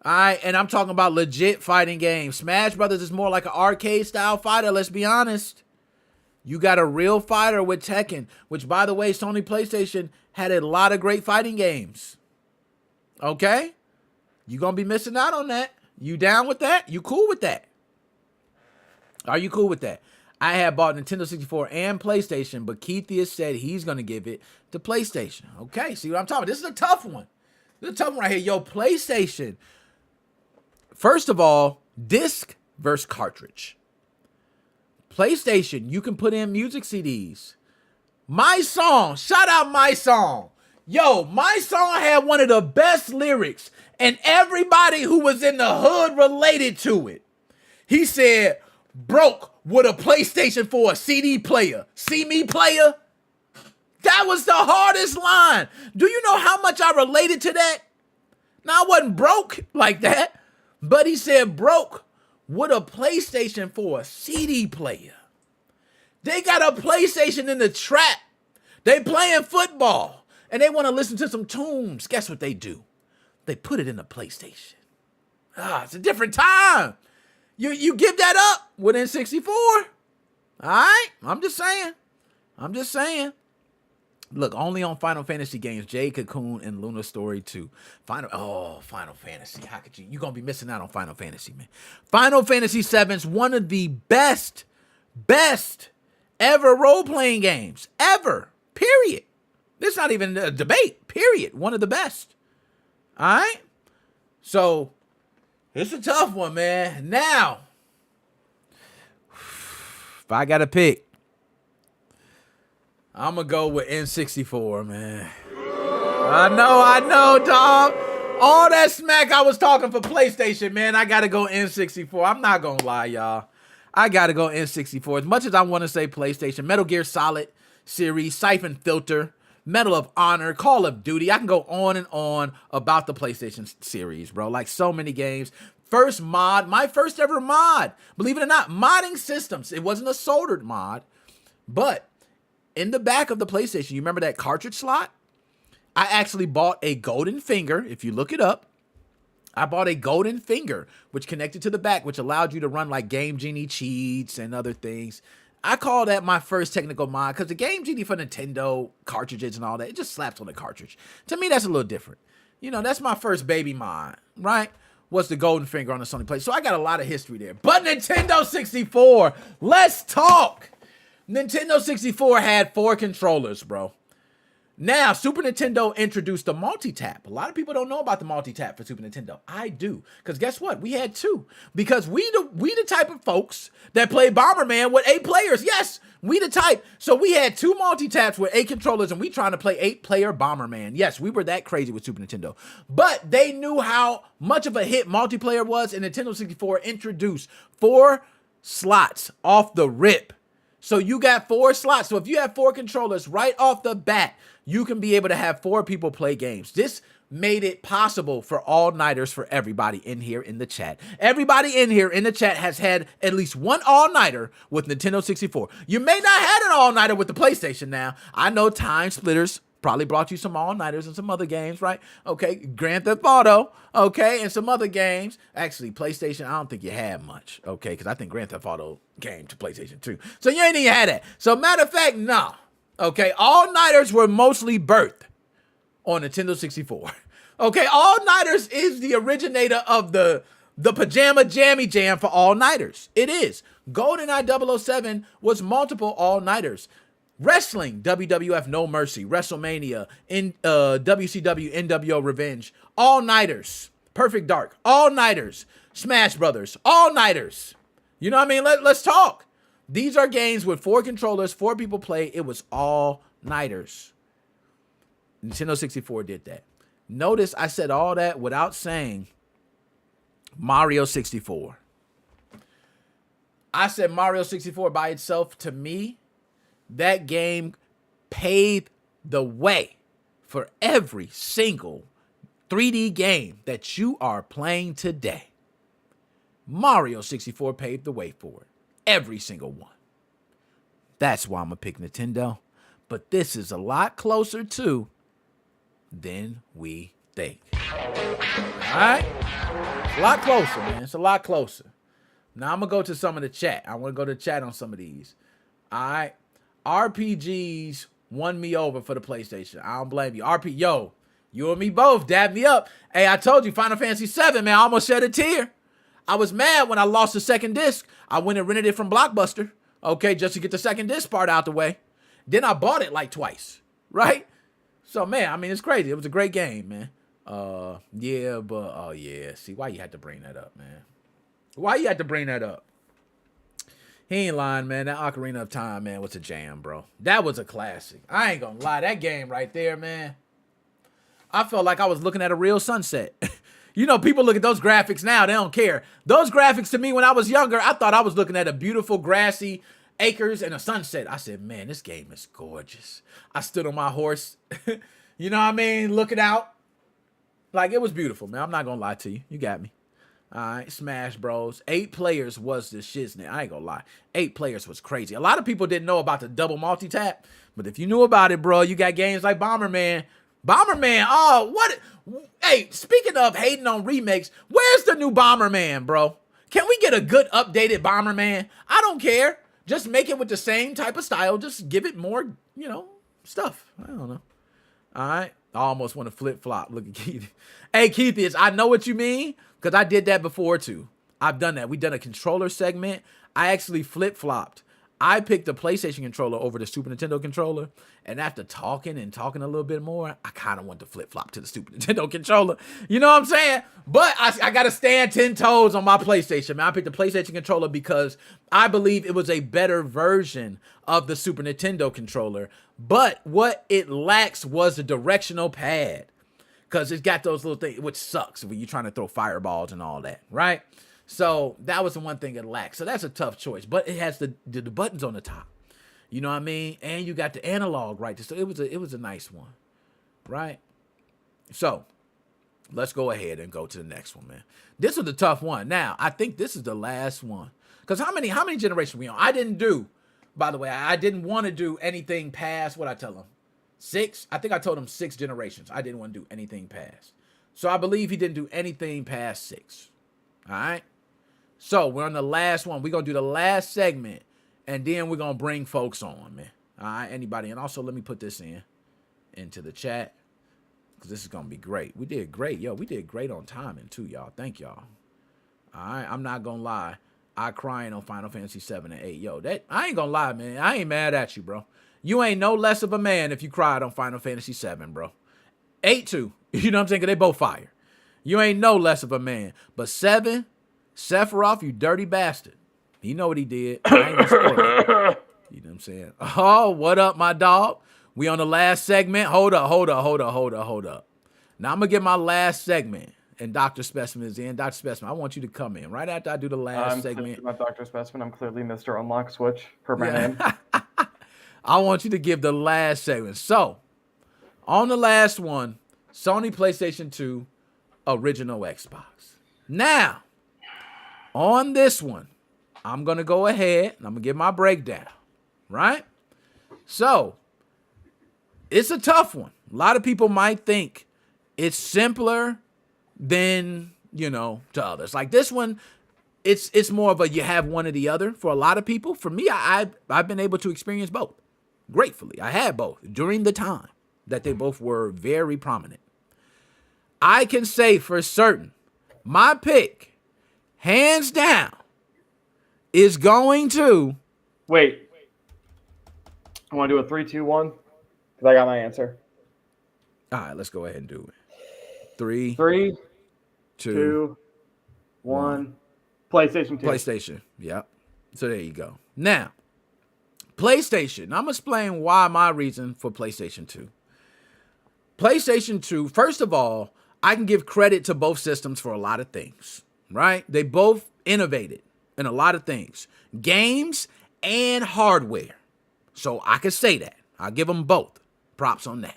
All right, and I'm talking about legit fighting games. Smash Brothers is more like an arcade-style fighter, let's be honest. You got a real fighter with Tekken, which, by the way, Sony PlayStation had a lot of great fighting games. Okay? You're going to be missing out on that. You down with that? You cool with that? Are you cool with that? I had bought Nintendo 64 and PlayStation, but Keithius said he's going to give it to PlayStation. Okay, see what I'm talking about? This is a tough one. This is a tough one right here. Yo, PlayStation. First of all, disc versus cartridge. PlayStation, you can put in music CDs. My Song, shout out My Song. Yo, My Song had one of the best lyrics, and everybody who was in the hood related to it. He said, broke with a PlayStation for a CD player. See me, player? That was the hardest line. Do you know how much I related to that? Now, I wasn't broke like that, but he said broke with a PlayStation for a CD player. They got a PlayStation in the trap. They playing football, and they want to listen to some tunes. Guess what they do? They put it in the PlayStation. It's a different time. You give that up with N64. All right? I'm just saying. Look, only on Final Fantasy games, Jade Cocoon and Luna Story 2. Final Fantasy. How could you? You're going to be missing out on Final Fantasy, man. Final Fantasy 7 is one of the best ever role-playing games. Ever. Period. This is not even a debate. Period. One of the best. All right? So, it's a tough one, man. Now, if I got to pick, I'm going to go with N64, man. I know, dog. All that smack I was talking for PlayStation, man, I got to go N64. I'm not going to lie, y'all. I got to go N64. As much as I want to say PlayStation, Metal Gear Solid series, Siphon Filter, Medal of Honor, Call of Duty. I can go on and on about the PlayStation series, bro. Like so many games. First mod, my first ever mod. Believe it or not, modding systems. It wasn't a soldered mod, but in the back of the PlayStation, you remember that cartridge slot? I actually bought a golden finger. If you look it up, I bought a golden finger, which connected to the back, which allowed you to run like Game Genie cheats and other things. I call that my first technical mod because the Game Genie for Nintendo cartridges and all that, it just slaps on the cartridge. To me, that's a little different. You know, that's my first baby mod, right? Was the golden finger on the Sony PlayStation. So I got a lot of history there. But Nintendo 64, let's talk. Nintendo 64 had 4 controllers, bro. Now, Super Nintendo introduced the multi-tap. A lot of people don't know about the multi-tap for Super Nintendo. I do. Because guess what? We had 2. Because we the type of folks that play Bomberman with 8 players. Yes, we the type. So we had 2 multi-taps with 8 controllers, and we trying to play 8-player Bomberman. Yes, we were that crazy with Super Nintendo. But they knew how much of a hit multiplayer was, and Nintendo 64 introduced 4 slots off the rip. So you got 4 slots. So if you have 4 controllers right off the bat, you can be able to have 4 people play games. This made it possible for all-nighters for everybody in here in the chat. Everybody in here in the chat has had at least one all-nighter with Nintendo 64. You may not have an all-nighter with the PlayStation now. I know Time Splitters probably brought you some all-nighters and some other games, right? Okay, Grand Theft Auto, okay, and some other games. Actually, PlayStation, I don't think you had much, okay, because I think Grand Theft Auto came to PlayStation 2. So you ain't even had that. So matter of fact, no. Okay, all-nighters were mostly birthed on Nintendo 64. Okay, all-nighters is the originator of the pajama jammy jam for all-nighters. It is. GoldenEye 007 was multiple all-nighters. Wrestling, WWF No Mercy, WrestleMania, WCW NWO Revenge, all-nighters. Perfect Dark, all-nighters. Smash Brothers, all-nighters. You know what I mean? Let's talk. These are games with 4 controllers, 4 people play. It was all-nighters. Nintendo 64 did that. Notice I said all that without saying Mario 64. I said Mario 64 by itself. To me, that game paved the way for every single 3D game that you are playing today. Mario 64 paved the way for it. Every single one. That's why I'm going to pick Nintendo. But this is a lot closer to than we think. All right? It's a lot closer, man. It's a lot closer. Now I'm going to go to some of the chat. I want to go to chat on some of these. All right? RPGs won me over for the PlayStation. I don't blame you. Yo, you and me both. Dab me up. Hey, I told you, Final Fantasy 7, man, I almost shed a tear. I was mad when I lost the second disc. I went and rented it from Blockbuster, okay, just to get the second disc part out the way. Then I bought it like twice, right? So, man, I mean, it's crazy. It was a great game, man. See, why you had to bring that up, man? Why you had to bring that up? He ain't lying, man. That Ocarina of Time, man, was a jam, bro. That was a classic. I ain't gonna lie. That game right there, man. I felt like I was looking at a real sunset. You know, people look at those graphics now, they don't care. Those graphics to me when I was younger, I thought I was looking at a beautiful grassy acres and a sunset. I said, man, this game is gorgeous. I stood on my horse, you know what I mean, looking out. Like, it was beautiful, man. I'm not going to lie to you. You got me. All right, Smash Bros. 8 players was the shiznit. I ain't going to lie. 8 players was crazy. A lot of people didn't know about the double multi-tap, but if you knew about it, bro, you got games like Bomberman. Oh, what? Hey, speaking of hating on remakes, where's the new Bomberman, bro? Can we get a good updated Bomberman? I don't care. Just make it with the same type of style. Just give it more, you know, stuff. I don't know. All right. I almost want to flip-flop. Look at Keith. Hey, Keith, I know what you mean because I did that before, too. I've done that. We done a controller segment. I actually flip-flopped. I picked the PlayStation controller over the Super Nintendo controller, and after talking a little bit more, I kind of want to flip-flop to the Super Nintendo controller. You know what I'm saying? But I got to stand 10 toes on my PlayStation, man. I picked the PlayStation controller because I believe it was a better version of the Super Nintendo controller, but what it lacks was a directional pad because it's got those little things, which sucks when you're trying to throw fireballs and all that, right? So that was the one thing it lacked. So that's a tough choice, but it has the buttons on the top. You know what I mean? And you got the analog right. So it was a nice one, right? So let's go ahead and go to the next one, man. This was a tough one. Now I think this is the last one. Cause how many generations we on? I didn't do. By the way, I didn't want to do anything past what I tell him. 6. I think I told him 6 generations. I didn't want to do anything past. So I believe he didn't do anything past 6. All right. So we're on the last one. We're going to do the last segment, and then we're going to bring folks on, man. All right, anybody. And also let me put this into the chat, because this is going to be great. We did great. Yo, we did great on timing, too, y'all. Thank y'all. All right, I'm not going to lie. I crying on Final Fantasy 7 and 8. Yo, that I ain't going to lie, man. I ain't mad at you, bro. You ain't no less of a man if you cried on Final Fantasy 7, bro. 8 too. You know what I'm saying? 'Cause they both fire. You ain't no less of a man. But 7, Sephiroth, you dirty bastard. You know what he did. I ain't gonna spoil it. You know what I'm saying? Oh, what up, my dog? We on the last segment. Hold up. Now I'm gonna get my last segment. And Dr. Specimen is in. Dr. Specimen, I want you to come in right after I do the last segment. I'm not Dr. Specimen. I'm clearly Mr. Unlock Switch per my name. I want you to give the last segment. So, on the last one, Sony PlayStation 2, original Xbox. Now, on this one, I'm going to go ahead and I'm going to give my breakdown, right? So, it's a tough one. A lot of people might think it's simpler than, to others. Like this one, it's more of a you have one or the other for a lot of people. For me, I've been able to experience both. Gratefully, I had both during the time that they both were very prominent. I can say for certain, my pick, hands down, is going to... Wait. I want to do a 3, 2, 1, because I got my answer. All right, let's go ahead and do it. 3, 2, 1. PlayStation 2. PlayStation, yep. So there you go. Now, PlayStation. I'm going to explain why my reason for PlayStation 2. PlayStation 2, first of all, I can give credit to both systems for a lot of things, right? They both innovated in a lot of things. Games and hardware. So I can say that. I'll give them both. Props on that.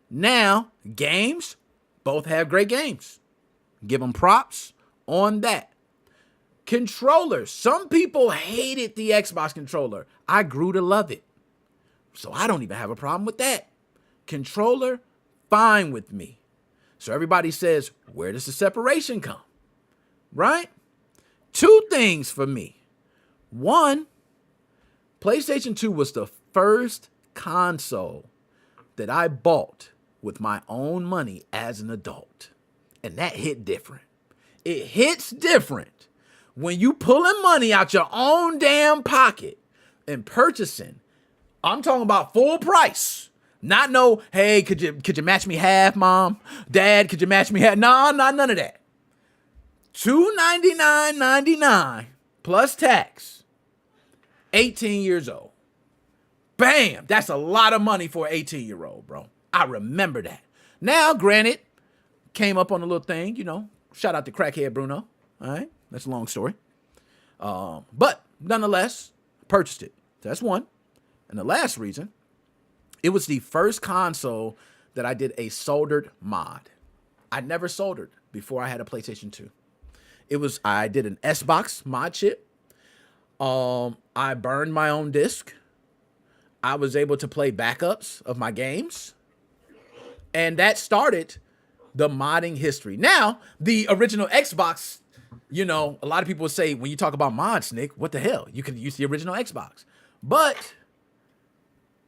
Now, games, both have great games. Give them props on that. Controllers. Some people hated the Xbox controller. I grew to love it. So I don't even have a problem with that. Controller, fine with me. So everybody says, where does the separation come? Right? 2 things for me. 1, PlayStation 2 was the first console that I bought with my own money as an adult. And that hit different. It hits different when you pulling money out your own damn pocket and purchasing. I'm talking about full price. Not no, hey, could you match me half, mom? Dad, could you match me half? No, not none of that. $299.99 plus tax. 18 years old. Bam! That's a lot of money for an 18-year-old, bro. I remember that. Now, granted, came up on a little thing, Shout out to Crackhead Bruno. All right? That's a long story. But nonetheless, purchased it. That's one. And the last reason, it was the first console that I did a soldered mod. I never soldered before I had a PlayStation 2. I did an S-Box mod chip. I burned my own disc. I was able to play backups of my games. And that started the modding history. Now, the original Xbox, a lot of people would say, when you talk about mods, Nick, what the hell? You could use the original Xbox. But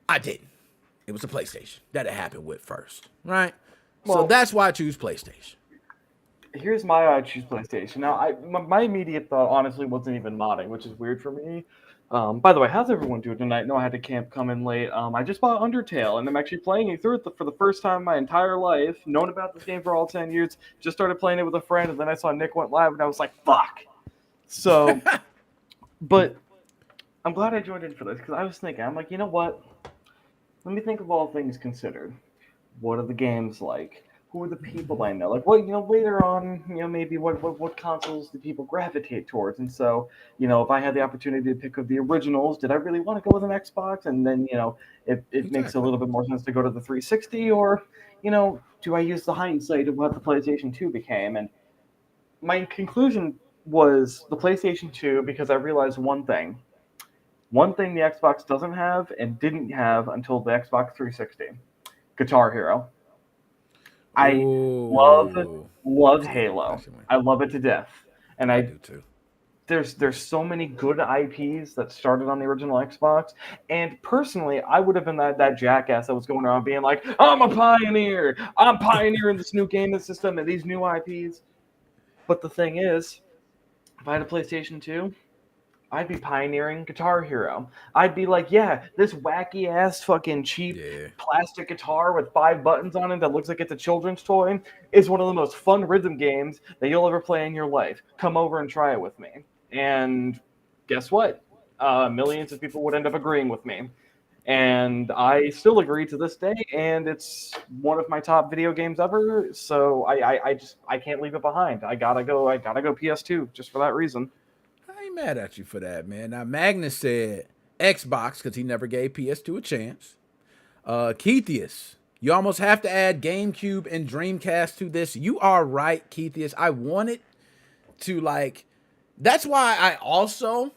I didn't. It was the PlayStation that it happened with first, right? Well, so that's why I choose PlayStation. Here's why I choose PlayStation. Now, my immediate thought, honestly, wasn't even modding, which is weird for me. By the way, how's everyone doing tonight? No, I had to camp come in late. I just bought Undertale, and I'm actually playing it through it for the first time in my entire life. Known about this game for all 10 years. Just started playing it with a friend, and then I saw Nick went live, and I was like, fuck. So, but I'm glad I joined in for this, because I was thinking, I'm like, you know what? Let me think of all things considered. What are the games like? who are the people I know? Like, later on, maybe what consoles do people gravitate towards? And so, if I had the opportunity to pick of the originals, did I really want to go with an Xbox? And then, it makes a Exactly. little bit more sense to go to the 360, or, do I use the hindsight of what the PlayStation 2 became? And my conclusion was the PlayStation 2 because I realized one thing. One thing the Xbox doesn't have and didn't have until the Xbox 360. Guitar Hero. I love Oh, love yeah, Halo. definitely. I love it to death. And I I do too. there's so many good IPs that started on the original Xbox. And personally, I would have been that jackass that was going around being like, I'm a pioneer. I'm pioneering this new gaming system and these new IPs. But the thing is, if I had a PlayStation 2, I'd be pioneering Guitar Hero. I'd be like, yeah, this wacky ass fucking cheap Yeah. plastic guitar with 5 buttons on it that looks like it's a children's toy is one of the most fun rhythm games that you'll ever play in your life. Come over and try it with me. And guess what? Millions of people would end up agreeing with me. And I still agree to this day, and it's one of my top video games ever. So I can't leave it behind. I gotta go PS2 just for that reason. I ain't mad at you for that, man. Now Magnus said Xbox because he never gave PS2 a chance. Keithius, you almost have to add GameCube and Dreamcast to this. You are right, Keithius. I wanted to like. That's why I also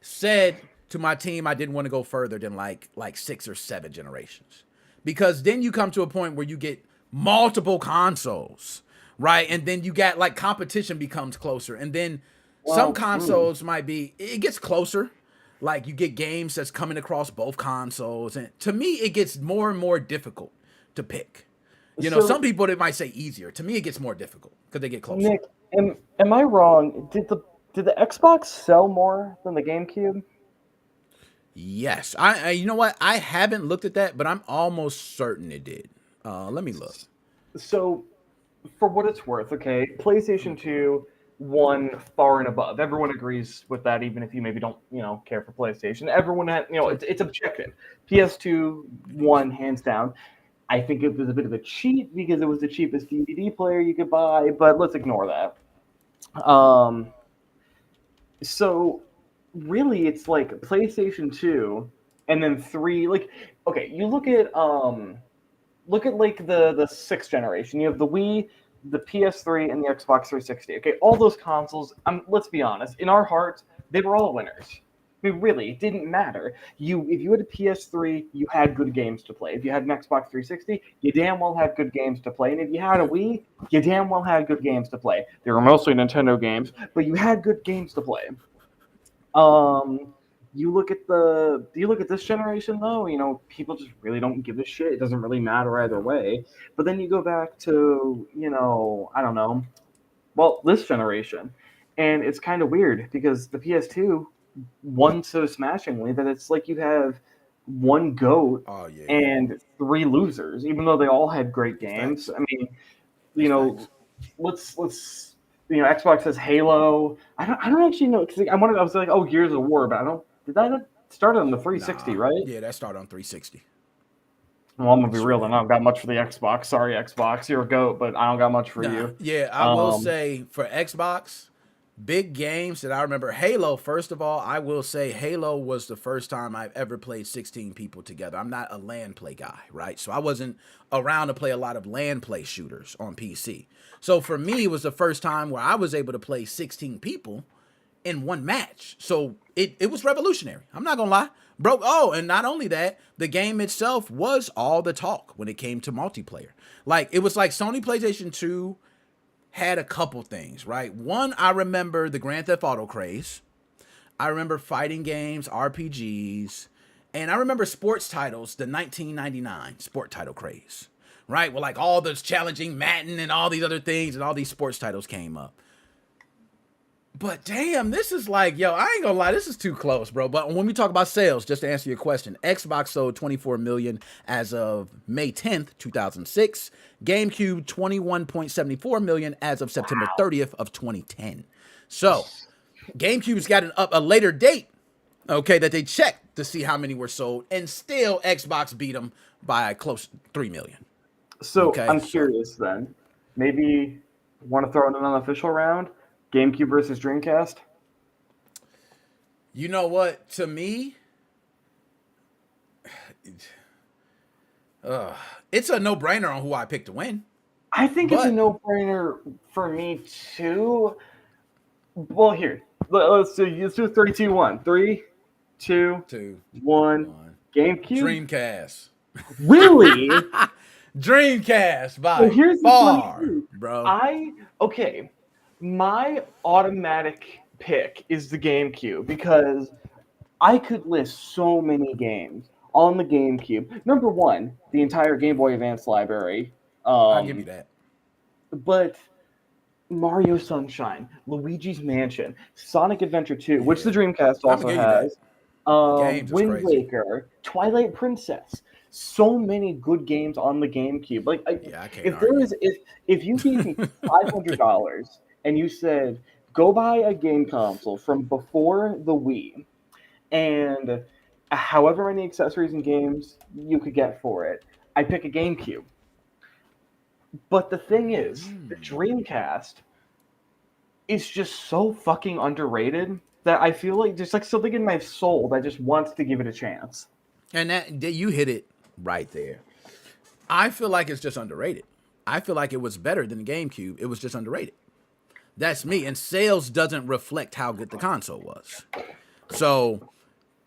said to my team I didn't want to go further than like 6 or 7 generations, because then you come to a point where you get multiple consoles, right? And then you got like competition becomes closer, and then some Well, consoles might be it gets closer. Like you get games that's coming across both consoles, and to me it gets more and more difficult to pick. Some so people, they might say easier. To me, it gets more difficult because they get closer. Nick, am I wrong? Did the Xbox sell more than the GameCube? Yes, I you know what? I haven't looked at that, but I'm almost certain it did. Let me look. So, for what it's worth, okay, PlayStation 2 won far and above. Everyone agrees with that, even if you maybe don't, care for PlayStation. Everyone had, Sure. it's objective. PS2 won hands down. I think it was a bit of a cheat because it was the cheapest DVD player you could buy, but let's ignore that. Um, so really it's like PlayStation 2 and then 3 like okay, you look at like the sixth generation. You have the Wii, the PS3 and the Xbox 360. Okay, all those consoles, let's be honest, in our hearts, they were all winners. I mean, really, it didn't matter. If you had a PS3, you had good games to play. If you had an Xbox 360, you damn well had good games to play. And if you had a Yeah. Wii, you damn well had good games to play. They were mostly Nintendo games, but you had good games to play. Um, you look at this generation though, people just really don't give a shit. It doesn't really matter either No. way. But then you go back to, I don't know, well, this generation. And it's kind of weird because the PS2 won so smashingly that it's like you have one GOAT Oh yeah. and 3 losers, even though they all had great That's games. facts. I mean, you That's know, facts. let's Xbox says Halo. I don't actually know because I was like, oh, Gears of War, but I don't. Did that start on the 360, Nah. right? Yeah, that started on 360. Well, I'm gonna be Sure real. Then did. I don't got much for the Xbox. Sorry, Xbox, you're a goat, but I don't got much for Nah. you. Yeah, I will Um, say for Xbox, big games that I remember. Halo, first of all, I will say Halo was the first time I've ever played 16 people together. I'm not a LAN play guy, right? So I wasn't around to play a lot of LAN play shooters on PC. So for me, it was the first time where I was able to play 16 people in one match. So it was revolutionary. I'm not gonna lie. Bro, oh, and not only that, the game itself was all the talk when it came to multiplayer. Like it was like Sony PlayStation 2 had a couple things, right? One, I remember the Grand Theft Auto craze. I remember fighting games, RPGs, and I remember sports titles, the 1999 sport title craze, right? Well, like all those challenging Madden and all these other things, and all these sports titles came up. But damn, this is like, yo, I ain't gonna lie, this is too close, bro. But when we talk about sales, just to answer your question, Xbox sold 24 million as of May 10th, 2006. GameCube 21.74 million as of September 30th of 2010. So GameCube's got a later date, okay, that they checked to see how many were sold, and still Xbox beat them by close 3 million. So Okay, I'm so curious then. Maybe want to throw in an unofficial round? GameCube versus Dreamcast? you know what? To me, uh, it's a no-brainer on who I pick to win. I think it's a But no-brainer for me too. Well, here. Let's do 3, 2, 1. 3, 2, two, 1. one, GameCube? Dreamcast. Really? Dreamcast Well, by here's the funny far, thing. bro. I okay. My automatic pick is the GameCube because I could list so many games on the GameCube. Number one, the entire Game Boy Advance library. I'll give you Um, that. but Mario Sunshine, Luigi's Mansion, Sonic Adventure 2, which the Yeah, Dreamcast I'm gonna also give you that. has, The games is Wind crazy. Waker, Twilight Princess. So many good games on the GameCube. Like, Yeah, I can't if there argue. is, if you gave me $500 and you said go buy a game console from before the Wii and however many accessories and games you could get for it, I pick a GameCube. But the thing is, the Dreamcast is just so fucking underrated that I feel like there's like something in my soul that just wants to give it a chance. And that you hit it right there. I feel like it's just underrated. I feel like it was better than the GameCube. It was just underrated. That's me. And sales doesn't reflect how good the console was. So,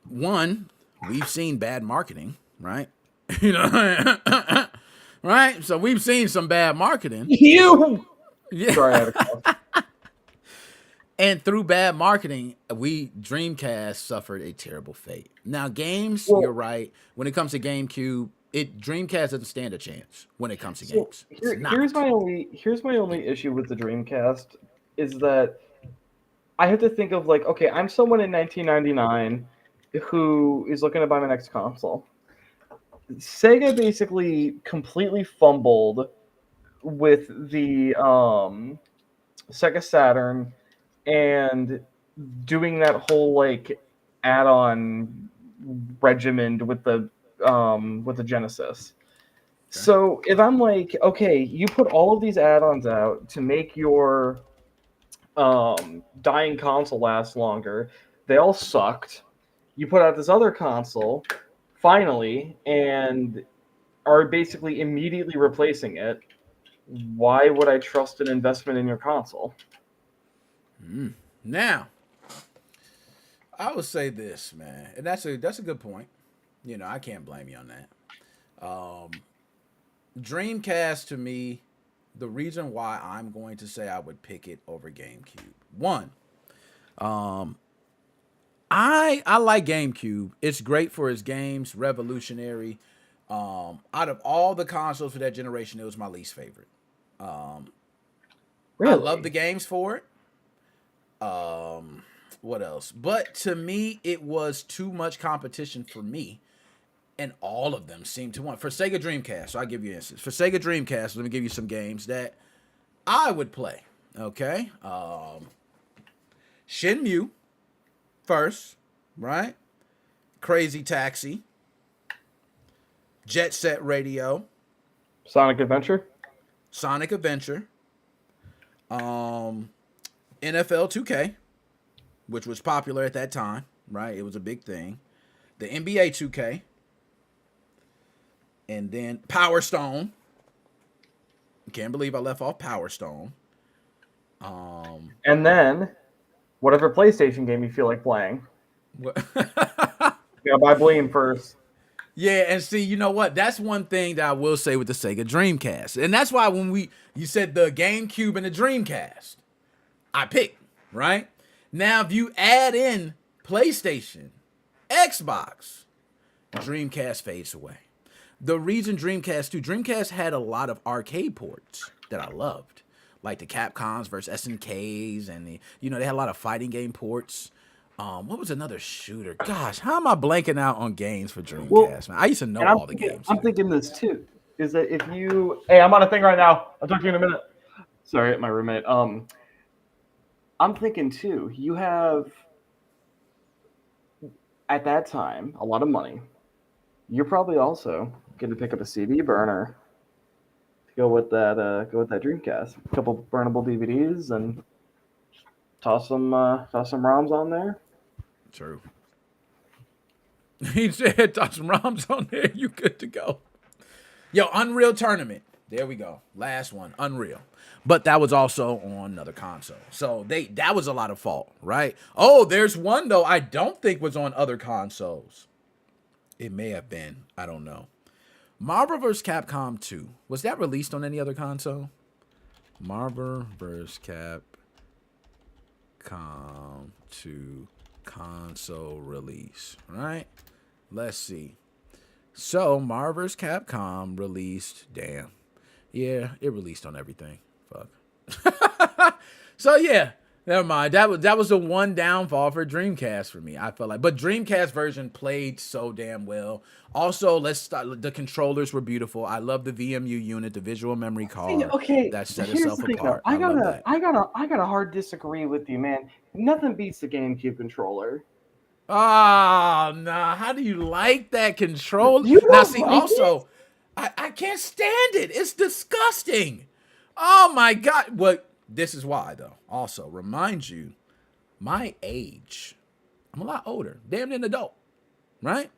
one, we've seen bad marketing, right? You know, right? So we've seen some bad marketing. You. Yeah. Sorry, I had a cough. And through bad marketing, we Dreamcast suffered a terrible fate. Now, games, you're Well, right. When it comes to GameCube, it Dreamcast doesn't stand a chance when it comes to so games. It's here's not. my only issue with the Dreamcast is that I have to think of like, okay, I'm someone in 1999 who is looking to buy my next console. Sega basically completely fumbled with the Sega Saturn and doing that whole like add-on regimen with the Genesis. Okay. So if I'm like, okay, you put all of these add-ons out to make your dying console last longer, they all sucked. You put out this other console finally and are basically immediately replacing it. Why would I trust an investment in your console? Now, I would say this, man, and that's a good point. You know, I can't blame you on that. Dreamcast to me, the reason why I'm going to say I would pick it over GameCube. One, I like GameCube. It's great for its games, revolutionary. Out of all the consoles for that generation, it was my least favorite. I love the Really? games for it. What else? But to me, it was too much competition for me, and all of them seemed to want. For Sega Dreamcast, so I'll give you an instance. For Sega Dreamcast, let me give you some games that I would play. Okay, Shenmue first, right? Crazy Taxi, Jet Set Radio, Sonic Adventure? Sonic Adventure, um, NFL 2K, which was popular at that time, right? It was a big thing. The NBA 2K, and then Power Stone. Can't believe I left off Power Stone. And then whatever PlayStation game you feel like playing. You gotta buy Bleem first. Yeah, and see, you know what? That's one thing that I will say with the Sega Dreamcast. And that's why when you said the GameCube and the Dreamcast, I picked, right? Now if you add in PlayStation, Xbox, Dreamcast fades away. The reason Dreamcast had a lot of arcade ports that I loved, like the Capcoms versus SNKs, and they had a lot of fighting game ports. What was another shooter? Gosh, how am I blanking out on games for Well, Dreamcast, man? I used to know and I'm all the thinking, games. I'm thinking this too. Is that if you hey, I'm on a thing right now. I'll talk to you in a minute. Sorry, my roommate. I'm thinking too, you have at that time a lot of money. You're probably also going to pick up a CD burner. Go with that. Go with that Dreamcast. A couple burnable DVDs and toss some ROMs on there. True. He said, toss some ROMs on there. You good to go. Yo, Unreal Tournament. There we go. Last one, Unreal. But that was also on another console. So that was a lot of fault, right? Oh, there's one though I don't think was on other consoles. It may have been. I don't know. Marvel vs. Capcom 2. Was that released on any other console? Marvel vs. Capcom 2 console release, right? Let's see. So, Marvel vs. Capcom released, damn. Yeah, it released on everything. Fuck. So, yeah, never mind. That was the one downfall for Dreamcast for me, I felt like. But Dreamcast version played so damn well. Also, let's start. The controllers were beautiful. I love the VMU unit, the visual memory card Okay, that set here's itself the thing though. apart. I love that. I gotta hard disagree with you, man. Nothing beats the GameCube controller. Oh, nah. How do you like that control? You Now, don't see, like also, I can't stand it. It's disgusting. Oh, my God. Well, this is why, though. Also, remind you, my age. I'm a lot older. Damn near an adult, right?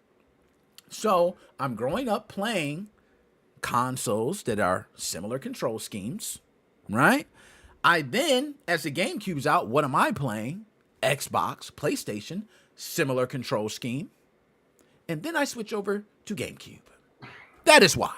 So, I'm growing up playing consoles that are similar control schemes, right? I then, as the GameCube's out, what am I playing? Xbox, PlayStation, similar control scheme. And then I switch over to GameCube. That is why.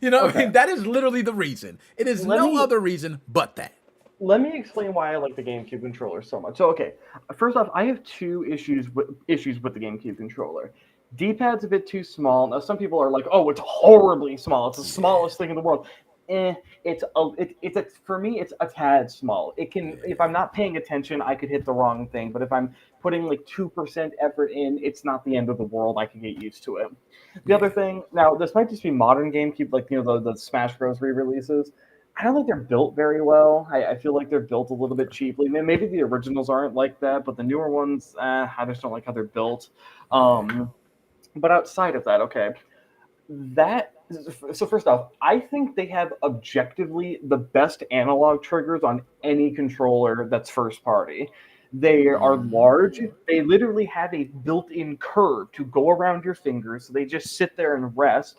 You know, Okay. I mean, that is literally the reason. It is no other reason but that. Let me explain why I like the GameCube controller so much. So, okay, first off, I have two issues with the GameCube controller. D-pad's a bit too small. Now, some people are like, "Oh, it's horribly small. It's the smallest thing in the world." For me, it's a tad small. It can, if I'm not paying attention, I could hit the wrong thing. But if I'm putting like 2% effort in, it's not the end of the world. I can get used to it. The other thing, now this might just be modern GameCube, like the Smash Bros. Re-releases. I don't think they're built very well. I feel like they're built a little bit cheaply. Maybe the originals aren't like that, but the newer ones, I just don't like how they're built. But outside of that, okay, that so first off, I think they have objectively the best analog triggers on any controller that's first party. They are large. They literally have a built-in curve to go around your fingers, so they just sit there and rest.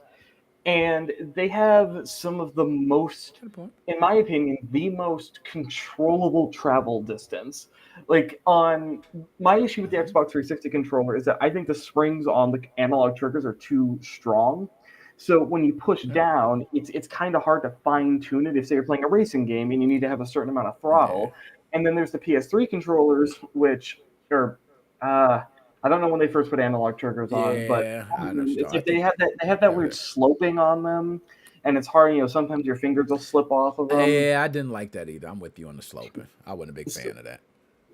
And they have some of the most, in my opinion, the most controllable travel distance. Like on my issue with the Xbox 360 controller is that I think the springs on the analog triggers are too strong. So when you push down, it's kind of hard to fine tune it. If say you're playing a racing game and you need to have a certain amount of throttle, and then there's the PS3 controllers, which are I don't know when they first put analog triggers on, but I understand. they have that weird sloping on them, and it's hard. Sometimes your fingers will slip off of them. Yeah, I didn't like that either. I'm with you on the sloping. I wasn't a big fan of that.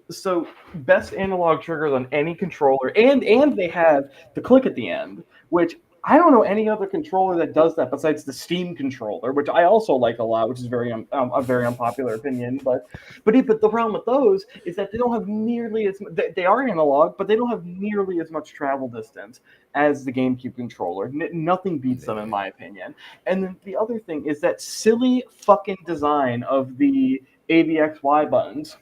So best analog triggers on any controller, and they have the click at the end, which I don't know any other controller that does that besides the Steam controller, which I also like a lot, which is a very unpopular opinion. But the problem with those is that they don't have nearly as they are analog, but they don't have nearly as much travel distance as the GameCube controller. Nothing beats them in my opinion. And then the other thing is that silly fucking design of the ABXY buttons.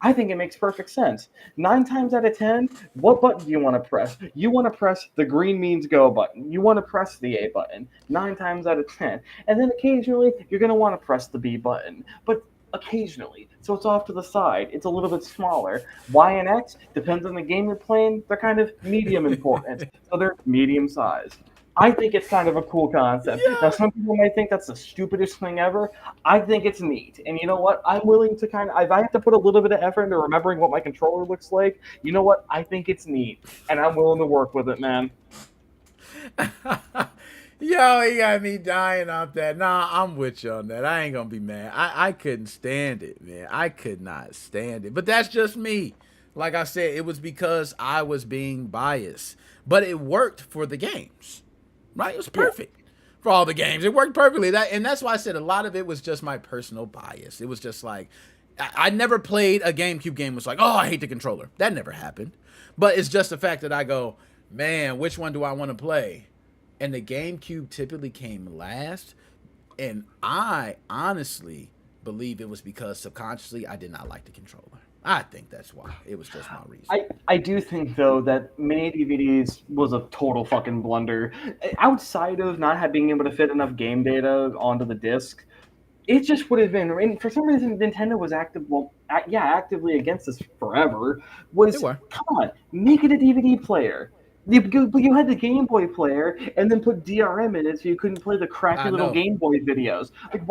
I think it makes perfect sense. 9 times out of 10, what button do you want to press? You want to press the green means go button. You want to press the A button 9 times out of 10. And then occasionally, you're going to want to press the B button. But occasionally. So it's off to the side. It's a little bit smaller. Y and X, depends on the game you're playing, they're kind of medium important. So they're medium sized. I think it's kind of a cool concept. Yeah. Now, some people might think that's the stupidest thing ever. I think it's neat. And you know what? I'm willing to if I have to put a little bit of effort into remembering what my controller looks like, you know what? I think it's neat. And I'm willing to work with it, man. Yo, he got me dying off that. Nah, I'm with you on that. I ain't gonna be mad. I couldn't stand it, man. I could not stand it. But that's just me. Like I said, it was because I was being biased. But it worked for the games. Right? It was perfect for all the games. It worked perfectly. And that's why I said a lot of it was just my personal bias. It was just like, I never played a GameCube game was like, oh, I hate the controller. That never happened. But it's just the fact that I go, man, which one do I want to play? And the GameCube typically came last. And I honestly believe it was because subconsciously I did not like the controller. I think that's why. It was just my reason. I do think though that mini DVDs was a total fucking blunder. Outside of not being able to fit enough game data onto the disc, it just would have been. And for some reason, Nintendo was actively against this forever. They Was were. come on, make it a DVD player. You had the Game Boy player, and then put DRM in it, so you couldn't play the crappy I little know. Game Boy videos. Like, Yep.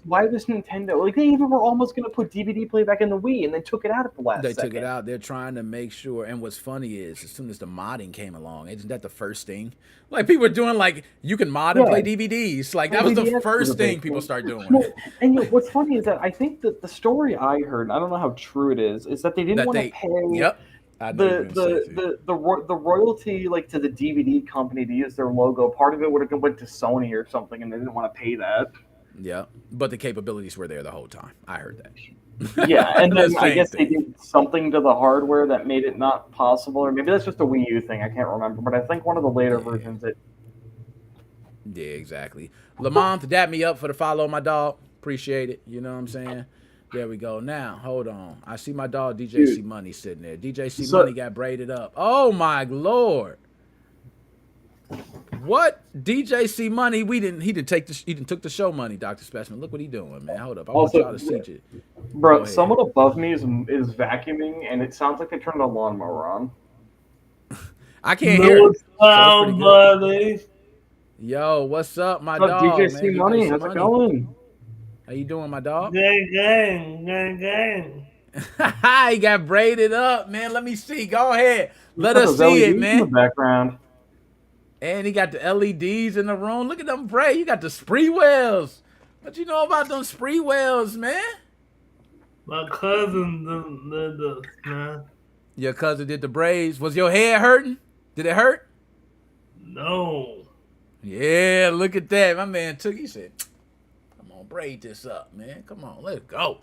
Why this Nintendo? Like, they even were almost going to put DVD play back in the Wii, and then took it out at the last They took it second. out. They're trying to make sure. And what's funny is, as soon as the modding came along, isn't that the first thing? Like people were doing, like you can mod and Yeah, play DVDs. Like that was the LVDS was a first thing big people thing. started doing. No, and what's funny is that I think that the story I heard, and I don't know how true it is that they didn't That want to they. pay Yep. I know you're gonna say it too. the royalty like to the DVD company to use their logo. Part of it would have went to Sony or something, and they didn't want to pay that. Yep. But the capabilities were there the whole time. I heard that. Yeah, and The then I same guess they thing. did something to the hardware that made it not possible, or maybe that's just a Wii U thing. I can't remember, but I think one of the later Yeah. versions it. Yeah, exactly. Lamont, dap me up for the follow, my dog. Appreciate it. You know what I'm saying? There we go. Now, hold on. I see my dog DJ C Dude, Money sitting there. DJ C Money so got braided up. Oh my lord. What? DJ C Money? He didn't took the show money, Dr. Specimen. Look what he doing, man. Hold up. I want also, y'all to see it. Go bro, ahead. someone above me is vacuuming, and it sounds like they turned a lawnmower on. I can't hear it. No So it's pretty sound, good. buddy. Yo, what's up, my What's up, DJ dog, C man? DJ Money? C How's it Money. going? How you doing, my dog? Gang, gang, gang, gang. He got braided up, man. Let me see. Go ahead. He's Let got us those see it, LEDs in the man. background. And he got the LEDs in the room. Look at them braid. You got the spree wells. What you know about them spree wells, man? My cousin did this, man. Your cousin did the braids. Was your head hurting? Did it hurt? No. Yeah, look at that. My man he said, come on, braid this up, man. Come on, let's go.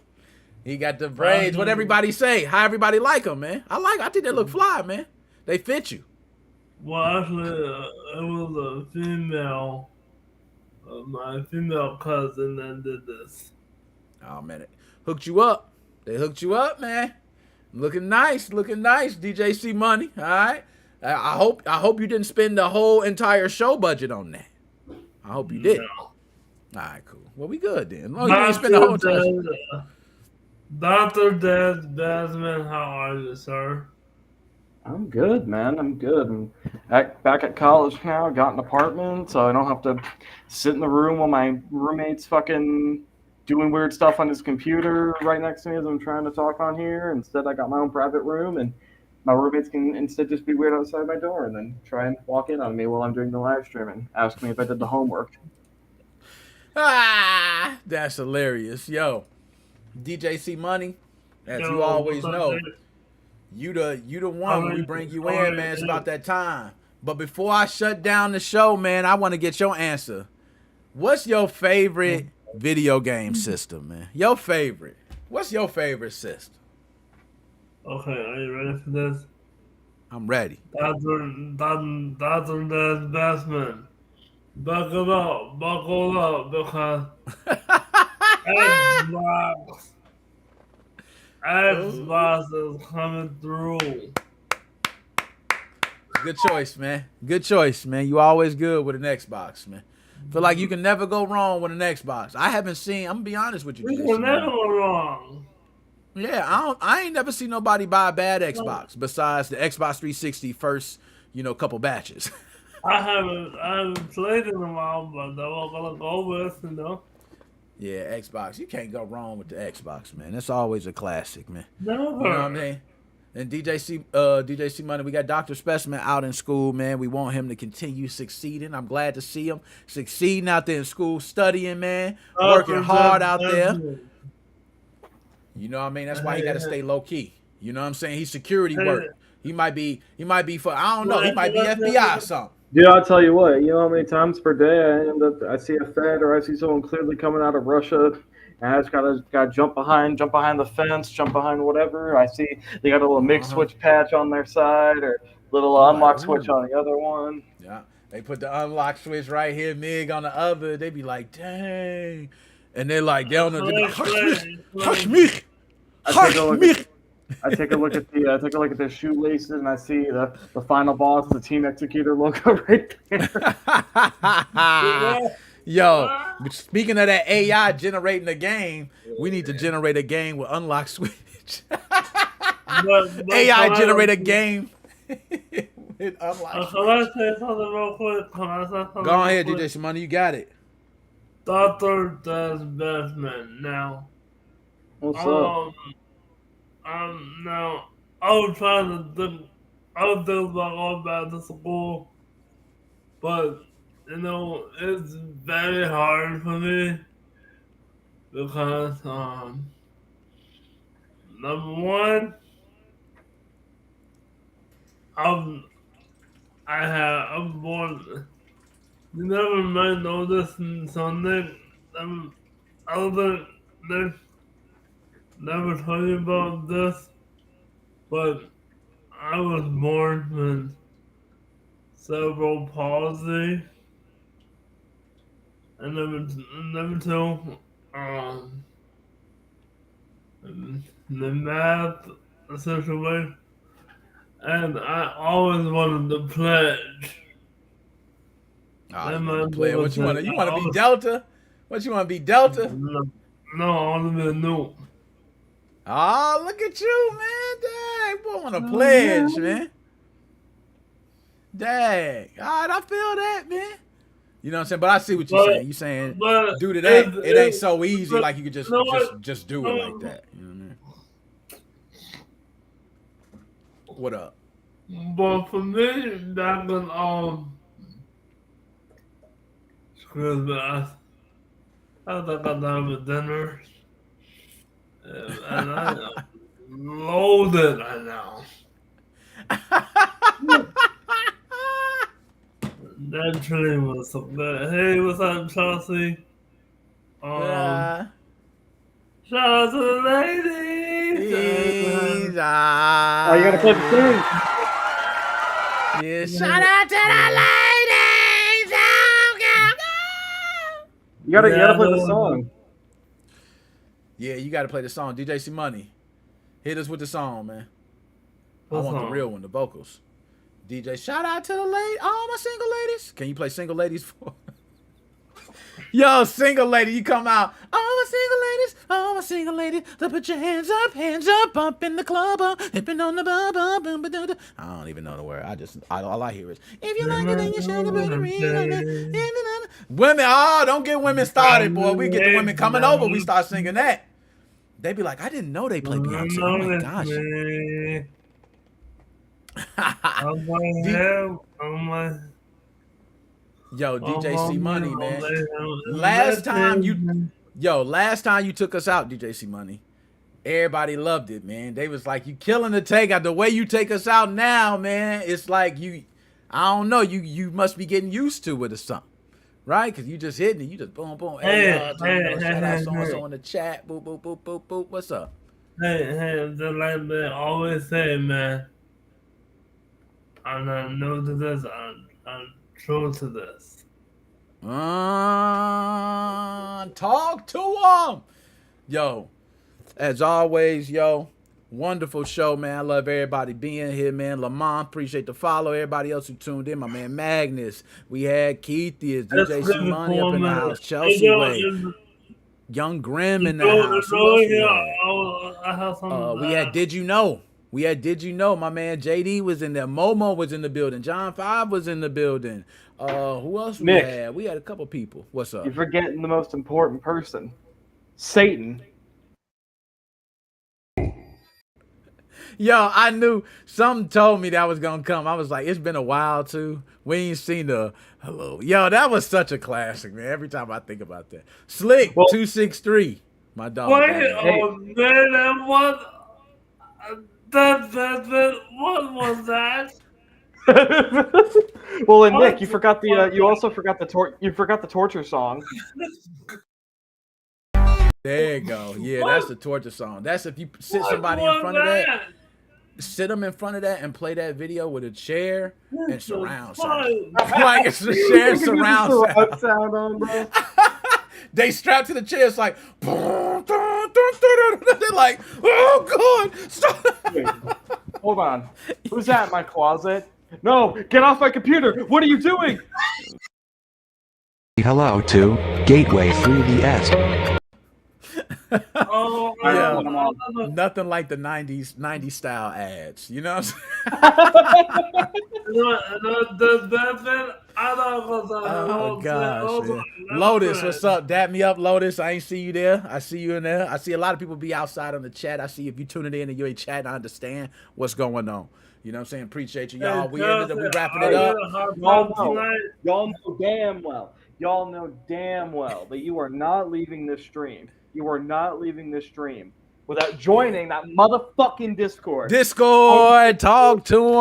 He got the braids. What everybody say? How everybody like them, man? I think they look fly, man. They fit you. Well, actually, it was a female, my female cousin that did this. Oh man, it hooked you up. They hooked you up, man. Looking nice, DJ C Money. All right. I hope you didn't spend the whole entire show budget on that. I hope you did. No. All right, cool. Well, we good then. Oh, you didn't spend the whole entire. Dr. Des Basman, how are you, sir? I'm good, man. I'm good. I'm back at college now. Got an apartment, so I don't have to sit in the room while my roommate's fucking doing weird stuff on his computer right next to me as I'm trying to talk on here. Instead, I got my own private room, and my roommates can instead just be weird outside my door and then try and walk in on me while I'm doing the live stream and ask me if I did the homework. Ah, that's hilarious, yo. DJ C Money, as you always know, you the one when we bring you in, man. It's about that time. But before I shut down the show, man, I want to get your answer. What's your favorite video game system, man? Your favorite. What's your favorite system? Okay, are you ready for this? I'm ready. Dr. Des Basman. Buckle up, because Xbox, Xbox is coming through. Good choice, man. Good choice, man. You always good with an Xbox, man. Feel like you can never go wrong with an Xbox. I haven't seen. I'm gonna be honest with you. We DJ can C never Money. go wrong. Yeah, I ain't never seen nobody buy a bad Xbox besides the Xbox 360 first, couple batches. I haven't played in a while, but that was gonna go with, Yeah, Xbox. You can't go wrong with the Xbox, man. It's always a classic, man. Never. You know what I mean? And DJ C Money, we got Dr. Specimen out in school, man. We want him to continue succeeding. I'm glad to see him succeeding out there in school, studying, man, working hard out there. You know what I mean? That's why he got to stay low key. You know what I'm saying? He's security work. He might be for, I don't know. He might be FBI or something. Dude, I'll tell you what. You know how many times per day I see a Fed or I see someone clearly coming out of Russia, and I just gotta jump behind the fence, jump behind whatever. I see they got a little mix switch patch on their side or little unlock switch on the other one. Yeah. They put the unlock switch right here, Mig on the other. They be like, dang. And they're like, they don't know. They be like, hush me. I Hush take a look me. at I take a look at the shoelaces, and I see the final boss, the Team Executor logo right there. Yo, speaking of that AI generating a game, we need to generate a game with unlock switch. AI generate a game with unlock Can I switch. say something real quick? Can I say something Go ahead, real quick? DJ Money, you got it. Dr. Desmond. Now, What's up? now, I was trying to think, I was thinking about going back to school, but, it's very hard for me because, number one, I'm, I'm born, you never might know this in Sunday, I don't think they never told you about this, but I was born with cerebral palsy, and number two, um, the math situation, and I always wanted to pledge. Oh, And you my want to play? mother What you said, want to? You want to be Delta? What you want to be Delta? no, I want to be a noob. Oh, look at you, man. Dang, boy, want to pledge, man. Dang. All right, I feel that, man. You know what I'm saying? But I see what you're saying. You saying But due to that, it ain't it's, so easy but like you could just you know what? just do it like that. You know what I mean? What up? But for me, back in excuse me, I think I'm having dinner, and I am loaded right now. That train was so good. Hey, what's up, Chelsea? Yeah. Shout out to the ladies. Ease Oh, you gotta play the thing. Yeah, shout out to the ladies. You gotta play the song. Yeah, you got to play the song. DJ C Money, hit us with the song, man. I What want the song? real one, the vocals. DJ, shout out to the ladies, all my single ladies. Can you play single ladies for? Yo, single lady, you come out. All my single ladies, so put your hands up, bump in the club, hipping on the bum, bum, bum, bum. I don't even know the word. All I hear is, if you like it, then you should put a ring on it. Women, don't get women started, boy. We get the women coming over, we start singing that. They be like, I didn't know they play Beyonce. Oh my gosh. Yo, DJ C Money, man. Last time you took us out, DJ C Money, everybody loved it, man. They was like, you killing the takeout. The way you take us out now, man, it's like I don't know, you must be getting used to it or something. Right? Because you just hitting it. You just boom, boom. Shout out so-and-so in the chat. Boop, boop, boop, boop, boop. What's up? Hey, just like they always say, man. I'm not new to this. I'm true to this. Talk to him. Yo, as always, wonderful show, man. I love everybody being here, man. Lamont, appreciate the follow. Everybody else who tuned in. My man Magnus. We had Keithius, DJ C Money up in the house. Chelsea Way. Young Grim in the house. We had Did You Know? My man JD was in there. Momo was in the building. John 5 was in the building. Who else we had? We had a couple people. What's up? You're forgetting the most important person. Satan. Yo, I knew something told me that was gonna come. I was like, it's been a while too. We ain't seen the hello. Yo, that was such a classic, man. Every time I think about that. Slick 263. My dog. Wait, man, what was that? Well, and Nick, you forgot the. You also forgot the torture song. There you go. Yeah, that's the torture song. That's if you sit somebody in front of that. sit them in front of that and play that video with a chair and surround sound. Fuck. Like it's a share You can use surround the sound. sound on, bro. They strapped to the chair. It's like, they're like, oh god, stop. Wait, hold on. Who's that in my closet? No, get off my computer. What are you doing? Hello to Gateway 3DS. Oh, Yeah. oh, Nothing like the 90s style ads. You know what I'm saying? the best thing I thought was Oh gosh, man. Lotus, what's up? Dap me up, Lotus. I ain't see you there. I see you in there. I see a lot of people be outside on the chat. I see if you tuning in and you ain't chatting, I understand what's going on. You know what I'm saying? Appreciate you, y'all. We wrapping it up. Y'all know damn well. Y'all know damn well that you are not leaving this stream. You are not leaving this stream without joining that motherfucking Discord. Discord, talk to him.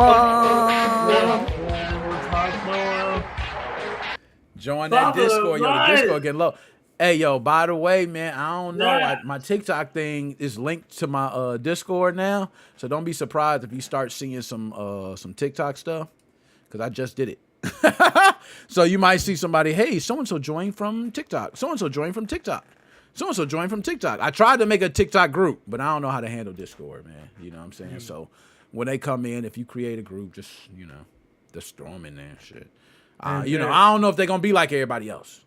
Join that Discord. Yo, the Discord getting low. Hey, yo, by the way, man, I don't know. My TikTok thing is linked to my Discord now. So don't be surprised if you start seeing some TikTok stuff. Because I just did it. So you might see somebody, hey, so-and-so joined from TikTok. So-and-so joined from TikTok. So-and-so joined from TikTok. I tried to make a TikTok group, but I don't know how to handle Discord, man. You know what I'm saying? So when they come in, if you create a group, just throw them in there and shit. I don't know if they're going to be like everybody else.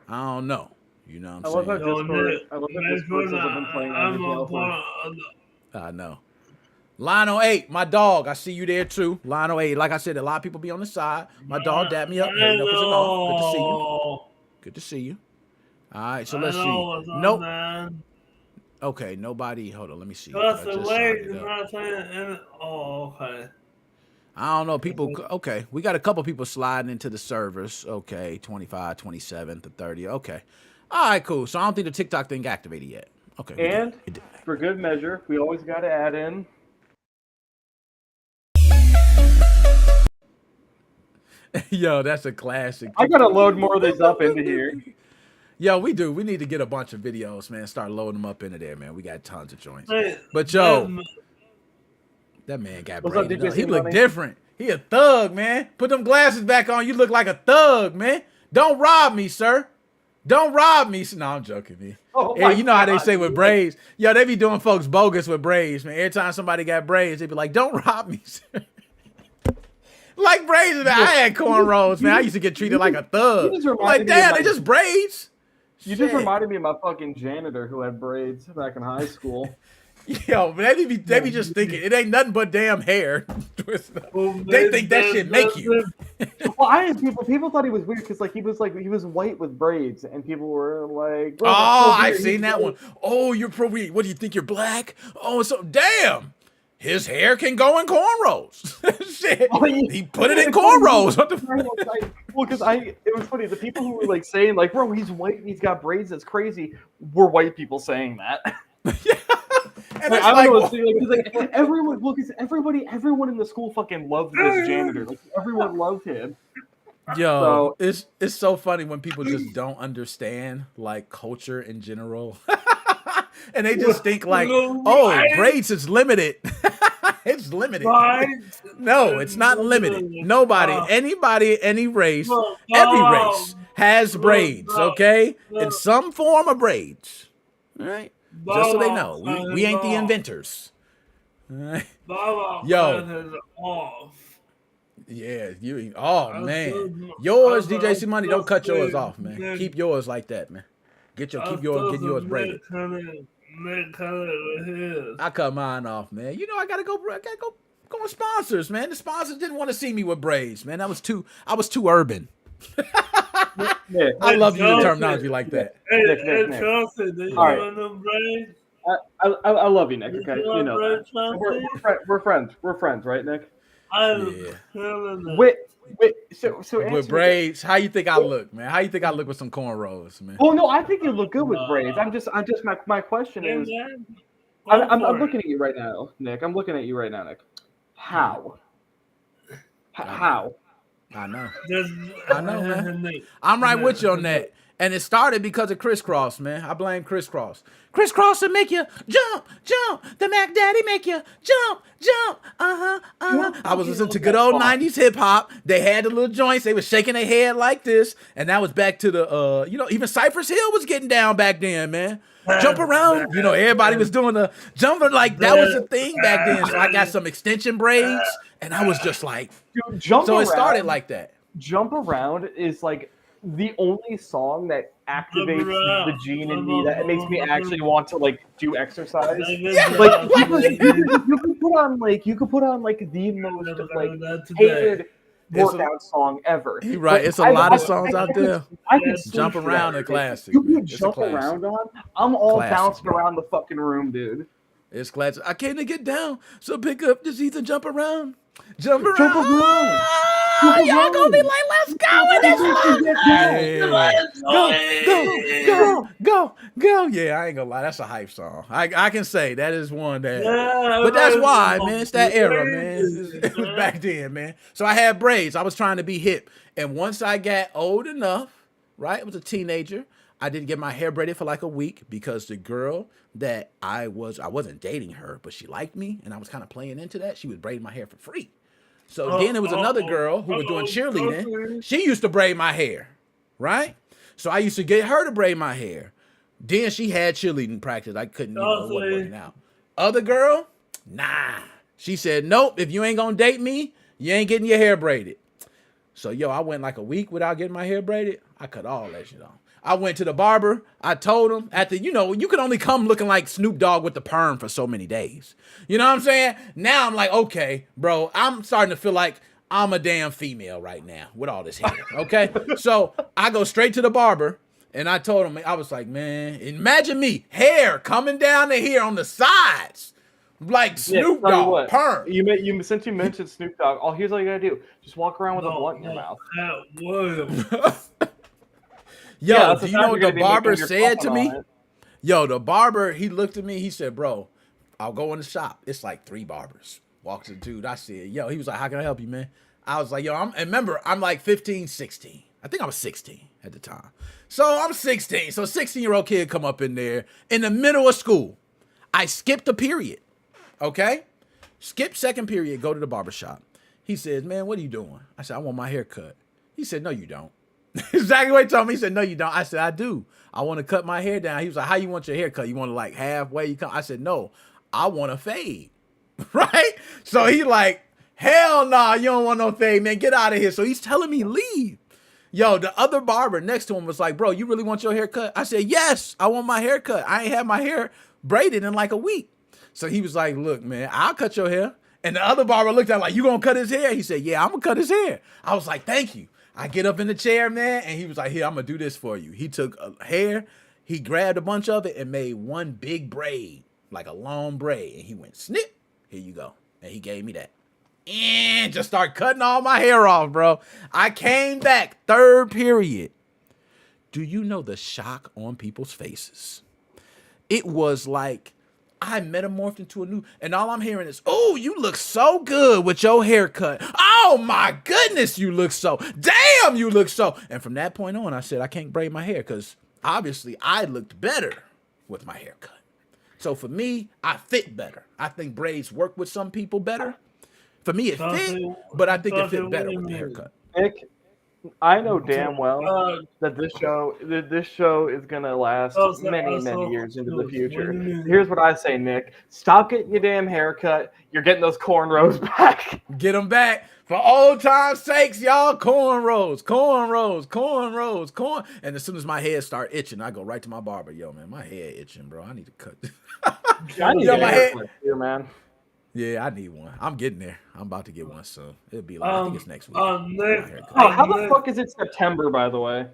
I don't know. You know what I'm saying? I love that Discord says I've been playing I know. Lionel 8, my dog. I see you there too. Lionel 8. Like I said, a lot of people be on the side. My dog dapped me up. Hey, no, good to see you. Good to see you. All right, so let's see. Nope. Okay, nobody. Hold on, let me see. Okay. I don't know. People. Okay, we got a couple people sliding into the servers. Okay, 25, 27 to 30. Okay. All right, cool. So I don't think the TikTok thing activated yet. Okay. And for good measure, we always got to add in. Yo, that's a classic. I gotta load more of these up into here. Yo, we do. We need to get a bunch of videos, man. Start loading them up into there, man. We got tons of joints. But yo, that man got braided up. He look different. He a thug, man. Put them glasses back on. You look like a thug, man. Don't rob me, sir. Don't rob me. No, I'm joking, man. Yeah, you know how they say with braids. Yo, they be doing folks bogus with braids, man. Every time somebody got braids, they be like, don't rob me, sir. Like braids, man. I had cornrows, man. I used to get treated like a thug. Like, damn, they just braids. You just reminded me of my fucking janitor who had braids back in high school. Yo, they be just thinking it ain't nothing but damn hair. They think that shit make you. Well, I had people thought he was weird because he was white with braids, and people were like, "Oh, I've seen that one. Oh, you're probably. What do you think? You're black? Oh, so damn." His hair can go in cornrows. Shit. He put it in cornrows. What the fuck? Well, because it was funny. The people who were like saying like, bro, he's white and he's got braids, that's crazy, were white people saying that. Yeah. And like, I don't know. Like, everyone, look, everyone in the school fucking loved this janitor. Like, everyone loved him. Yo, it's so funny when people just don't understand like culture in general. And they just think like, oh, braids is limited. It's limited. No, it's not limited. Nobody, anybody, any race, every race has braids, okay? In some form of braids. All right? Just so they know. We ain't the inventors. All right? Yo. Yeah, you. Oh, man. Yours, DJ C Money, don't cut yours off, man. Keep yours like that, man. Get yours braided. I cut mine off, man. You know I gotta go with sponsors, man. The sponsors didn't want to see me with braids, man. I was too urban. I love using terminology like that. I love you, Nick. Okay, you know we're friends. We're friends, right, Nick? So with braids, how you think I look, man? How you think I look with some cornrows, man? Oh no, I think you look good with braids. I'm just my question is, I'm looking at you right now, Nick. I'm looking at you right now, Nick. How? How? I know, man. I'm right with you on that. And it started because of Crisscross, man. I blame Crisscross. Crisscross will make you jump, jump. The Mac Daddy make you jump, jump. I was listening to good old 90s hip hop. They had the little joints. They were shaking their head like this. And that was back to the, even Cypress Hill was getting down back then, man. Jump around. Everybody was doing the jumper. Like, that was the thing back then. So I got some extension braids. And I was just like, Dude, Jump so Around, it started like that. Jump Around is like the only song that activates the gene in me that it makes me actually want to like do exercise. Like you could put on the most like hated workout song ever. You're right. It's a lot of songs out there. I could Jump Around a classic. You man. put Jump Around on, I'm all Classic, bouncing bro. around the fucking room, dude. It's classic. I came to get down, so pick up this Ethan, jump around. Jump around. Jump around. Y'all gonna be like, let's go with this one. Go. Yeah, I ain't gonna lie. That's a hype song. I can say that is one that. But that's why, man. It's that era, man. It was back then, man. So I had braids. I was trying to be hip. And once I got old enough, right? I was a teenager. I didn't get my hair braided for like a week because the girl that I wasn't dating her, but she liked me, and I was kind of playing into that. She was braiding my hair for free. So then there was another girl who was doing cheerleading. She used to braid my hair, right? So I used to get her to braid my hair. Then she had cheerleading practice. I couldn't, it wasn't working out. Other girl, nah. She said, nope, if you ain't gonna date me, you ain't getting your hair braided. So, I went like a week without getting my hair braided. I cut all that shit off. I went to the barber. I told him you can only come looking like Snoop Dogg with the perm for so many days. You know what I'm saying? Now I'm like, okay, bro, I'm starting to feel like I'm a damn female right now with all this hair. Okay. So I go straight to the barber and I told him, I was like, man, imagine me, hair coming down to here on the sides. Like Snoop Dogg, perm. Since you mentioned Snoop Dogg, here's all you gotta do. Just walk around with a blunt in your mouth. Yo, do you know what the barber said to me? The barber, he looked at me. He said, bro, I'll go in the shop. It's like 3 barbers. Walks the dude. I said, he was like, how can I help you, man? I was like, I'm like 15, 16. I think I was 16 at the time. So I'm 16. So 16-year-old kid come up in there in the middle of school. I skipped a period. Okay? Skip second period, go to the barber shop. He says, man, what are you doing? I said, I want my hair cut. He said, no, you don't. Exactly what he told me. He said, no, you don't. I said, I do. I want to cut my hair down. He was like, how you want your hair cut? You want to like halfway? You come? I said, no, I want a fade. Right? So he like, hell no, you don't want no fade, man. Get out of here. So he's telling me leave. The other barber next to him was like, bro, you really want your hair cut? I said, yes, I want my hair cut. I ain't had my hair braided in like a week. So he was like, look, man, I'll cut your hair. And the other barber looked at him like, you gonna cut his hair? He said, yeah, I'm gonna cut his hair. I was like, thank you. I get up in the chair, man, and he was like, here, I'm gonna do this for you. He took a hair, he grabbed a bunch of it and made one big braid, like a long braid. And he went, snip, here you go. And he gave me that. And just start cutting all my hair off, bro. I came back, 3rd period. Do you know the shock on people's faces? It was like, I metamorphed into a new, and all I'm hearing is, oh, you look so good with your haircut. Oh my goodness, you look so, damn, you look so. And from that point on, I said, I can't braid my hair because obviously I looked better with my haircut. So for me, I fit better. I think braids work with some people better. For me, it fit, but I think it fit better with the haircut. Nick, I know damn well that this show is gonna last many years into the future. Here's what I say, Nick: stop getting your damn haircut. You're getting those cornrows back. Get them back for old time's sakes, y'all. Cornrows. And as soon as my head start itching, I go right to my barber. Yo, man, my head itching, bro. I need to cut. I need my head, man. Yeah, I need one. I'm getting there. I'm about to get one soon. It'll be like, I think it's next week. Nick, how the fuck is it September, by the way?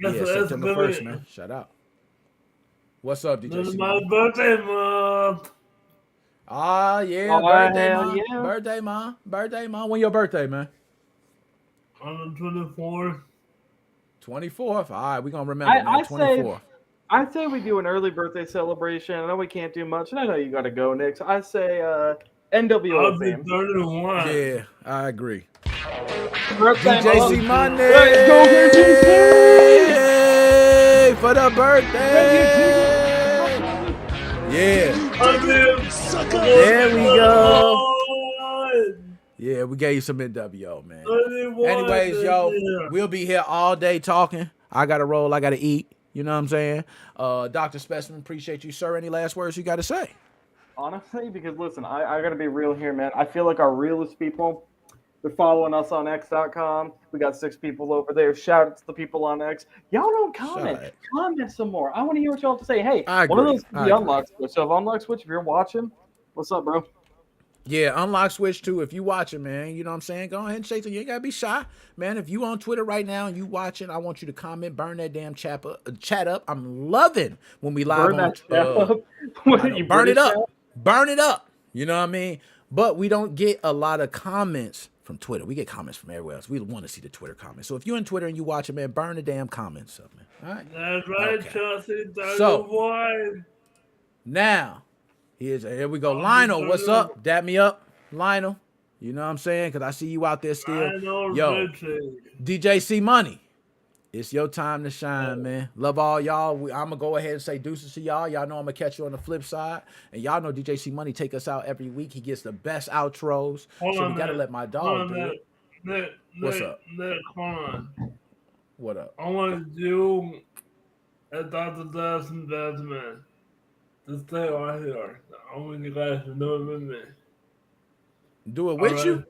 Yeah, September 1st, man. Shout out. What's up, DJ? This is my birthday month. Ah, yeah, birthday, man. Yeah. Birthday, man. When your birthday, man? On the 24th. 24th? All right, we're going to remember, man. 24th. I say we do an early birthday celebration. I know we can't do much, and I know you got to go, Nick. So I say NWO I'll be 31. Yeah, I agree. Birthday DJC Monday. Let's go, DJC! for the birthday. Yeah. There we go. Yeah, we gave you some NWO, man. Anyways, yo, we'll be here all day talking. I got to roll. I got to eat. You know what I'm saying? Dr. Specimen, appreciate you, sir. Any last words you got to say? Honestly, because listen, I gotta be real here, man. I feel like our realest people, they're following us on X.com. We got 6 people over there. Shout out to the people on X. Y'all don't comment. Shout out. Comment some more. I want to hear what y'all have to say. Hey, I one of agree. those could be I Unlock Switch. So if Unlock Switch, if you're watching, what's up, bro? Yeah, unlock Switch too. If you watching, man, you know what I'm saying? Go ahead and say so. You ain't gotta be shy. Man, if you on Twitter right now and you watching, I want you to comment, burn that damn chat up. I'm loving when we live Burn on that chat up. What, I know, you burn it British up. chat? Burn it up. You know what I mean? But we don't get a lot of comments from Twitter. We get comments from everywhere else. We want to see the Twitter comments. So if you're on Twitter and you watching, man, burn the damn comments up, man. All right. That's right, Okay. Chelsea. That's So- your boy. Now, here we go. Lionel, what's up? Dap me up, Lionel. You know what I'm saying? Because I see you out there still. I know Yo, Richie. DJ C Money. It's your time to shine, man. Love all y'all. I'm going to go ahead and say deuces to y'all. Y'all know I'm going to catch you on the flip side. And y'all know DJ C Money take us out every week. He gets the best outros. So we got to let my dog do it. What's up? Nick, hold on. What up? I want you and Dr. Death's investment to stay right here. I want you guys to do it with me. Do it with All you? right?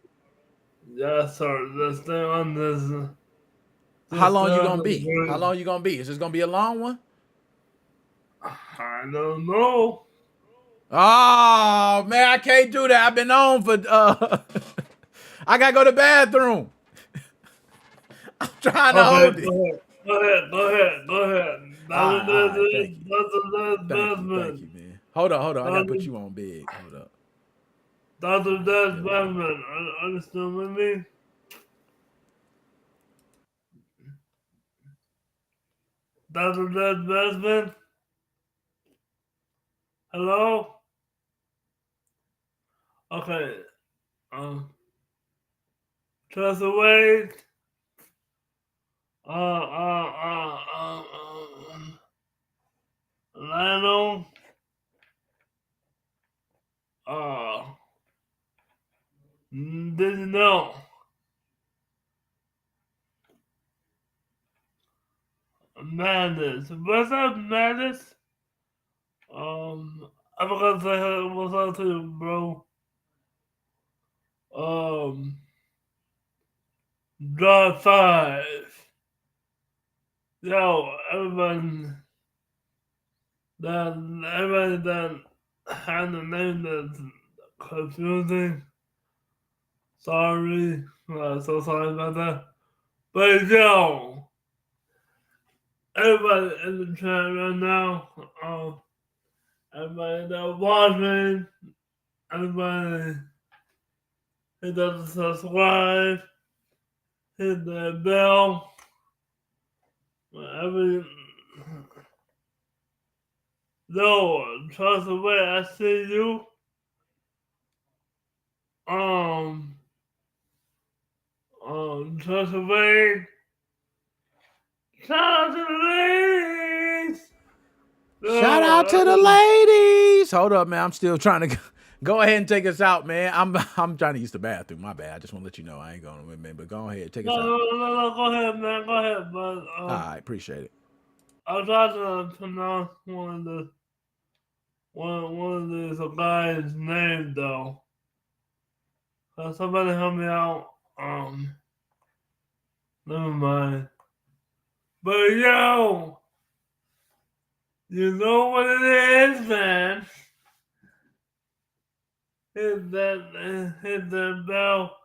Yes, sir. Let's stay on this. How long you going to be? How long you going to be? Is this going to be a long one? I don't know. Oh, man, I can't do that. I've been on for, I got to go to the bathroom. I'm trying to hold it. Go ahead. All right, That's thank Dr. Thank you, man. Hold on. I got to put you on big. Hold up. Dr. Death Batman, are you still with me? Dr. Death Batman? Hello? Okay. Trust away. Lionel. Didn't know. Madness. What's up, Madness? I forgot to say what's up to you, bro. Draw 5. Yo, everybody that had the name that's confusing. Sorry. So sorry about that. But yo, everybody in the chat right now, everybody that watching, everybody hit that subscribe, hit that bell, whatever. No, trust the way I see you. Trust the way. Shout out to the ladies. Shout out to the ladies. Hold up, man. I'm still trying to go ahead and take us out, man. I'm trying to use the bathroom. My bad. I just want to let you know I ain't going with me, but go ahead, take us out. No, go ahead, man. Go ahead, but All right, appreciate it. I'll try to pronounce one of these guys' name though. Somebody help me out. Never mind. But yo, you know what it is, man. Hit that bell.